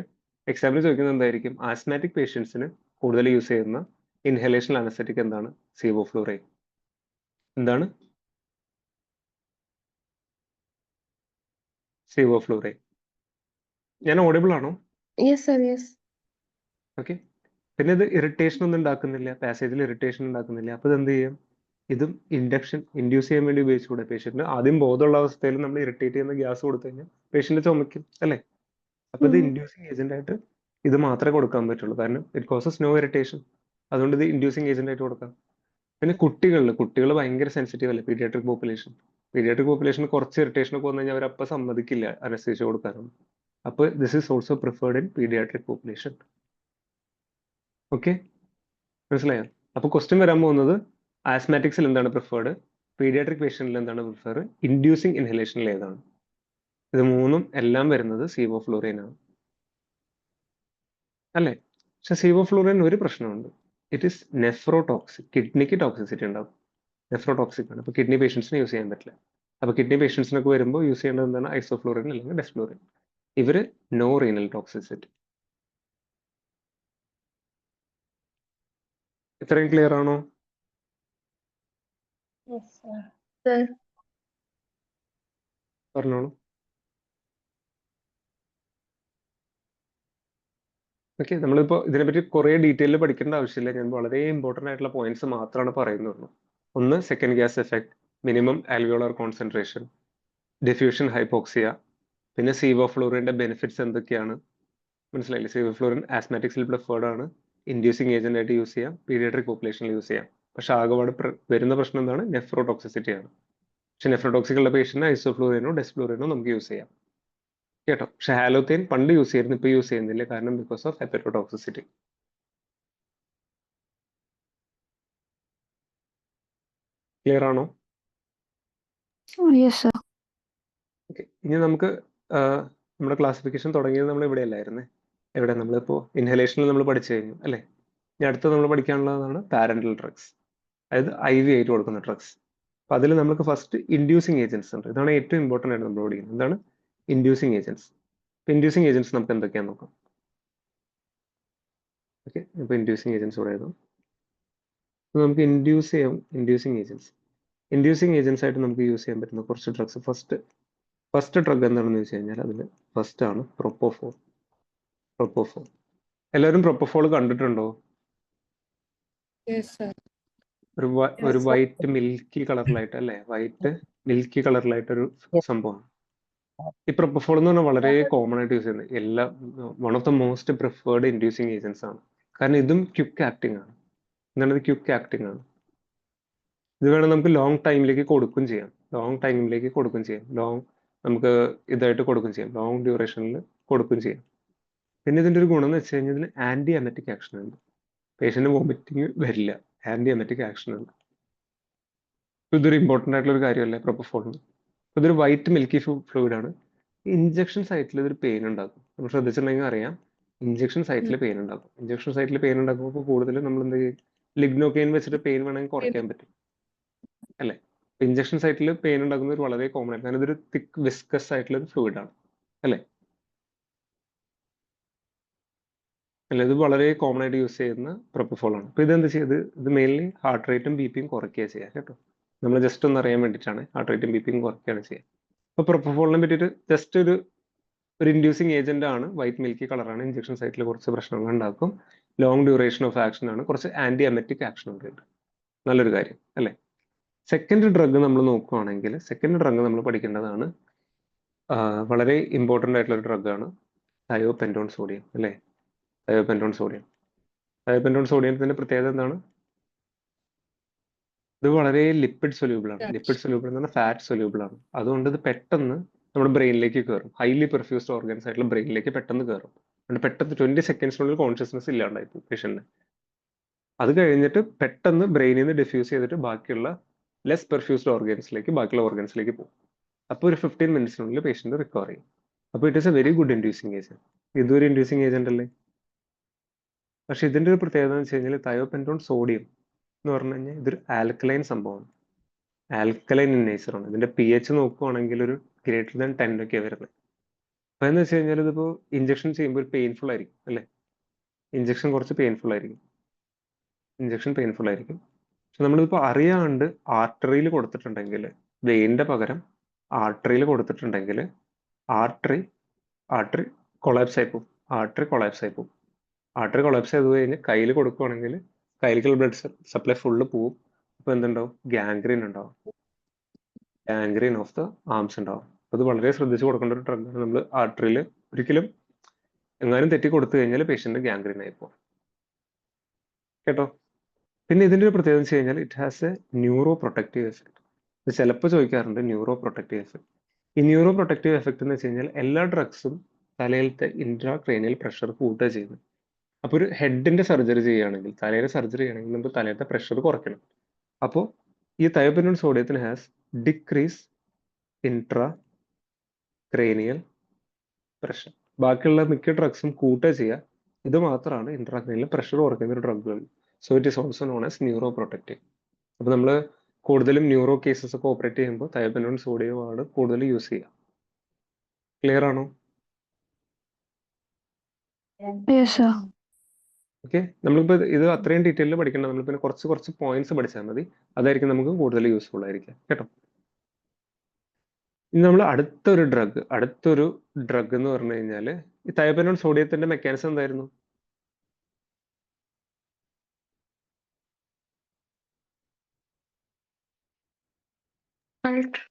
എക്സാമിന് ചോദിക്കുന്നത് എന്തായിരിക്കും? ആസ്മാറ്റിക് പേഷ്യൻസിന് കൂടുതൽ യൂസ് ചെയ്യുന്ന ഇൻഹലേഷൻ അനസ്തെറ്റിക് എന്താണ്? സിവോഫ്ലൂറൈൻ. എന്താണ്? സിവോഫ്ലൂറൈൻ. ഞാൻ ഓഡിബിൾ ആണോ? Yes, sir. Yes. ഓക്കെ. പിന്നെ ഇത് ഇറിറ്റേഷൻ ഒന്നും ഉണ്ടാക്കുന്നില്ല, പാസേജിൽ ഇറിറ്റേഷൻ ഉണ്ടാക്കുന്നില്ല. അപ്പൊ ഇത് എന്ത് ചെയ്യും? ഇതും ഇൻഡ്യൂസ് ചെയ്യാൻ വേണ്ടി ഉപയോഗിച്ചുകൂടെ? പേഷ്യന്റിന് ആദ്യം ബോധമുള്ള അവസ്ഥയിൽ നമ്മൾ ഇറിറ്റേറ്റ് ചെയ്യുന്ന ഗ്യാസ് കൊടുത്തു കഴിഞ്ഞാൽ പേഷ്യന്റ് ചുമക്കും, അല്ലേ? അപ്പൊ ഇത് ഇൻഡ്യൂസിങ് ഏജന്റ് ആയിട്ട് ഇത് മാത്രമേ കൊടുക്കാൻ പറ്റുള്ളൂ, കാരണം ഇറ്റ് കോസസ് നോ ഇറിറ്റേഷൻ. അതുകൊണ്ട് ഇത് ഇൻഡ്യൂസിങ് ഏജന്റ് ആയിട്ട് കൊടുക്കാം. പിന്നെ കുട്ടികൾ ഭയങ്കര സെൻസിറ്റീവ് അല്ലേ? പീഡിയാട്രിക് പോപ്പുലേഷൻ കുറച്ച് ഇറിറ്റേഷൻ ഒക്കെ വന്നു കഴിഞ്ഞാൽ അവരപ്പം സമ്മതിക്കില്ല അനസ്തീഷ്യ കൊടുക്കാനൊന്നും. അപ്പൊ this is also preferred in paediatric population. Okay, മനസ്സിലായോ? അപ്പൊ ക്വസ്റ്റ്യൻ വരാൻ പോകുന്നത് ആസ്മാറ്റിക്സിൽ എന്താണ് പ്രിഫേർഡ്, പീഡിയാട്രിക് പേഷ്യന്റിൽ എന്താണ് പ്രിഫർ, ഇൻഡ്യൂസിങ് ഇൻഹലേഷനിൽ ഏതാണ്? ഇത് മൂന്നും എല്ലാം വരുന്നത് സിവോഫ്ലൂറൈൻ ആണ്, അല്ലേ? പക്ഷെ സിവോഫ്ലൂറൈൻ ഒരു പ്രശ്നമുണ്ട്, ഇറ്റ് ഈസ് നെഫ്രോടോക്സിക്. കിഡ്നിക്ക് ടോക്സിസിറ്റി ഉണ്ടാവും, നെഫ്രോടോക്സിക് ആണ്. അപ്പൊ കിഡ്നി പേഷ്യൻസിന് യൂസ് ചെയ്യാൻ പറ്റില്ല. അപ്പൊ കിഡ്നി പേഷ്യൻസിനൊക്കെ വരുമ്പോൾ യൂസ് ചെയ്യേണ്ടത് എന്താണ്? ഐസോഫ്ലൂറൈൻ അല്ലെങ്കിൽ ഡെസ്ഫ്ലൂറൈൻ. ഇവര് നോ റീനൽ ടോക്സിസിറ്റി. ഇത്രയും ക്ലിയർ ആണോ? Yes, sir. Sir. പറഞ്ഞോളൂ. ഓക്കെ, നമ്മളിപ്പോ ഇതിനെപ്പറ്റി കുറെ ഡീറ്റെയിൽ പഠിക്കേണ്ട ആവശ്യമില്ല. ഞാൻ വളരെ ഇമ്പോർട്ടന്റ് ആയിട്ടുള്ള പോയിന്റ്സ് മാത്രമാണ് പറയുന്നുള്ളൂ. ഒന്ന്, second gas effect, minimum alveolar concentration, diffusion hypoxia, പിന്നെ സിവോഫ്ലൂറിന്റെ ബെനിഫിറ്റ്സ് എന്തൊക്കെയാണ്, മനസ്സിലായില്ലേ? സിവോഫ്ലൂറിൻ ആസ്മാറ്റിക്സിൽ പ്രിഫേർഡ് ആണ്, ഇൻഡ്യൂസിങ് ഏജന്റ് ആയിട്ട് യൂസ് ചെയ്യാം, പീഡിയാട്രിക് പോപ്പുലേഷനിൽ യൂസ് ചെയ്യാം. പക്ഷെ ആകെപാട് വരുന്ന പ്രശ്നം എന്താണ്? നെഫ്രോടോക്സിസിറ്റി ആണ്. പക്ഷെ നെഫ്രോടോക്സിക് ഉള്ള പേഷ്യന്റിന് ഐസോഫ്ലൂറിനോ ഡെസ്ഫ്ലൂറിനോ നമുക്ക് യൂസ് ചെയ്യാം, കേട്ടോ. പക്ഷെ ഹാലോതെയ്ൻ പണ്ട് യൂസ് ചെയ്യുന്നു, ഇപ്പൊ യൂസ് ചെയ്യുന്നില്ല, കാരണം ബിക്കോസ് ഓഫ് ഹെപ്പറ്റോടോക്സിസിറ്റി. ക്ലിയർ ആണോ? Yes, sir. ഓക്കെ, ഇനി നമുക്ക് നമ്മുടെ ക്ലാസിഫിക്കേഷൻ തുടങ്ങിയത് നമ്മൾ ഇവിടെ അല്ലായിരുന്നേ. എവിടെ? നമ്മളിപ്പോ ഇൻഹലേഷനിൽ നമ്മൾ പഠിച്ചു കഴിഞ്ഞു, അല്ലേ? ഇനി അടുത്ത് നമ്മൾ പഠിക്കാനുള്ളതാണ് പാരന്റൽ ഡ്രഗ്സ്, അതായത് IV ആയിട്ട് കൊടുക്കുന്ന ഡ്രഗ്സ്. അപ്പൊ അതിൽ നമുക്ക് ഫസ്റ്റ് ഇൻഡ്യൂസിങ് ഏജൻസ് ഉണ്ട്. ഇതാണ് ഏറ്റവും ഇമ്പോർട്ടന്റ് ആയിട്ട് നമ്മൾ പഠിക്കുന്നത്. എന്താണ് ഇൻഡ്യൂസിങ് ഏജൻസ്? ഇൻഡ്യൂസിങ് ഏജൻസ് നമുക്ക് എന്തൊക്കെയാന്ന് നോക്കാം. ഓക്കെ, ഇപ്പൊ ഇൻഡ്യൂസിങ് ഏജൻസ് ഇവിടെ ആയിരുന്നു. നമുക്ക് ഇൻഡ്യൂസ് ചെയ്യാം ഇൻഡ്യൂസിങ് ഏജൻസ് ആയിട്ട് നമുക്ക് യൂസ് ചെയ്യാൻ പറ്റുന്ന കുറച്ച് ഡ്രഗ്സ്. ഫസ്റ്റ് ഡ്രഗ് എന്താണെന്ന് വെച്ച് കഴിഞ്ഞാൽ അതിൽ ഫസ്റ്റ് ആണ് പ്രൊപ്പോഫോൾ. എല്ലാവരും പ്രൊപ്പോഫോൾ കണ്ടിട്ടുണ്ടോ? Yes, sir. ഒരു വൈറ്റ് മിൽക്കി കളറിലായിട്ട്, അല്ലേ? വൈറ്റ് മിൽക്കി കളറിലായിട്ടൊരു സംഭവമാണ്. ഈ പ്രൊപ്പഫോൾ എന്ന് പറഞ്ഞാൽ വളരെ കോമൺ ആയിട്ട് യൂസ് ചെയ്യുന്നത് എല്ലാ one of the most preferred inducing agents ആണ്. കാരണം ഇതും ക്വിക്ക് ആക്ടിങ് ആണ്. എന്താണ് ക്വിക്ക് ആക്ടിങ് ആണ്. ഇത് വേണം നമുക്ക് ലോങ് ടൈമിലേക്ക് കൊടുക്കും ചെയ്യാം. നമുക്ക് ഇതായിട്ട് കൊടുക്കും ചെയ്യാം. ലോങ് ഡ്യൂറേഷനിൽ കൊടുക്കും ചെയ്യാം. പിന്നെ ഇതിന്റെ ഒരു ഗുണം എന്ന് വെച്ച് കഴിഞ്ഞാൽ ഇതിന് ആന്റി എമറ്റിക് ആക്ഷൻ ഉണ്ട്. പേഷ്യന്റ് വോമിറ്റിംഗ് വരില്ല. ആന്റി എമറ്റിക് ആക്ഷൻ ഉണ്ട്. ഇതൊരു ഇമ്പോർട്ടന്റ് ആയിട്ടുള്ള ഒരു കാര്യമല്ലേ പ്രൊപ്പഫോളിന്. ഇതൊരു വൈറ്റ് മിൽക്കി ഫ്ലൂയിഡ് ആണ്. ഇഞ്ചക്ഷൻ സൈറ്റിൽ ഇതൊരു പെയിൻ ഉണ്ടാക്കും. നമ്മൾ ശ്രദ്ധിച്ചിട്ടുണ്ടെങ്കിൽ അറിയാം, ഇഞ്ചക്ഷൻ സൈറ്റിൽ പെയിൻ ഉണ്ടാക്കും. ഇഞ്ചക്ഷൻ സൈറ്റിൽ പെയിൻ ഉണ്ടാക്കുമ്പോൾ കൂടുതലും നമ്മൾ എന്ത് ചെയ്യും, ലിഗ്നോക്കെയിൻ വെച്ചിട്ട് പെയിൻ വേണമെങ്കിൽ കുറയ്ക്കാൻ പറ്റും അല്ലേ. ഇഞ്ചക്ഷൻ സൈറ്റിൽ പെയിൻ ഉണ്ടാക്കുന്നത് ഒരു വളരെ കോമൺ ആണ്. കാരണം ഇതൊരു തിക്ക് വിസ്കസ് ആയിട്ടുള്ള ഒരു ഫ്ലൂയിഡ് ആണ് അല്ലേ. അല്ല, ഇത് വളരെ കോമൺ ആയിട്ട് യൂസ് ചെയ്യുന്ന പ്രൊപ്പഫോൾ ആണ്. അപ്പൊ ഇതെന്ത് ചെയ്ത് ഇത് മെയിൻലി ഹാർട്ട് റേറ്റും ബി പിയും കുറയ്ക്കുക ചെയ്യുക കേട്ടോ. നമ്മൾ ജസ്റ്റ് ഒന്ന് അറിയാൻ വേണ്ടിയിട്ടാണ്. ഹാർട്ട് റേറ്റും ബി പിയും കുറയ്ക്കുകയാണ് ചെയ്യുക. അപ്പൊ പ്രൊപ്പഫോളിനെ പറ്റിയിട്ട് ജസ്റ്റ് ഒരു ഇൻഡ്യൂസിങ് ഏജന്റ് ആണ്. വൈറ്റ് മിൽക്കി കളറാണ്. ഇഞ്ചക്ഷൻ സൈറ്റിൽ കുറച്ച് പ്രശ്നങ്ങൾ ഉണ്ടാക്കും. ലോങ് ഡ്യൂറേഷൻ ഓഫ് ആക്ഷൻ ആണ്. കുറച്ച് ആന്റി എമറ്റിക് ആക്ഷൻ ഉണ്ട്. നല്ലൊരു കാര്യം അല്ലേ. സെക്കൻഡ് ഡ്രഗ് നമ്മൾ നോക്കുകയാണെങ്കിൽ നമ്മൾ പഠിക്കേണ്ടതാണ്. വളരെ ഇമ്പോർട്ടൻ്റ് ആയിട്ടുള്ള ഒരു ഡ്രഗാണ് തയോപെൻറ്റോൺ സോഡിയം അല്ലേ. തയോപെൻറ്റോൺ സോഡിയത്തിന്റെ പ്രത്യേകത എന്താണ്? ഇത് വളരെ ലിപ്പിഡ് സൊല്യൂബിൾ ആണ്. ലിപ്പിഡ് സൊല്യൂബിൾ എന്ന് പറഞ്ഞാൽ ഫാറ്റ് സൊല്യൂബിൾ ആണ്. അതുകൊണ്ട് ഇത് പെട്ടെന്ന് നമ്മുടെ ബ്രെയിനിലേക്ക് കയറും. ഹൈലി പെർഫ്യൂസ്ഡ് ഓർഗൻസ് ആയിട്ടുള്ള ബ്രെയിനിലേക്ക് പെട്ടെന്ന് കയറും. അതുകൊണ്ട് പെട്ടെന്ന് 20 സെക്കൻഡ്സിനുള്ളിൽ കോൺഷ്യസ്നെസ് ഇല്ലാണ്ടായി പോകും പേഷ്യന്റിന്. അത് കഴിഞ്ഞിട്ട് പെട്ടെന്ന് ബ്രെയിനിൽ നിന്ന് ഡിഫ്യൂസ് ചെയ്തിട്ട് ബാക്കിയുള്ള ലെസ് പെർഫ്യൂസ്ഡ് ബാക്കിയുള്ള ഓർഗൻസിലേക്ക് പോകും. അപ്പോൾ ഒരു 15 മിനിറ്റ്സിനുള്ളിൽ പേഷ്യന്റ് റിക്കവർ ചെയ്യും. അപ്പോൾ it is a very good inducing agent. ഇതൊരു ഇൻഡ്യൂസിങ് ഏജന്റ് അല്ലേ. പക്ഷെ ഇതിന്റെ ഒരു പ്രത്യേകത എന്ന് വെച്ച് കഴിഞ്ഞാൽ തയോപെൻറ്റോൺ സോഡിയം എന്ന് പറഞ്ഞു കഴിഞ്ഞാൽ ഇതൊരു ആൽക്കലൈൻ സംഭവമാണ്. ആൽക്കലൈൻ ഇൻ നേച്ചറാണ്. ഇതിന്റെ pH നോക്കുവാണെങ്കിൽ ഒരു ഗ്രേറ്റർ ദാൻ 10 ഒക്കെ വരുന്നത്. അപ്പൊ എന്ന് വെച്ച് കഴിഞ്ഞാൽ ഇതിപ്പോ ഇഞ്ചക്ഷൻ ചെയ്യുമ്പോൾ പെയിൻഫുൾ ആയിരിക്കും അല്ലേ. ഇഞ്ചക്ഷൻ കുറച്ച് പെയിൻഫുൾ ആയിരിക്കും. പക്ഷെ നമ്മളിപ്പോ അറിയാണ്ട് ആർട്ടറിയിൽ കൊടുത്തിട്ടുണ്ടെങ്കിൽ, വെയിന്റെ പകരം ആർട്ടറിയിൽ കൊടുത്തിട്ടുണ്ടെങ്കിൽ ആർട്ടറി കൊളാപ്സ് ആയി പോകും. ആർട്ടറി കൊളാപ്സ് ചെയ്ത് കഴിഞ്ഞാൽ കയ്യിൽ കൊടുക്കുവാണെങ്കിൽ കയ്യിലേക്കുള്ള ബ്ലഡ് സപ്ലൈ ഫുള്ള് പോവും. അപ്പൊ എന്തുണ്ടാവും? ഗാംഗ്രീൻ ഉണ്ടാവും. ഗാംഗ്രീൻ ഓഫ് ദ ആംസ് ഉണ്ടാവും. അത് വളരെ ശ്രദ്ധിച്ച് കൊടുക്കേണ്ട ഒരു ഡ്രഗാണ്. നമ്മൾ ആർട്ടറിയിൽ ഒരിക്കലും എങ്ങാനും തെറ്റി കൊടുത്തു കഴിഞ്ഞാൽ പേഷ്യന്റ് ഗാംഗ്രീൻ ആയി പോകും കേട്ടോ. പിന്നെ ഇതിന്റെ ഒരു പ്രത്യേകത വെച്ച് കഴിഞ്ഞാൽ it has A neuro protective effect. ഇത് ചിലപ്പോൾ ചോദിക്കാറുണ്ട് ന്യൂറോ പ്രൊട്ടക്റ്റീവ് എഫക്ട്. ഈ ന്യൂറോ പ്രൊട്ടക്റ്റീവ് എഫക്ട് എന്ന് വെച്ച് കഴിഞ്ഞാൽ എല്ലാ ഡ്രഗ്സും തലയിലത്തെ ഇൻട്രാക്രേനിയൽ പ്രഷർ കൂട്ടുക ചെയ്യുന്നത്. അപ്പോൾ ഒരു ഹെഡിന്റെ സർജറി ചെയ്യുകയാണെങ്കിൽ, തലയുടെ സർജറി ചെയ്യണമെങ്കിൽ നമുക്ക് തലയുടെ പ്രഷർ കുറയ്ക്കണം. അപ്പോൾ ഈ തയോപെൻറ്റോൺ സോഡിയത്തിന് has decrease intracranial pressure. ബാക്കിയുള്ള മിക്ക ഡ്രഗ്സും കൂട്ടുക ചെയ്യുക. ഇത് മാത്രമാണ് ഇൻട്രാക്രേനിയൽ പ്രഷർ കുറയ്ക്കുന്ന ഒരു ഡ്രഗുകൾ. So it is also known as neuroprotective. അപ്പോൾ നമ്മൾ കൂടുതലും ന്യൂറോ കേസസ് ഒക്കെ ഓപ്പറേറ്റ് ചെയ്യുമ്പോൾ തയോപെൻറ്റോൺ സോഡിയം ആണ് കൂടുതൽ യൂസ് ചെയ്യുക. ക്ലിയർ ആണോ? Yes, sir. ഓക്കെ. നമ്മളിപ്പോൾ ഇത് അത്രയും ഡീറ്റെയിലിൽ പഠിക്കേണ്ട. നമ്മൾ പിന്നെ കുറച്ച് പോയിന്റ്സ് പഠിച്ചാൽ മതി. അതായിരിക്കും നമുക്ക് കൂടുതൽ യൂസ്ഫുൾ ആയിരിക്കും കേട്ടോ. ഇനി നമ്മൾ അടുത്തൊരു ഡ്രഗ് എന്ന് പറഞ്ഞു കഴിഞ്ഞാൽ ഈ തയോപെൻറ്റോൺ സോഡിയത്തിന്റെ മെക്കാനിസം എന്തായിരുന്നു?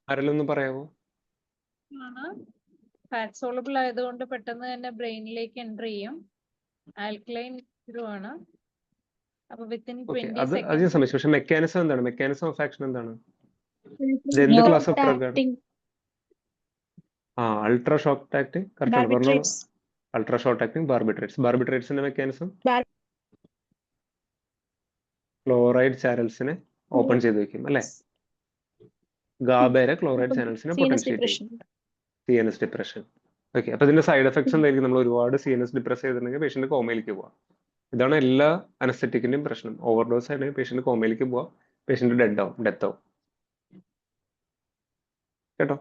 ആരെങ്കിലും ഒന്ന് പറയാമോ? ഫാറ്റ് സോളബിൾ ആയതുകൊണ്ട് പെട്ടെന്ന് തന്നെ ബ്രെയിനിലേക്ക് എൻ്റർ ചെയ്യും. ആൽക്കലൈൻ ആണ്. അപ്പൊ വിത്തിൻ ഓക്കെ, 20 അത് ഞാൻ സെക്കൻഡ്സ് സംബന്ധിച്ചു. പക്ഷെ മെക്കാനിസം എന്താണ്? മെക്കാനിസം ഓഫ് ആക്ഷൻ എന്താണ്? ഇത് എന്ത് ക്ലാസ് ഓഫ് ഡ്രഗ് ആണ്? അൾട്രാ ഷോക്ക് ആക്ടിങ്. കറക്റ്റ് ആണ്, പറഞ്ഞോളൂ. അൾട്രാ ഷോക്ക് ആക്ടിങ് ബാർബിട്രേറ്റ്സിന്റെ മെക്കാനിസം ക്ലോറൈഡ് ചാനൽസിനെ ഓപ്പൺ ചെയ്ത് വെക്കും അല്ലെ. ഗാബേര ക്ലോറൈഡ് ചാനൽസിനെ പൊട്ടൻഷിയേറ്റ് ചെയ്യും. CNS depression. ഓക്കെ, അപ്പൊ ഇതിന്റെ സൈഡ് എഫക്ട്സ് എന്തായിരിക്കും? നമ്മൾ ഒരുപാട് CNS ഡിപ്രസ് ചെയ്തിട്ടുണ്ടെങ്കിൽ പേഷ്യന്റ് കോമയിലേക്ക് പോവാം. ഇതാണ് എല്ലാ അനസ്തെറ്റിക്കിന്റെയും പ്രശ്നം. ഓവർഡോസ് ആണെങ്കിൽ പേഷ്യന്റ് കോമയിലേക്ക് പോവാം, പേഷ്യന്റ് ഡെത്ത് ആവും കേട്ടോ.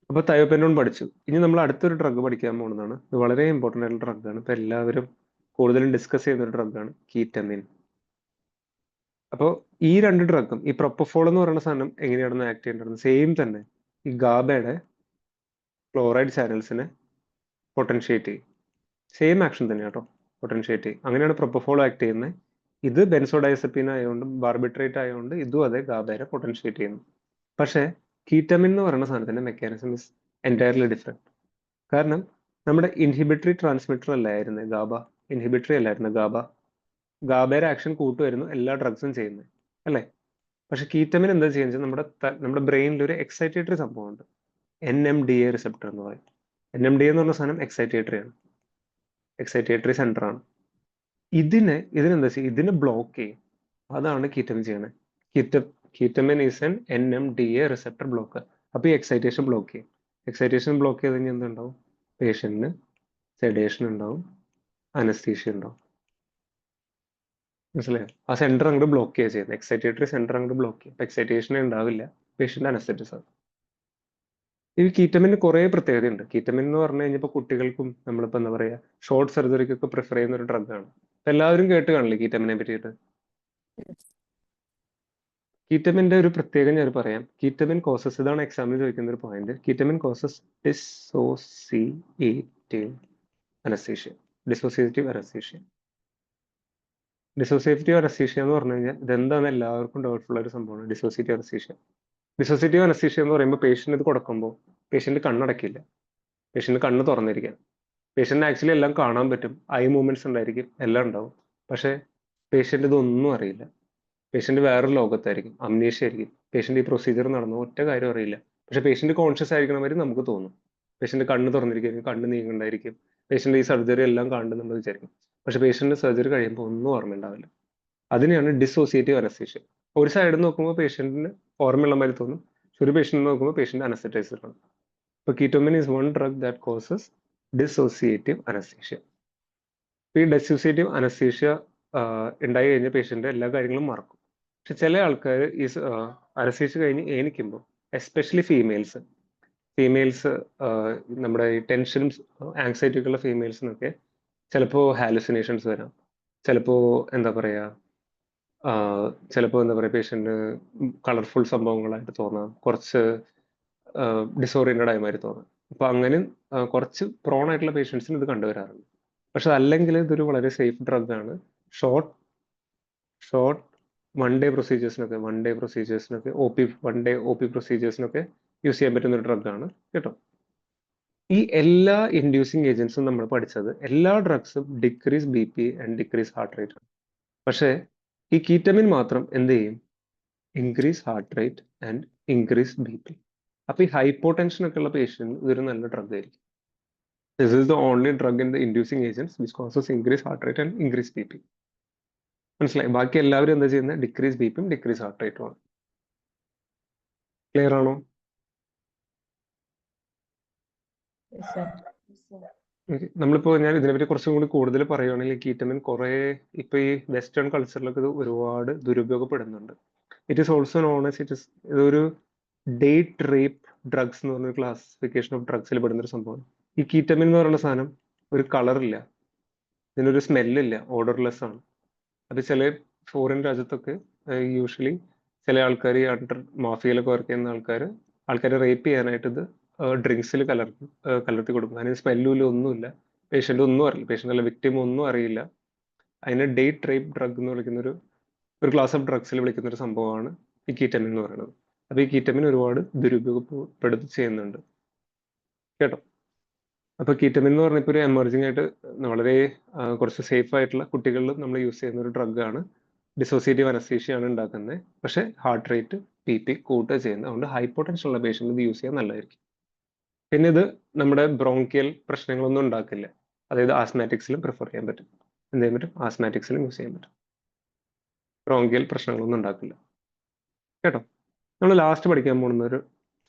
അപ്പൊ തയോപെൻറ്റോൺ പഠിച്ചു. ഇനി നമ്മൾ അടുത്തൊരു ഡ്രഗ് പഠിക്കാൻ പോകുന്നതാണ്. ഇത് വളരെ ഇമ്പോർട്ടൻ്റ് ആയിട്ടുള്ള ഡ്രഗാണ്. ഇപ്പൊ എല്ലാവരും കൂടുതലും ഡിസ്കസ് ചെയ്യുന്ന ഒരു ഡ്രഗാണ് കീറ്റമിൻ. അപ്പോൾ ഈ രണ്ട് ഡ്രഗും, ഈ പ്രൊപ്പഫോൾ എന്ന് പറയുന്ന സാധനം എങ്ങനെയാണെന്ന് ആക്ട് ചെയ്യേണ്ടത് സെയിം തന്നെ. ഈ ഗാബയുടെ ക്ലോറൈഡ് ചാനൽസിനെ പൊട്ടൻഷിയേറ്റ് ചെയ്യും. സെയിം ആക്ഷൻ തന്നെ കേട്ടോ, പൊട്ടൻഷിയേറ്റ് ചെയ്യും. അങ്ങനെയാണ് പ്രൊപ്പഫോൾ ആക്ട് ചെയ്യുന്നത്. ഇത് ബെൻസോഡയസെപ്പീൻ ആയതുകൊണ്ട്, ബാർബിട്രേറ്റ് ആയതുകൊണ്ട് ഇതും അതേ ഗാബേരെ പൊട്ടൻഷിയേറ്റ് ചെയ്യുന്നു. പക്ഷേ കീറ്റമിൻ എന്ന് പറയുന്ന സാധനത്തിന്റെ മെക്കാനിസം ഇസ് എൻറ്റയർലി ഡിഫറെൻറ്റ്. കാരണം നമ്മുടെ ഇൻഹിബിറ്ററി ട്രാൻസ്മിറ്റർ അല്ലായിരുന്നു ഗാബ, ഇൻഹിബിറ്ററി അല്ലായിരുന്നു ഗാബ. ഗാബയുടെ ആക്ഷൻ കൂട്ടുമായിരുന്നു എല്ലാ ഡ്രഗ്സും ചെയ്യുന്നത്, അല്ലേ? പക്ഷെ കീറ്റമിൻ എന്താ ചെയ്യുന്നത്, നമ്മുടെ ബ്രെയിനിൽ ഒരു എക്സൈറ്റേറ്ററി സംഭവമുണ്ട്, NMDA റിസപ്റ്റർ എന്ന് പറയും. NMDA എന്ന് പറഞ്ഞ സാധനം എക്സൈറ്റേറ്ററി ആണ്, എക്സൈറ്റേറ്ററി സെന്റർ ആണ്. ഇതിനെന്താ ചെയ്യുക, ഇതിനെ ബ്ലോക്ക് ചെയ്യും. അതാണ് കീറ്റമിൻ ചെയ്യണത്. Ketamine is N NMDA receptor blocker. അപ്പോൾ ഈ എക്സൈറ്റേഷൻ ബ്ലോക്ക് ചെയ്യും. എക്സൈറ്റേഷൻ ബ്ലോക്ക് ചെയ്ത് കഴിഞ്ഞാൽ എന്തുണ്ടാവും, പേഷ്യന്റിന് സെഡേഷൻ ഉണ്ടാവും, അനസ്തീഷ്യ ഉണ്ടാവും. മനസ്സിലായോ? ആ സെന്റർ അങ്ങോട്ട് ബ്ലോക്ക് ചെയ്യുക ചെയ്യുന്നത്, എക്സൈറ്റേറ്ററി സെന്റർ അങ്ങോട്ട് ബ്ലോക്ക് ചെയ്യും. എക്സൈറ്റേഷൻ ഉണ്ടാവില്ല, പേഷ്യന്റ് അനസ്തറ്റിസ് ആവും. ഈ കീറ്റമിന് കുറേ പ്രത്യേകതയുണ്ട്. കീറ്റമിൻ എന്ന് പറഞ്ഞു കഴിഞ്ഞപ്പോൾ കുട്ടികൾക്കും നമ്മളിപ്പോൾ എന്താ പറയുക, ഷോർട്ട് സർജറിക്കൊക്കെ പ്രിഫർ ചെയ്യുന്ന ഒരു ഡ്രഗാണ്. എല്ലാവരും കേട്ട് കാണില്ലേ കീറ്റമിനെ പറ്റിയിട്ട്? കീറ്റമിന്റെ ഒരു പ്രത്യേകം ഞാൻ പറയാം. കീറ്റമിൻ കോസസ്, ഇതാണ് എക്സാമിന് ചോദിക്കുന്ന ഒരു point, ketamine causes dissociative anaesthesia. Dissociative anaesthesia എന്ന് പറഞ്ഞു കഴിഞ്ഞാൽ ഇതെന്താണ് എല്ലാവർക്കും ഡൗട്ട്ഫുൾ ഒരു സംഭവമാണ്. ഡിസോസിയേറ്റീവ് അനസ്തീഷ്യ എന്ന് പറയുമ്പോൾ പേഷ്യന്റ് ഇത് കൊടുക്കുമ്പോൾ പേഷ്യന്റ് കണ്ണടക്കില്ല, പേഷ്യന്റ് കണ്ണ് തുറന്നിരിക്കാം. പേഷ്യന്റ് ആക്ച്വലി എല്ലാം കാണാൻ പറ്റും, ഐ മൂവ്മെന്റ്സ് ഉണ്ടായിരിക്കും, എല്ലാം ഉണ്ടാവും. പക്ഷെ പേഷ്യന്റ് ഇതൊന്നും അറിയില്ല. പേഷ്യന്റ് വേറൊരു ലോകത്തായിരിക്കും, അമ്നീഷ്യ ആയിരിക്കും. പേഷ്യന്റ് ഈ പ്രൊസീജിയർ നടന്നു ഒറ്റ കാര്യം അറിയില്ല. പക്ഷെ പേഷ്യന്റ് കോൺഷ്യസ് ആയിരിക്കണ മാതിരി നമുക്ക് തോന്നും. പേഷ്യന്റ് കണ്ണ് തുറന്നിരിക്കും, കണ്ണ് നീങ്ങുണ്ടായിരിക്കും, പേഷ്യന്റ് ഈ സർജറി എല്ലാം കാണുന്നു നമ്മൾ വിചാരിക്കും. പക്ഷെ പേഷ്യന്റ് സർജറി കഴിയുമ്പോൾ ഒന്നും ഓർമ്മയുണ്ടാവില്ല. അതിനെയാണ് ഡിസോസിയേറ്റീവ് അനസ്തീഷ്യ. ഒരു സൈഡിൽ നോക്കുമ്പോൾ പേഷ്യന്റിന് ഓർമ്മയുള്ള മാതിരി തോന്നും, ഒരു പേഷ്യന്റ് നോക്കുമ്പോൾ പേഷ്യന്റ് അനസ്തറ്റൈസ്ഡ് ആണ്. അപ്പോൾ ketamine is one drug that causes dissociative anaesthesia. ഈ ഡിസോസിയേറ്റീവ് അനസ്തീഷ്യ ഉണ്ടായി കഴിഞ്ഞ പേഷ്യന്റ് എല്ലാ കാര്യങ്ങളും മറക്കും. പക്ഷെ ചില ആൾക്കാർ ഈ അനസ്തീഷ്യ കഴിഞ്ഞ് ഏനിക്കുമ്പോൾ, എസ്പെഷ്യലി ഫീമെയിൽസ് നമ്മുടെ ഈ ടെൻഷനും ആങ്സൈറ്റി ഒക്കെ ഉള്ള ഫീമെയിൽസിനൊക്കെ ചിലപ്പോൾ ഹാലുസിനേഷൻസ് വരാം. ചിലപ്പോൾ എന്താ പറയുക, പേഷ്യന്റ് കളർഫുൾ സംഭവങ്ങളായിട്ട് തോന്നാം, കുറച്ച് ഡിസോറിയന്റഡ് ആയ മാതിരി തോന്നാം. അപ്പൊ അങ്ങനെ കുറച്ച് പ്രോൺ ആയിട്ടുള്ള പേഷ്യൻസിന് ഇത് കണ്ടുവരാറുണ്ട്. പക്ഷെ അല്ലെങ്കിൽ ഇതൊരു വളരെ സേഫ് ഡ്രഗ് ആണ്. ഷോർട്ട് വൺ ഡേ പ്രൊസീജിയേഴ്സിനൊക്കെ OP പ്രൊസീജിയേഴ്സിനൊക്കെ യൂസ് ചെയ്യാൻ പറ്റുന്ന ഒരു ഡ്രഗ് ആണ് കേട്ടോ. ഈ എല്ലാ ഇൻഡ്യൂസിങ് ഏജൻസും നമ്മൾ പഠിച്ചത്, എല്ലാ ഡ്രഗ്സും decrease BP and decrease heart rate ആണ്. പക്ഷേ ഈ കീറ്റമിൻ മാത്രം എന്ത് ചെയ്യും, increase heart rate and increase BP. അപ്പൊ ഈ ഹൈപ്പോടെൻഷൻ ഒക്കെ ഉള്ള പേഷ്യന്റ് ഇതൊരു നല്ല ഡ്രഗ് ആയിരിക്കും. This is the only drug in the inducing agents which causes increase heart rate and increase BP. മനസ്സിലായി? ബാക്കി എല്ലാവരും എന്താ ചെയ്യുന്നത്, ഡിക്രീസ് BP യും ഡിക്രീസ് ഹാർട്ട് റേറ്റും ആണ്. ക്ലിയർ ആണോ? നമ്മളിപ്പോ ഞാൻ ഇതിനെപ്പറ്റി കുറച്ചും കൂടി കൂടുതൽ പറയുകയാണെങ്കിൽ കീറ്റമിൻ കുറെ ഇപ്പൊ ഈ വെസ്റ്റേൺ കൾച്ചറിലൊക്കെ ഇത് ഒരുപാട് ദുരുപയോഗപ്പെടുന്നുണ്ട്. It is also known as ഇതൊരു ഡേറ്റ് റേപ്പ് ഡ്രഗ്സ് എന്ന് പറഞ്ഞ ക്ലാസിഫിക്കേഷൻ ഓഫ് ഡ്രഗ്സിൽ പെടുന്ന ഒരു സംഭവമാണ്. ഈ കീറ്റമിൻ എന്ന് പറയുന്ന സാധനം ഒരു കളറില്ല, ഇതിനൊരു സ്മെല്ലില്ല, ഓർഡർലെസ് ആണ്. അത് ചില ഫോറിൻ രാജ്യത്തൊക്കെ യൂഷ്വലി ചില ആൾക്കാർ ഈ അണ്ടർ മാഫിയയിലൊക്കെ വർക്ക് ചെയ്യുന്ന ആൾക്കാരെ റേപ്പ് ചെയ്യാനായിട്ട് ഇത് ഡ്രിങ്ക്സിൽ കലർത്തി കൊടുക്കും. അതിന് സ്മെല്ലും ഒന്നുമില്ല, പേഷ്യന്റ് ഒന്നും അറിയില്ല, പേഷ്യന്റ് അല്ല വിക്ടിം ഒന്നും അറിയില്ല. അതിനെ ഡേറ്റ് റേപ്പ് ഡ്രഗ് എന്ന് വിളിക്കുന്ന ഒരു ക്ലാസ് ഓഫ് ഡ്രഗ്സിൽ വിളിക്കുന്ന ഒരു സംഭവമാണ് ഈ കീറ്റമിൻ എന്ന് പറയുന്നത്. അപ്പൊ ഈ കീറ്റമിൻ ഒരുപാട് ദുരുപയോഗപ്പെടുത്തി ചെയ്യുന്നുണ്ട് കേട്ടോ. അപ്പൊ കീറ്റമിൻ എന്ന് പറഞ്ഞ ഇപ്പോൾ ഒരു എമർജിംഗ് ആയിട്ട് വളരെ കുറച്ച് സേഫ് ആയിട്ടുള്ള കുട്ടികളിൽ നമ്മൾ യൂസ് ചെയ്യുന്ന ഒരു ഡ്രഗ് ആണ്. ഡിസോസിയേറ്റീവ് അനസ്തീഷ്യ ആണ് ഉണ്ടാക്കുന്നത്, പക്ഷെ ഹാർട്ട് റേറ്റ് BP കൂട്ടുക ചെയ്യുന്നത്. അതുകൊണ്ട് ഹൈപ്പോടെൻഷൻ ഉള്ള പേഷ്യന്റ് ഇത് യൂസ് ചെയ്യാൻ നല്ലതായിരിക്കും. പിന്നെ ഇത് നമ്മുടെ ബ്രോങ്കിയൽ പ്രശ്നങ്ങളൊന്നും ഉണ്ടാക്കില്ല. അതായത് ആസ്മാറ്റിക്സിലും പ്രിഫർ ചെയ്യാൻ പറ്റും, എന്ത് ചെയ്യാൻ പറ്റും, ആസ്മാറ്റിക്സിലും യൂസ് ചെയ്യാൻ പറ്റും. ബ്രോങ്കിയൽ പ്രശ്നങ്ങളൊന്നും ഉണ്ടാക്കില്ല കേട്ടോ. നമ്മൾ ലാസ്റ്റ് പഠിക്കാൻ പോകുന്ന ഒരു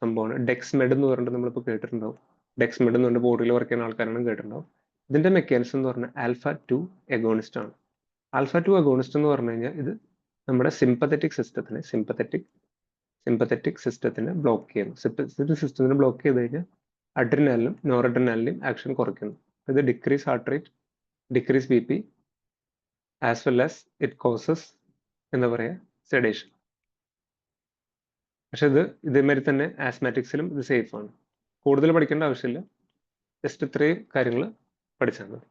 സംഭവമാണ് ഡെക്സ്മെഡ് എന്ന് പറഞ്ഞിട്ട് നമ്മളിപ്പോൾ കേട്ടിട്ടുണ്ടാവും. ഡെക്സ്മെഡ് എന്ന് പറഞ്ഞിട്ട് ബോഡിയിൽ വർക്ക് ചെയ്യുന്ന ആൾക്കാരാണ് കേട്ടിട്ടുണ്ടാവും. ഇതിന്റെ മെക്കാനിസം എന്ന് പറഞ്ഞാൽ α2 അഗോണിസ്റ്റ് ആണ്. α2 അഗോണിസ്റ്റ് എന്ന് പറഞ്ഞു കഴിഞ്ഞാൽ ഇത് നമ്മുടെ സിമ്പത്തറ്റിക് സിസ്റ്റത്തിനെ ബ്ലോക്ക് ചെയ്യുന്നു. സിമ്പത്തറ്റിക് സിസ്റ്റത്തിനെ ബ്ലോക്ക് ചെയ്ത് കഴിഞ്ഞാൽ അഡ്രിനാലിനും നോറഡ്രിനാലിനും ആക്ഷൻ കുറയ്ക്കുന്നു. ഇത് decrease heart rate, decrease BP, as well as it causes എന്താ പറയുക, സെഡേഷൻ. പക്ഷെ ഇതേമാതിരി തന്നെ ആസ്മാറ്റിക്സിലും ഇത് സേഫ് ആണ്. കൂടുതൽ പഠിക്കേണ്ട ആവശ്യമില്ല, ജസ്റ്റ് ഇത്രയും കാര്യങ്ങൾ പഠിച്ചാൽ മതി.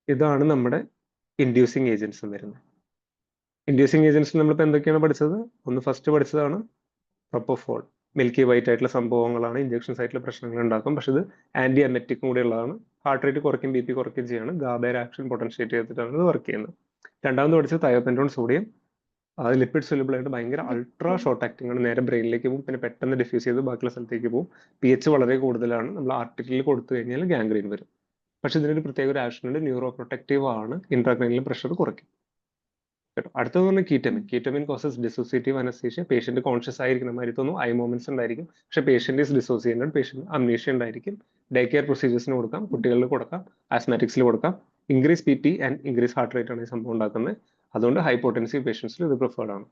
ഇതാണ് നമ്മുടെ ഇൻഡ്യൂസിങ് ഏജൻസ് വരുന്നത്. ഇൻഡ്യൂസിങ് ഏജൻസ് നമ്മളിപ്പോൾ എന്തൊക്കെയാണ് പഠിച്ചത്? ഒന്ന് ഫസ്റ്റ് പഠിച്ചതാണ് പ്രൊപ്പോഫോൾ, മിൽക്കി വൈറ്റ് ആയിട്ടുള്ള സംഭവങ്ങളാണ്, ഇഞ്ചക്ഷൻസ് ആയിട്ടുള്ള പ്രശ്നങ്ങൾ ഉണ്ടാക്കും. പക്ഷെ ഇത് ആന്റി അമെറ്റിക്കും കൂടെ ഉള്ളതാണ്. ഹാർട്ട് റേറ്റ് കുറയ്ക്കും, ബി പി കുറയ്ക്കുകയും ചെയ്യാണ്. ഗാബയുടെ ആക്ഷൻ പൊട്ടൻഷ്യേറ്റ് ചെയ്തിട്ടാണ് ഇത് വർക്ക് ചെയ്യുന്നത്. രണ്ടാമത് പഠിച്ചത് തയോപെൻറ്റോൺ സോഡിയം. അത് ലിപ്പിഡ് സൊല്യൂബിൾ ആയിട്ട് ഭയങ്കര അൾട്രാ ഷോർട്ട് ആക്ടിംഗ് ആണ്. നേരെ ബ്രെയിനിലേക്ക് പോകും, പിന്നെ പെട്ടെന്ന് ഡിഫ്യൂസ് ചെയ്ത് ബാക്കിയുള്ള സ്ഥലത്തേക്ക് പോകും. pH വളരെ കൂടുതലാണ്. നമ്മൾ ആർട്ടിക്കിളിൽ കൊടുത്തു കഴിഞ്ഞാൽ ഗാംഗ്രീൻ വരും. പക്ഷെ ഇതിനൊരു പ്രത്യേക ഒരു ആക്ഷൻ ഉണ്ട്, ന്യൂറോ പ്രൊട്ടക്റ്റീവ് ആണ്, ഇൻട്രാക്രൈനിൽ പ്രഷർ കുറയ്ക്കും കേട്ടോ. അടുത്തത് പറഞ്ഞാൽ ketamine. Ketamine causes dissociative anaesthesia. Patient conscious ആയിരിക്കുന്ന മാതിരി തോന്നും, ഐ മൂവ്മെന്റ്സ് ഉണ്ടായിരിക്കും, പക്ഷെ patient is dissociated, patient amnesia ഉണ്ടായിരിക്കും. ഡേ കെയർ പ്രൊസീജിയേഴ്സിന് കൊടുക്കാം, കുട്ടികളിൽ കൊടുക്കാം, ആസ്മാറ്റിക്സിൽ കൊടുക്കാം. Increase BP and increase heart rate ആണ് ഈ സംഭവം ഉണ്ടാക്കുന്നത്. അതുകൊണ്ട് ഹൈപ്പോട്ടൻസി പേഷ്യൻസിൽ ഇത് പ്രിഫേർഡ് ആണ്.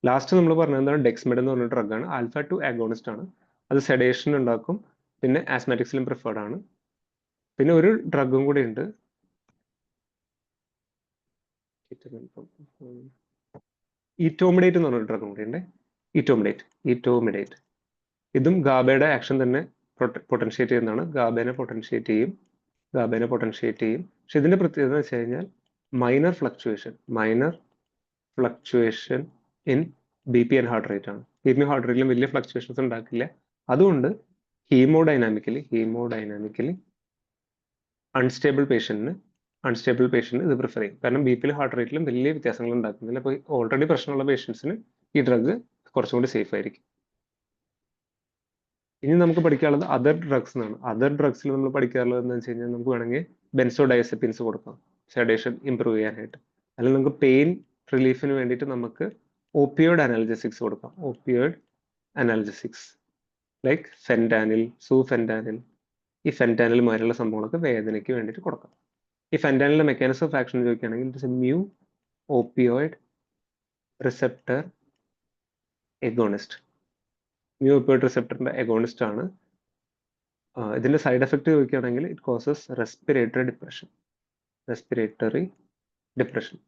ലാസ്റ്റ് നമ്മൾ പറഞ്ഞത് എന്താണ്, ഡെക്സ്മെഡ് എന്ന് പറഞ്ഞ ഡ്രഗ് ആണ്. α2 ആഗോണിസ്റ്റ് ആണ്. അത് സെഡേഷൻ ഉണ്ടാക്കും, പിന്നെ ആസ്മാറ്റിക്സിലും പ്രിഫേർഡ് ആണ്. പിന്നെ ഒരു ഡ്രഗും കൂടി ഉണ്ട്, ഈറ്റോമിഡേറ്റ് എന്ന് പറഞ്ഞ ഡ്രഗും കൂടി ഉണ്ട്. ഈറ്റോമിഡേറ്റ്. ഇതും ഗാബയുടെ ആക്ഷൻ തന്നെ പൊട്ടൻഷ്യേറ്റ് ചെയ്യുന്നതാണ്. ഗാബേനെ പൊട്ടൻഷ്യേറ്റ് ചെയ്യും. പക്ഷെ ഇതിന്റെ പ്രത്യേകത എന്ന് വെച്ച് കഴിഞ്ഞാൽ minor fluctuation in BP and heart rate ആണ്. BP ഹാർട്ട് റേറ്റിലും വലിയ ഫ്ലക്ച്വേഷൻസ് ഉണ്ടാക്കില്ല. അതുകൊണ്ട് ഹീമോഡൈനാമിക്കലി അൺസ്റ്റേബിൾ പേഷ്യന്റിന് ഇത് പ്രിഫർ ചെയ്യും. കാരണം BP ഹാർട്ട് റേറ്റിലും വലിയ വ്യത്യാസങ്ങൾ ഉണ്ടാക്കുന്നില്ല. അപ്പോൾ ഓൾറെഡി പ്രശ്നമുള്ള പേഷ്യൻസിന് ഈ ഡ്രഗ് കുറച്ചും കൂടി സേഫ് ആയിരിക്കും. ഇനി നമുക്ക് പഠിക്കാനുള്ളത് അതർ ഡ്രഗ്സ് എന്നാണ്. അതർ ഡ്രഗ്സിൽ നമ്മൾ പഠിക്കാറുള്ളത് എന്ന് വെച്ച് കഴിഞ്ഞാൽ നമുക്ക് വേണമെങ്കിൽ ബെൻസോഡയസെപ്പിൻസ് കൊടുക്കാം സെഡേഷൻ ഇംപ്രൂവ് ചെയ്യാനായിട്ട്. അല്ലെങ്കിൽ നമുക്ക് പെയിൻ റിലീഫിന് വേണ്ടിയിട്ട് നമുക്ക് ഓപ്പിയോയിഡ് അനാൽജസിക്സ് കൊടുക്കാം. Like fentanyl, sufentanil. ഈ ഫെൻറ്റാനിൽ മാതിരിയുള്ള സംഭവങ്ങളൊക്കെ വേദനയ്ക്ക് വേണ്ടിയിട്ട് കൊടുക്കാം. ഈ ഫെൻറ്റാനിലെ മെക്കാനിസം ഓഫ് ആക്ഷൻ ചോദിക്കുകയാണെങ്കിൽ it is a mu opioid receptor agonist. Mu opioid റിസെപ്റ്ററിന്റെ എഗോണിസ്റ്റ് ആണ്. ഇതിന്റെ സൈഡ് എഫക്റ്റ് ചോദിക്കുകയാണെങ്കിൽ ഇറ്റ് കോസസ് റെസ്പിറേറ്ററി ഡിപ്രഷൻ.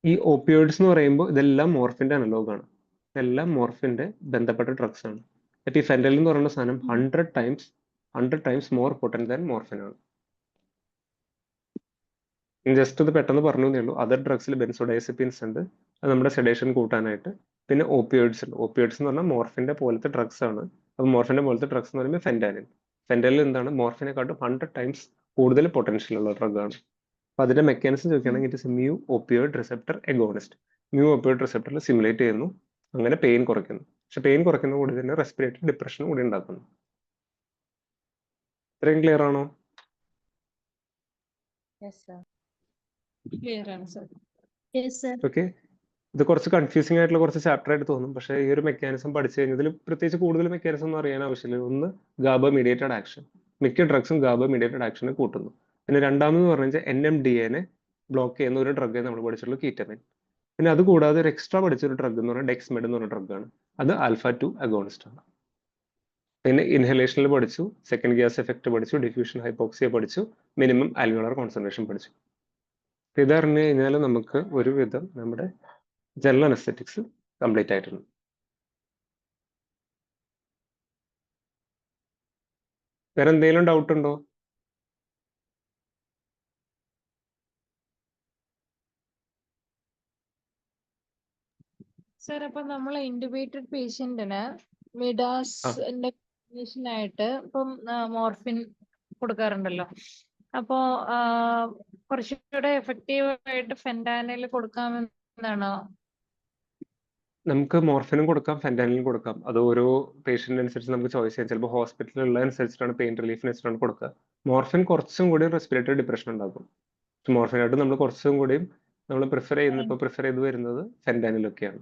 ഈ ഓപ്പിയോയിഡ്സ് എന്ന് പറയുമ്പോൾ ഇതെല്ലാം മോർഫിന്റെ അനലോഗാണ്. ഇതെല്ലാം മോർഫിന്റെ ബന്ധപ്പെട്ട ഡ്രഗ്സ് ആണ്. ഈ ഫെൻറ്റനിൽ എന്ന് പറയുന്ന സാധനം 100 times more potent than morphine ആണ്. ജസ്റ്റ് ഇത് പെട്ടെന്ന് പറഞ്ഞു എന്നേ ഉള്ളൂ. അതർ ഡ്രഗ്സിൽ ബെൻസോഡയസെപ്പിൻസ് ഉണ്ട്, അത് നമ്മുടെ സെഡേഷൻ കൂട്ടാനായിട്ട്. പിന്നെ ഓപ്പിയോയിഡ്സ് ഉണ്ട്. ഓപ്പിയോയിഡ്സ് എന്ന് പറഞ്ഞാൽ മോർഫിന്റെ പോലത്തെ ഡ്രഗ്സ് ആണ്. അപ്പോൾ മോർഫിന്റെ പോലത്തെ ഡ്രഗ്സ് എന്ന് പറയുമ്പോൾ ഫെൻറ്റാനിൽ എന്താണ്, മോർഫിനെക്കാട്ടും 100 ടൈംസ് കൂടുതൽ പൊട്ടൻഷ്യൽ ഉള്ള ഡ്രഗ് ആണ്. അപ്പോൾ അതിന്റെ മെക്കാനിസം ചോദിക്കുകയാണെങ്കിൽ it is mu opioid receptor agonist. Mu opioid റിസെപ്റ്ററിൽ സിമുലേറ്റ് ചെയ്യുന്നു, അങ്ങനെ പെയിൻ കുറയ്ക്കുന്നു. പക്ഷെ പെയിൻ കുറയ്ക്കുന്ന കൂടി തന്നെ റെസ്പിറേറ്ററി ഡിപ്രഷൻ കൂടി ഉണ്ടാക്കുന്നു. ഇത്രയും ക്ലിയർ ആണോ? ക്ലിയർ ആണ് സർ. ഓക്കെ. ഇത് കുറച്ച് കൺഫ്യൂസിംഗ് ആയിട്ടുള്ള കുറച്ച് ചാപ്റ്റർ ആയിട്ട് തോന്നും, പക്ഷേ ഈ ഒരു മെക്കാനിസം പഠിച്ചു കഴിഞ്ഞതിൽ പ്രത്യേകിച്ച് കൂടുതൽ മെക്കാനിസം ഒന്നും അറിയാൻ ആവശ്യമില്ല. ഒന്ന്, ഗാബ മീഡിയേറ്റഡ് ആക്ഷൻ. മിക്ക ഡ്രഗ്സും ഗാബ മീഡിയേറ്റഡ് ആക്ഷനെ കൂട്ടുന്നു. പിന്നെ രണ്ടാമത് പറഞ്ഞാൽ NMDA ബ്ലോക്ക് ചെയ്യുന്ന ഒരു ഡ്രഗ് നമ്മൾ പഠിച്ചിട്ടുള്ള കീറ്റമിൻ. പിന്നെ അത് കൂടാതെ ഒരു എക്സ്ട്രാ പഠിച്ചൊരു ഡ്രഗ് എന്ന് പറഞ്ഞാൽ ഡെക്സ്മെഡ് എന്ന് പറഞ്ഞ ഡ്രഗാണ്. അത് α2 അഗോണിസ്റ്റ് ആണ്. പിന്നെ ഇൻഹലേഷനിൽ പഠിച്ചു, സെക്കൻഡ് ഗ്യാസ് എഫക്ട് പഠിച്ചു, ഡിഫ്യൂഷൻ ഹൈപ്പോക്സിയ പഠിച്ചു, മിനിമം ആൽവിയോളർ കോൺസെൻട്രേഷൻ പഠിച്ചു. ഇതറിഞ്ഞു കഴിഞ്ഞാൽ നമുക്ക് ഒരുവിധം നമ്മുടെ ജനറൽ അനസ്തെറ്റിക്സ് കംപ്ലീറ്റ് ആയിട്ടുണ്ട്. വേറെ എന്തെങ്കിലും ഡൗട്ട് ഉണ്ടോ? സർ, അപ്പൊ നമ്മൾ ഇൻറ്റുബേറ്റഡ് പേഷ്യന്റിന് മിഡാസിന്റെ ആയിട്ട് ഇപ്പം മോർഫിൻ കൊടുക്കാറുണ്ടല്ലോ. അപ്പോ കുറച്ചുകൂടെ എഫക്റ്റീവ് ആയിട്ട് ഫെൻറ്റാനിൽ കൊടുക്കാമെന്നാണോ? നമുക്ക് മോർഫിനും കൊടുക്കാം, ഫെൻറ്റാനിലും കൊടുക്കാം. അത് ഓരോ പേഷ്യന്റ് അനുസരിച്ച് നമുക്ക് ചോയ്സ് ചെയ്യാം. ചിലപ്പോൾ ഹോസ്പിറ്റലിലുള്ള അനുസരിച്ചിട്ടാണ് പെയിൻ റിലീഫിന് വെച്ചിട്ടാണ് കൊടുക്കുക. മോർഫിൻ കുറച്ചും കൂടി റെസ്പിറേറ്ററി ഡിപ്രഷൻ ഉണ്ടാക്കും. മോർഫിനായിട്ട് നമ്മൾ കുറച്ചും കൂടിയും നമ്മൾ പ്രിഫർ ചെയ്ത് വരുന്നത് ഫെൻറ്റാനിലൊക്കെയാണ്.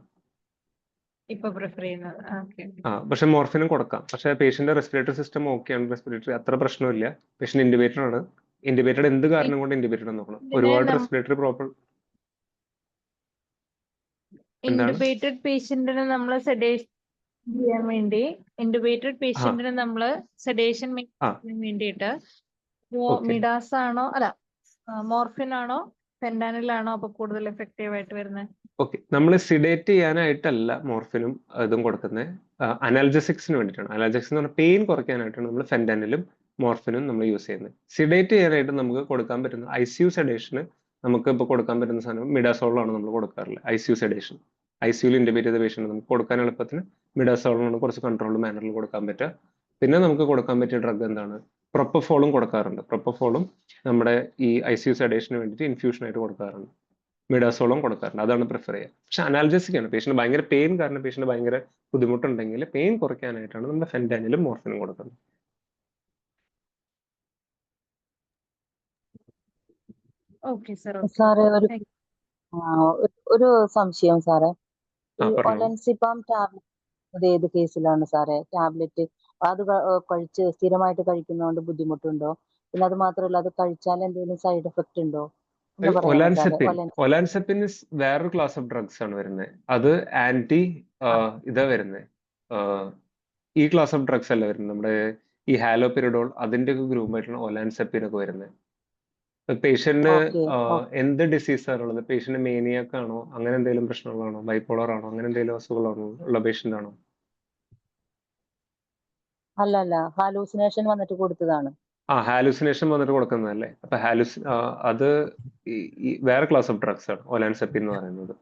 ഇപ്പൊ പ്രിഫർ ചെയ്യുന്നത്. പക്ഷെ മോർഫിനും കൊടുക്കാം. പക്ഷെ പേഷ്യന്റ് റെസ്പിറേറ്ററി സിസ്റ്റം ഓക്കെയാണ്, റെസ്പിറേറ്ററി അത്ര പ്രശ്നമില്ല. പേഷ്യന്റ് ഇൻറ്റുബേറ്റഡ് ആണ്. ഇൻറ്റുബേറ്റഡ് എന്ത് കാരണം കൊണ്ട് ഇൻറ്റുബേറ്റഡ് നോക്കണം. ഒരുപാട് റെസ്പിറേറ്ററി പ്രോബ്ലം. ഇൻറ്റുബേറ്റഡ് പേഷ്യന്റിന് നമ്മൾ സെഡേഷൻ ചെയ്യാൻ വേണ്ടി വേണ്ടിയിട്ട് മിഡാസ് ആണോ അല്ല മോർഫിൻ ആണോ ഫെൻറ്റാനിൽ ആണോ അപ്പൊ കൂടുതൽ എഫക്റ്റീവ് ആയിട്ട് വരുന്നത്? ഓക്കെ, നമ്മൾ സിഡേറ്റ് ചെയ്യാനായിട്ടല്ല മോർഫിനും ഇതും കൊടുക്കുന്നത്, അനാൽജസിക്സിന് വേണ്ടിയിട്ടാണ്. അനാൽജസിക്സ് എന്ന് പറഞ്ഞാൽ പെയിൻ കുറയ്ക്കാനായിട്ടാണ് നമ്മൾ ഫെൻറ്റാനിലും മോർഫിനും നമ്മൾ യൂസ് ചെയ്യുന്നത്. സിഡേറ്റ് ചെയ്യാനായിട്ട് നമുക്ക് കൊടുക്കാൻ പറ്റുന്ന ICU സെഡേഷന് നമുക്ക് ഇപ്പോൾ കൊടുക്കാൻ പറ്റുന്ന സാധനം മിഡാസോളാണ് നമ്മൾ കൊടുക്കാറുള്ളത്. ICU സെഡേഷൻ ICUയിൽ ഇന്റബേറ്റ് ചെയ്ത പേഷ്യന്റ് നമുക്ക് കൊടുക്കാൻ എളുപ്പത്തിന് മിഡാസോളാണ് കുറച്ച് കൺട്രോൾഡ് മാനറിൽ കൊടുക്കാൻ പറ്റുക. പിന്നെ നമുക്ക് കൊടുക്കാൻ പറ്റിയ ഡ്രഗ് എന്താണ്, പ്രൊപ്പഫോളും കൊടുക്കാറുണ്ട്. പ്രൊപ്പഫോളും നമ്മുടെ ഈ ICU സെഡേഷന് വേണ്ടിയിട്ട് ഇൻഫ്യൂഷൻ ആയിട്ട് കൊടുക്കാറുണ്ട്. മിഡാസോളും കൊടുക്കാറുണ്ട്. അതാണ് പ്രിഫർ ചെയ്യുക. പക്ഷെ അനാൽജസിക് ആണ്. പേഷ്യന്റ് ഭയങ്കര പെയിൻ കാരണം പേഷ്യന്റ് ഭയങ്കര ബുദ്ധിമുട്ടുണ്ടെങ്കിൽ പെയിൻ കുറയ്ക്കാനായിട്ടാണ് നമ്മൾ ഫെന്റാനിലും മോർഫിനും കൊടുക്കുന്നത്. Okay sir. സാറേ ഒരു സംശയം സാറേ, ഈ പറഞ്ഞോളൂ. ഒലൻസിപ്പാം ടാബ്ലറ്റ് അത് ഏത് കേസിലാണ് സാറേ? ടാബ്ലറ്റ് അത് കഴിച്ച് സ്ഥിരമായിട്ട് കഴിക്കുന്നതുകൊണ്ട് ബുദ്ധിമുട്ടുണ്ടോ? പിന്നെ അത് മാത്രമല്ല, അത് കഴിച്ചാൽ എന്തെങ്കിലും സൈഡ് എഫക്റ്റ് ഉണ്ടോ എന്ന് പറയണം സാറേ. ഒലാൻസെപ്പിൻ വേറൊരു ക്ലാസ് ഓഫ് ഡ്രഗ്സ് ആണ് വരുന്നത്. അത് ആന്റി ഇതാ വരുന്നത്. ഈ ക്ലാസ് ഓഫ് ഡ്രഗ്സ് അല്ല വരുന്നത്. നമ്മുടെ ഈ ഹാലോപിരിഡോൾ അതിന്റെ ഒക്കെ ഗ്രൂപ്പായിട്ടാണ് ഒലാൻസെപ്പിൻ ഒക്കെ വരുന്നത്. പേഷ്യന്റിന് എന്ത് ഡിസീസാണ് ഉള്ളത്? പേഷ്യന്റ് മേനിയാക്ക് ആണോ, അങ്ങനെ എന്തെങ്കിലും പ്രശ്നങ്ങളാണോ, ബൈപ്പോളർ ആണോ, അങ്ങനെ എന്തെങ്കിലും അസുഖങ്ങളാണോ ഉള്ള പേഷ്യന്റ് ആണോ? അല്ല, ഹാലൂസിനേഷൻ വന്നിട്ട് കൊടുത്തതാണ്. ഹാലൂസിനേഷൻ വന്നിട്ട് കൊടുക്കുന്നതല്ലേ? അപ്പൊ അത് വേറെ ക്ലാസ് ഓഫ് ഡ്രഗ്സ് ആണ് ഒലാൻസെപ്പിൻ എന്ന് പറയുന്നത്.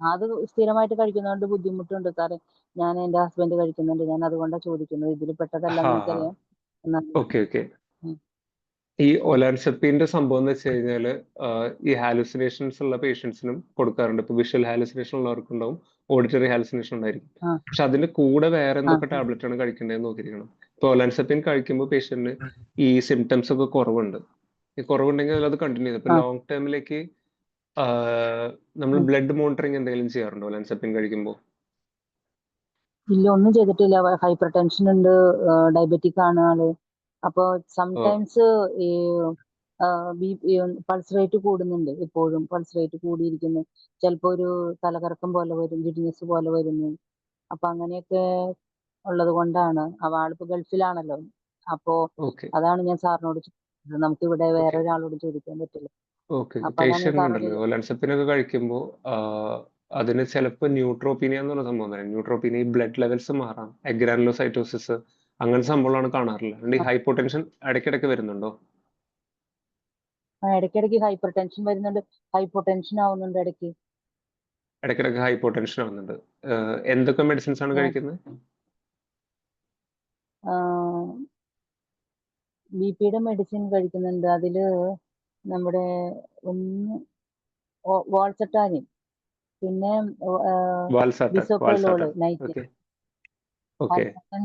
അത് സ്ഥിരമായിട്ട് കഴിക്കുന്നതുകൊണ്ട് ബുദ്ധിമുട്ടുണ്ട് സാറേ. ഞാൻ എന്റെ ഹസ്ബൻഡ് കഴിക്കുന്നുണ്ട്. ഞാൻ അതുകൊണ്ടാണ് ചോദിക്കുന്നത്. ഇതിൽ പെട്ടതല്ലെന്ന് എനിക്കറിയാം. ഓക്കെ. ഈ ഒലാൻസെപ്പിന്റെ സംഭവം എന്ന് വെച്ച് കഴിഞ്ഞാല് ഈ ഹാലുസിനേഷൻസ് ഉള്ള പേഷ്യൻസിനും കൊടുക്കാറുണ്ട്. ഇപ്പൊ വിഷ്വൽ ഹാലുസിനേഷൻ ഉള്ളവർക്കുണ്ടാവും, ഓഡിറ്ററി ഹാലുസിനേഷൻ ഉണ്ടായിരിക്കും. പക്ഷെ അതിന്റെ കൂടെ വേറെ എന്തൊക്കെ ടാബ്ലറ്റ് ആണ് കഴിക്കേണ്ടതെന്ന് നോക്കിയിരിക്കണം. ഇപ്പൊ ഒലാൻസെപ്പിൻ കഴിക്കുമ്പോൾ പേഷ്യന്റിന് ഈ സിംറ്റംസ് ഒക്കെ കുറവുണ്ട്. ഈ കുറവുണ്ടെങ്കിൽ അത് കണ്ടിന്യൂ ചെയ്തു. ഇപ്പൊ ലോങ് ടേമിലേക്ക് നമ്മൾ ബ്ലഡ് മോണിറ്ററിങ് എന്തെങ്കിലും ചെയ്യാറുണ്ടോ ഒലാൻസെപ്പിൻ കഴിക്കുമ്പോൾ? ഇല്ല, ഒന്നും ചെയ്തിട്ടില്ല. ഹൈപ്പർ ടെൻഷൻ ഉണ്ട്, ഡയബറ്റിക് ആണ് ആള്. അപ്പൊ സംടൈംസ് ഈ പൾസ് റേറ്റ് കൂടുന്നുണ്ട്. എപ്പോഴും പൾസ് റേറ്റ് കൂടിയിരിക്കുന്നു. ചിലപ്പോ ഒരു തലകറക്കം പോലെ വരും, ജിഡിനെസ് പോലെ വരുന്നു. അപ്പൊ അങ്ങനെയൊക്കെ ഉള്ളത് കൊണ്ടാണ്. ആളിപ്പോ ഗൾഫിലാണല്ലോ. അപ്പോ അതാണ് ഞാൻ സാറിനോട് ചോദിച്ചത്. നമുക്ക് ഇവിടെ വേറെ ഒരാളോട് ചോദിക്കാൻ പറ്റില്ല. പേഷ്യന്റ് ഉണ്ടല്ലോ ഒലാൻസെപ്പിൻ ഒക്കെ കഴിക്കുമ്പോൾ അതിന് ചിലപ്പോൾ ന്യൂട്രോപ്പീനിയ എന്ന് പറഞ്ഞ സംഭവം പറയും. ന്യൂട്രോപ്പീനിയ ബ്ലഡ് ലെവൽസ് മാറാം, എഗ്രാനുലോസൈറ്റോസിസ് അങ്ങനെ സംഭവങ്ങളാണ് കാണാറില്ല. ഈ ഹൈപ്പോ ടെൻഷൻ ഇടയ്ക്കിടയ്ക്ക് വരുന്നുണ്ടോ? ഇടയ്ക്കിടയ്ക്ക് ഹൈപ്പർ ടെൻഷൻ വരുന്നുണ്ട്, ഹൈപ്പോ ടെൻഷൻ ആവുന്നുണ്ട് ഇടയ്ക്കിടയ്ക്ക് ഹൈപ്പോ ടെൻഷൻ ആവുന്നുണ്ട്. എന്തൊക്കെ മെഡിസിൻസ് ആണ് കഴിക്കുന്നത്? BP-യുടെ മെഡിസിൻ കഴിക്കുന്നുണ്ട്. അതില് നമ്മുടെ വാൾസെറ്റാനിൻ, പിന്നെ ബിസോപ്രലോള് നൈറ്റ്,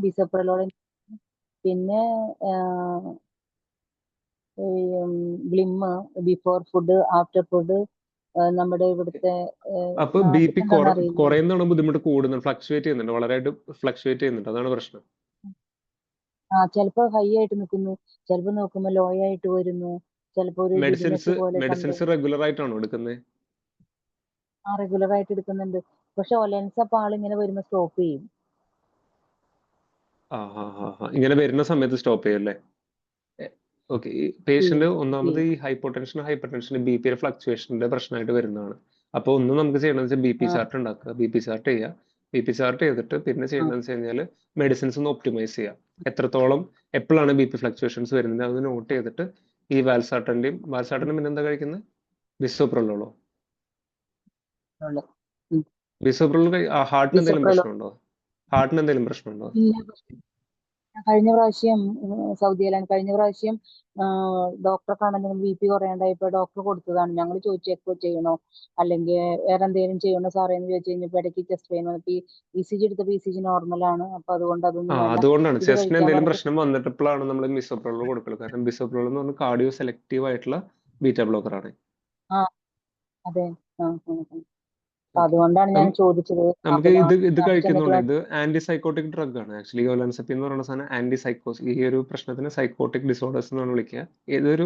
ബിസോപ്രലോള്, പിന്നെ ഗ്ലിമ്മ് ബിഫോർ ഫുഡ്, ആഫ്റ്റർ ഫുഡ്. നമ്മുടെ ഇവിടുത്തെ അപ്പൊ BP കുറയുന്നതാണോ ബുദ്ധിമുട്ട് കൂടുന്നത്? ഫ്ലക്ച്വേറ്റ് ചെയ്യുന്നുണ്ട്, വളരെയായിട്ട് ഫ്ലക്ച്വേറ്റ് ചെയ്യുന്നുണ്ട്, അതാണ് പ്രശ്നം. ചിലപ്പോ ഹൈ ആയിട്ട് നിൽക്കുന്നു, ചിലപ്പോ നോക്കുമ്പോ ലോ ആയിട്ട് വരുന്നു, ചിലപ്പോ ഒരു മെഡിസിൻസ് റെഗുലർ ആയിട്ടാണോ എടുക്കുന്നത്? റെഗുലർ ആയിട്ട് എടുക്കുന്നുണ്ട്. പക്ഷെ ഒലൻസപ്പ് ആളിങ്ങനെ വരുമ്പോ സ്റ്റോപ്പ് ചെയ്യും. ഇങ്ങനെ വരുന്ന സമയത്ത് സ്റ്റോപ്പ് ചെയ്യും അല്ലേ? ഓക്കെ. പേഷ്യന്റ് ഒന്നാമത് ഈ ഹൈപ്പർ ടെൻഷൻ BP ഫ്ലക്ച്വേഷന്റെ പ്രശ്നമായിട്ട് വരുന്നതാണ്. അപ്പൊ ഒന്ന് നമുക്ക് ചെയ്യണമെന്ന് വെച്ചാൽ BP ചാർട്ട് ഉണ്ടാക്കുക, BP ചാർട്ട് ചെയ്യുക. BP ചാർട്ട് ചെയ്തിട്ട് പിന്നെ ചെയ്യണമെന്ന് വെച്ച് കഴിഞ്ഞാൽ മെഡിസിൻസ് ഒന്ന് ഒപ്റ്റിമൈസ് ചെയ്യുക. എത്രത്തോളം എപ്പോഴാണ് BP ഫ്ലക്ച്വേഷൻസ് വരുന്നത് അത് നോട്ട് ചെയ്തിട്ട് ഈ വാൽസാർട്ടന്റെയും പിന്നെ എന്താ കഴിക്കുന്നത്? ബിസോപ്രലോളോ? ബിസോപ്രലോൾ ഹാർട്ടിന് എന്തെങ്കിലും പ്രശ്നമുണ്ടോ? കഴിഞ്ഞ പ്രാവശ്യം സൗദിയിലാണ്. കഴിഞ്ഞ പ്രാവശ്യം ഡോക്ടറെ കാണുന്ന BP കുറയാണ്ടായപ്പോ ഡോക്ടർ കൊടുത്തതാണ്. ഞങ്ങൾ ചോദിച്ചു എക്കോ ചെയ്യണോ അല്ലെങ്കിൽ വേറെ എന്തെങ്കിലും ചെയ്യണോ സാറേ എന്ന് ചോദിച്ചു കഴിഞ്ഞപ്പോ ഇടയ്ക്ക് ചെസ്റ്റ് പെയിൻ വന്നിട്ട് ECG എടുത്തപ്പോ ECG നോർമലാണ്. അപ്പൊ അതുകൊണ്ടാണ് ചെസ്റ്റിന് എന്തെങ്കിലും പ്രശ്നം വന്നിട്ടപ്പോഴാണ് നമ്മൾ ബിസോപ്രലോൾ കൊടുക്കുന്നത്. കാരണം ബിസോപ്രലോൾ എന്ന് പറഞ്ഞാൽ കാർഡിയോ സെലക്റ്റീവ് ആയിട്ടുള്ള ബീറ്റാ ബ്ലോക്കർ ആണ്. അതെ, അതുകൊണ്ടാണ് ഞാൻ ചോദിച്ചത്. നമുക്ക് ഇത് കഴിക്കുന്നുണ്ട്. ഇത് ആന്റിസൈക്കോട്ടിക് ഡ്രഗ് ആണ് ആക്ച്വലി. ഒലാൻസെപ്പിൻ എന്ന് പറയുന്ന സാധനം ആന്റിസൈക്കോസ്, ഈ ഒരു പ്രശ്നത്തിന് സൈക്കോട്ടിക് ഡിസോർഡേഴ്സ് എന്നാണ് വിളിക്കുക. ഇതൊരു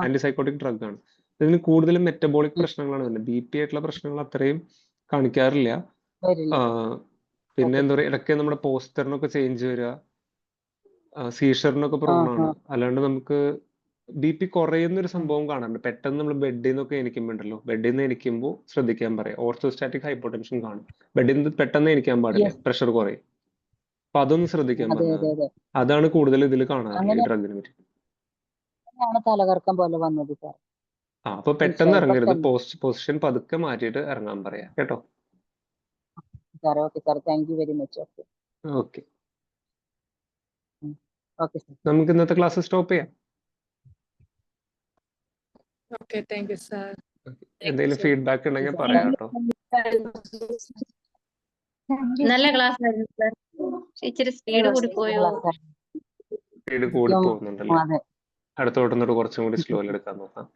ആന്റിസൈക്കോട്ടിക് ഡ്രഗ് ആണ്. ഇതിന് കൂടുതലും മെറ്റബോളിക് പ്രശ്നങ്ങളാണ് വരുന്നത്. BP ആയിട്ടുള്ള പ്രശ്നങ്ങൾ അത്രയും കാണിക്കാറില്ല. പിന്നെ എന്താ പറയുക, ഇടയ്ക്ക് നമ്മുടെ പോസ്റ്ററിനൊക്കെ ചേഞ്ച് വരിക, സീഷറിനൊക്കെ പ്രോണാണ്. അല്ലാണ്ട് നമുക്ക് BP കുറയുന്ന ഒരു സംഭവം കാണാറുണ്ട്. പെട്ടെന്ന് നമ്മൾ ബെഡിൽ നിന്നൊക്കെ എണിക്കുമ്പോണ്ടല്ലോ, ബെഡിൽ നിന്ന് എണിക്കുമ്പോൾ ശ്രദ്ധിക്കാൻ പറയാം. ഓർത്തോസ്റ്റാറ്റിക് ഹൈപ്പോടെൻഷൻ കാണും. ബെഡിൽ നിന്ന് പെട്ടെന്ന് എണിക്കാൻ പാടില്ല, പ്രഷർ കുറയും. അപ്പൊ അതൊന്ന് ശ്രദ്ധിക്കാൻ പറഞ്ഞത്. അതാണ് കൂടുതൽ ഇതിൽ കാണാറുള്ളത് ഈ ഡ്രഗിനെ പറ്റി. തലകറക്കം പോലെ വന്നത് സാർ. അപ്പൊ പെട്ടെന്ന് ഇറങ്ങരുത്. പെട്ടെന്ന്. പൊസിഷൻ പതുക്കെ മാറ്റിയിട്ട് ഇറങ്ങാൻ പറയാ കേട്ടോ. Sir okay sir, thank you very much. Okay okay, okay sir. നമുക്ക് ഇന്നത്തെ ക്ലാസ് സ്റ്റോപ്പ് ചെയ്യാം. Okay, thank you sir. എന്തെങ്കിലും ഫീഡ്ബാക്ക് ഉണ്ടെങ്കിൽ പറയാം കേട്ടോ. നല്ല ക്ലാസ് ആയിരുന്നു സാർ. ഇച്ചിരി സ്പീഡ് കൂടി പോയോ? സ്പീഡ് കൂടി പോകുന്നുണ്ടല്ലേ? അതെ. അടുത്തോട്ടുന്നിട്ട് കുറച്ചും കൂടി സ്ലോയിൽ എടുക്കാൻ നോക്കാം.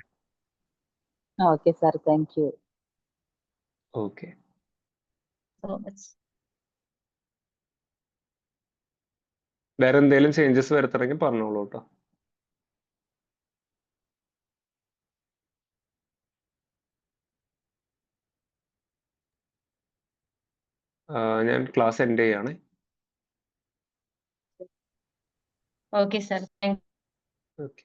Okay sir, thank you. Okay, So much. വേറെ എന്തെങ്കിലും ചേഞ്ചസ് വരുത്തണമെങ്കിൽ പറഞ്ഞോളൂ കേട്ടോ. ഞാൻ ക്ലാസ് എൻഡ് ചെയ്യാണ്. Okay, sir. Thank okay.